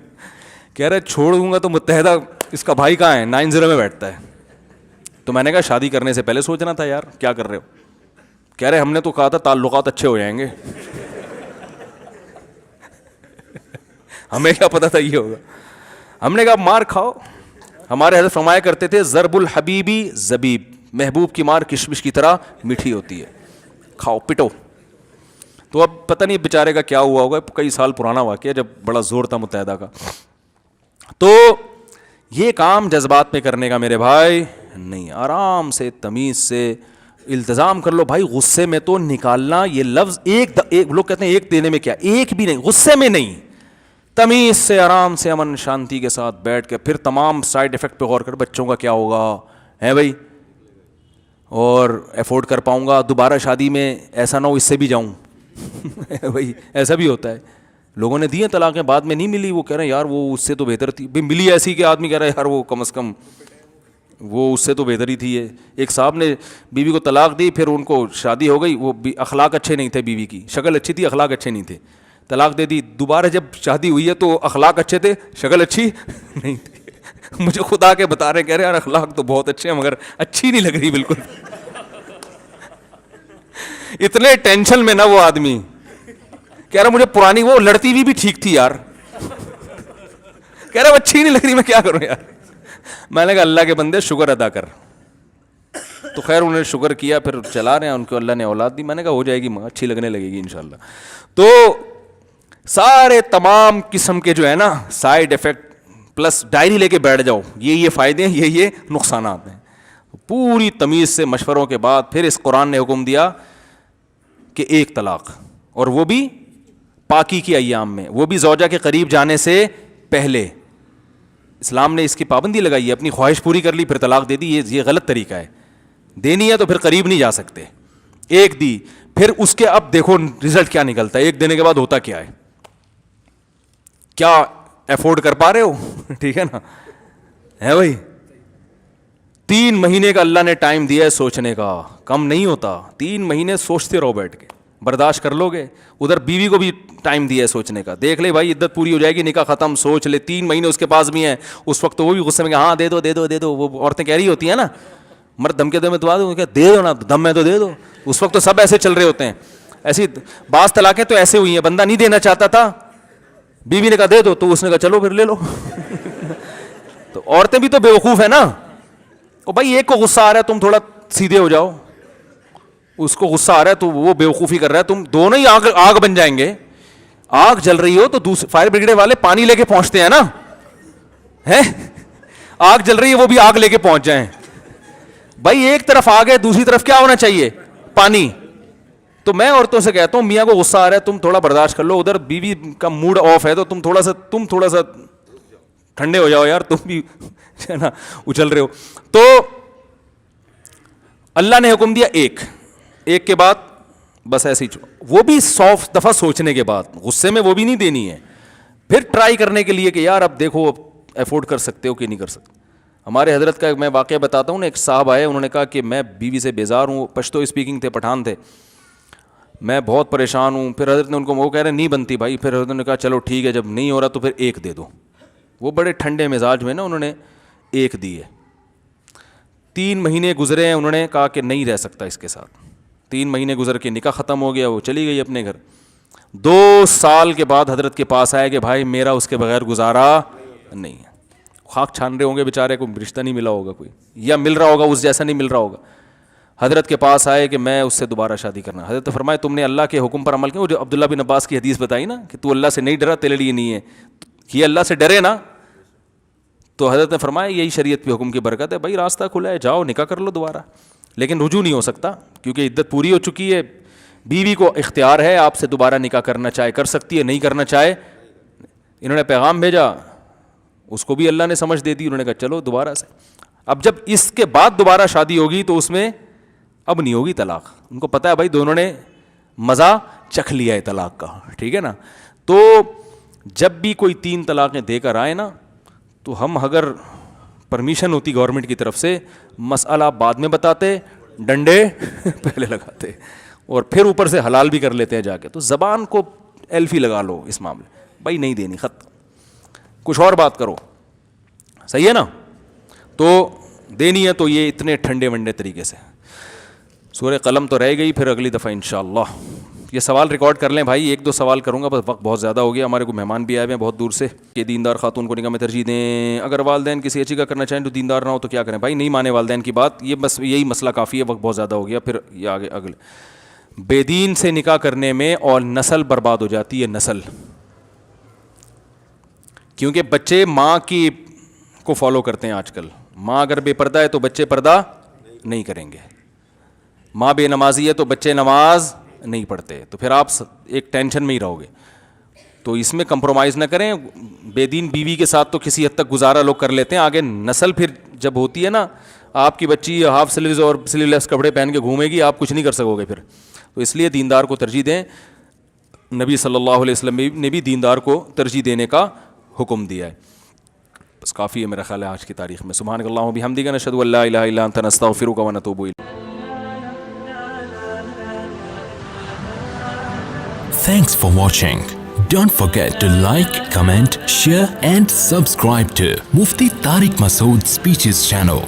کہہ رہے چھوڑ دوں گا تو متحدہ, اس کا بھائی کہاں ہے, 90 میں بیٹھتا ہے. تو میں نے کہا شادی کرنے سے پہلے سوچنا تھا یار, کیا کر رہے ہو. کہہ رہے ہم نے تو کہا تھا تعلقات اچھے ہو جائیں گے. ہمیں کیا پتا تھا یہ ہوگا. ہم نے کہا مار کھاؤ. ہمارے حضرت فرمایا کرتے تھے ضرب الحبیبی زبیب, محبوب کی مار کشمش کی طرح میٹھی ہوتی ہے, کھاؤ پٹو. تو اب پتہ نہیں بیچارے کا کیا ہوا ہوگا, کئی سال پرانا واقعہ, جب بڑا زور تھا متحدہ کا. تو یہ کام جذبات میں کرنے کا میرے بھائی نہیں, آرام سے تمیز سے التزام کر لو. بھائی غصے میں تو نکالنا یہ لفظ ایک لوگ کہتے ہیں ایک دینے میں کیا, ایک بھی نہیں, غصے میں نہیں, تمیز سے آرام سے امن شانتی کے ساتھ بیٹھ کے پھر تمام سائڈ افیکٹ پہ غور کر, بچوں کا کیا ہوگا ہے بھائی, اور افورڈ کر پاؤں گا دوبارہ شادی میں, ایسا نہ ہو اس سے بھی جاؤں. بھائی ایسا بھی ہوتا ہے, لوگوں نے دیے طلاقیں, بعد میں نہیں ملی, وہ کہہ رہے ہیں یار وہ اس سے تو بہتر تھی. بھائی ملی ایسی کہ آدمی کہہ رہا ہے یار وہ کم از کم وہ اس سے تو بہتر ہی تھی. ایک صاحب نے بیوی کو طلاق دی, پھر ان کو شادی ہو گئی, وہ اخلاق اچھے نہیں تھے بیوی کی, شکل اچھی تھی اخلاق اچھے نہیں تھے, طلاق دے دی. دوبارہ جب شادی ہوئی ہے تو اخلاق اچھے تھے, شکل اچھی نہیں تھی. مجھے خدا کے بتا رہے, کہہ رہے یار اخلاق تو بہت اچھے ہیں مگر اچھی نہیں لگ رہی بالکل. اتنے ٹینشن میں نا وہ آدمی, کہہ رہا مجھے پرانی وہ لڑتی ہوئی بھی ٹھیک تھی یار, کہہ رہا اچھی نہیں لگ رہی, میں کیا کروں یار. میں نے کہا اللہ کے بندے شکر ادا کر. تو خیر انہوں نے شکر کیا, پھر چلا رہے ہیں, ان کو اللہ نے اولاد دی. میں نے کہا ہو جائے گی, اچھی لگنے لگے گی انشاءاللہ. تو سارے تمام قسم کے جو ہے نا سائڈ افیکٹ پلس ڈائری لے کے بیٹھ جاؤ, یہ فائدے ہیں, یہ نقصانات ہیں. پوری تمیز سے مشوروں کے بعد پھر اس قرآن نے حکم دیا کہ ایک طلاق, اور وہ بھی پاکی کی ایام میں, وہ بھی زوجہ کے قریب جانے سے پہلے. اسلام نے اس کی پابندی لگائی ہے, اپنی خواہش پوری کر لی پھر طلاق دے دی, یہ غلط طریقہ ہے. دینی ہے تو پھر قریب نہیں جا سکتے. ایک دی, پھر اس کے اب دیکھو رزلٹ کیا نکلتا ہے, ایک دینے کے بعد ہوتا کیا ہے, کیا افورڈ کر پا رہے ہو. ٹھیک ہے نا, ہے بھائی. 3 مہینے کا اللہ نے ٹائم دیا ہے سوچنے کا, کم نہیں ہوتا. 3 مہینے سوچتے رہو بیٹھ کے, برداشت کر لو گے. ادھر بیوی کو بھی ٹائم دیا ہے سوچنے کا, دیکھ لے بھائی عدت پوری ہو جائے گی, نکاح ختم, سوچ لے. 3 مہینے اس کے پاس بھی ہیں, اس وقت تو وہ بھی غصے میں کہ ہاں دے دو دے دو دے دو. وہ عورتیں کہہ رہی ہوتی ہیں نا, مرد دھمکے دے میں دعا دوں, کہ دے دو نا, دم میں تو دے دو. اس وقت تو سب ایسے چل رہے ہوتے ہیں. ایسی بعض طلاقیں تو ایسے ہوئی ہیں, بندہ نہیں دینا چاہتا تھا, بیوی نے کہا دے دو, تو اس نے کہا چلو پھر لے لو. تو عورتیں بھی تو بیوقوف ہیں نا. اور بھائی ایک کو غصہ آ رہا ہے, تم تھوڑا سیدھے ہو جاؤ, اس کو غصہ آ رہا ہے تو وہ بیوقوفی کر رہا ہے, تم دونوں ہی آگ بن جائیں گے. آگ جل رہی ہو تو فائر بریگیڈ والے پانی لے کے پہنچتے ہیں نا, ہے آگ جل رہی ہے وہ بھی آگ لے کے پہنچ جائیں. بھائی ایک طرف آگ ہے, دوسری طرف کیا ہونا چاہیے, پانی. تو میں عورتوں سے کہتا ہوں میاں کو غصہ آ رہا ہے تم تھوڑا برداشت کر لو, ادھر بیوی کا موڈ آف ہے تو تم تھوڑا سا ٹھنڈے ہو جاؤ یار, تم بھی ہے نا اچھل رہے ہو. تو اللہ نے حکم دیا ایک کے بعد بس ایسے ہی, وہ بھی 100 دفعہ سوچنے کے بعد, غصے میں وہ بھی نہیں دینی ہے, پھر ٹرائی کرنے کے لیے کہ یار اب دیکھو اب افورڈ کر سکتے ہو کہ نہیں کر سکتے. ہمارے حضرت کا میں واقعہ بتاتا ہوں نا, ایک صاحب آئے, انہوں نے کہا کہ میں بیوی سے بیزار ہوں, پشتو اسپیکنگ تھے, پٹھان تھے, میں بہت پریشان ہوں. پھر حضرت نے ان کو, وہ کہہ رہے نہیں بنتی بھائی, پھر حضرت نے کہا چلو ٹھیک ہے, جب نہیں ہو رہا تو پھر ایک دے دو. وہ بڑے ٹھنڈے مزاج میں نا انہوں نے ایک دی ہے. 3 مہینے گزرے ہیں, انہوں نے کہا کہ نہیں رہ سکتا اس کے ساتھ. 3 مہینے گزر کے نکاح ختم ہو گیا, وہ چلی گئی اپنے گھر. 2 سال کے بعد حضرت کے پاس آئے کہ بھائی میرا اس کے بغیر گزارا نہیں ہے. خاک چھان رہے ہوں گے بیچارے, کو رشتہ نہیں ملا ہوگا کوئی, یا مل رہا ہوگا اس جیسا نہیں مل رہا ہوگا. حضرت کے پاس آئے کہ میں اس سے دوبارہ شادی کرنا. حضرت فرمائے تم نے اللہ کے حکم پر عمل کیا. وہ جو عبداللہ بن عباس کی حدیث بتائی نا کہ تو اللہ سے نہیں ڈرا, تیرے لیے نہیں ہے, یہ اللہ سے ڈرے نا. تو حضرت نے فرمایا یہی شریعت پہ حکم کی برکت ہے بھائی, راستہ کھلا ہے, جاؤ نکاح کر لو دوبارہ, لیکن رجوع نہیں ہو سکتا کیونکہ عدت پوری ہو چکی ہے. بیوی کو اختیار ہے آپ سے دوبارہ نکاح کرنا چاہے کر سکتی ہے, نہیں کرنا چاہے. انہوں نے پیغام بھیجا, اس کو بھی اللہ نے سمجھ دے دی, انہوں نے کہا چلو دوبارہ سے. اب جب اس کے بعد دوبارہ شادی ہوگی تو اس میں اب نہیں ہوگی طلاق. ان کو پتہ ہے بھائی دونوں نے مزہ چکھ لیا ہے طلاق کا, ٹھیک ہے نا. تو جب بھی کوئی 3 طلاقیں دے کر آئے نا, تو ہم اگر پرمیشن ہوتی گورنمنٹ کی طرف سے, مسئلہ بعد میں بتاتے, ڈنڈے پہلے لگاتے, اور پھر اوپر سے حلال بھی کر لیتے ہیں جا کے. تو زبان کو ایلفی لگا لو اس معاملے, بھائی نہیں دینی, خط کچھ اور بات کرو, صحیح ہے نا. تو دینی ہے تو یہ اتنے ٹھنڈے ونڈے طریقے سے. سورہ قلم تو رہ گئی, پھر اگلی دفعہ انشاءاللہ یہ سوال ریکارڈ کر لیں بھائی, 1-2 سوال کروں گا بس, وقت بہت زیادہ ہو گیا. ہمارے کو مہمان بھی آئے ہیں بہت دور سے کہ دیندار خاتون کو نکاح میں ترجیح دیں. اگر والدین کسی اچھی کا کرنا چاہیں تو دیندار نہ ہو تو کیا کریں. بھائی نہیں مانے والدین کی بات, یہ بس یہی مسئلہ کافی ہے, وقت بہت زیادہ ہو گیا. پھر یہ آگے اگلے, بے دین سے نکاح کرنے میں اور نسل برباد ہو جاتی ہے, نسل, کیونکہ بچے ماں کی کو فالو کرتے ہیں آج کل. ماں اگر بے پردہ ہے تو بچے پردہ نہیں کریں گے, ماں بے نمازی ہے تو بچے نماز نہیں پڑھتے, تو پھر آپ ایک ٹینشن میں ہی رہو گے. تو اس میں کمپرومائز نہ کریں. بے دین بیوی کے ساتھ تو کسی حد تک گزارا لوگ کر لیتے ہیں, آگے نسل پھر جب ہوتی ہے نا, آپ کی بچی ہاف سلیوز اور سلیو لیس کپڑے پہن کے گھومے گی, آپ کچھ نہیں کر سکو گے پھر. تو اس لیے دیندار کو ترجیح دیں. نبی صلی اللہ علیہ وسلم نے بھی دیندار کو ترجیح دینے کا حکم دیا ہے. بس کافی ہے میرا خیال ہے آج کی تاریخ میں. سبحانک اللہم و بحمدک, نشہد ان لا الہ الا انت, نستغفرک و نتوب الیک. Thanks for watching. Don't forget to like, comment, share and subscribe to Mufti Tariq Masood Speeches channel.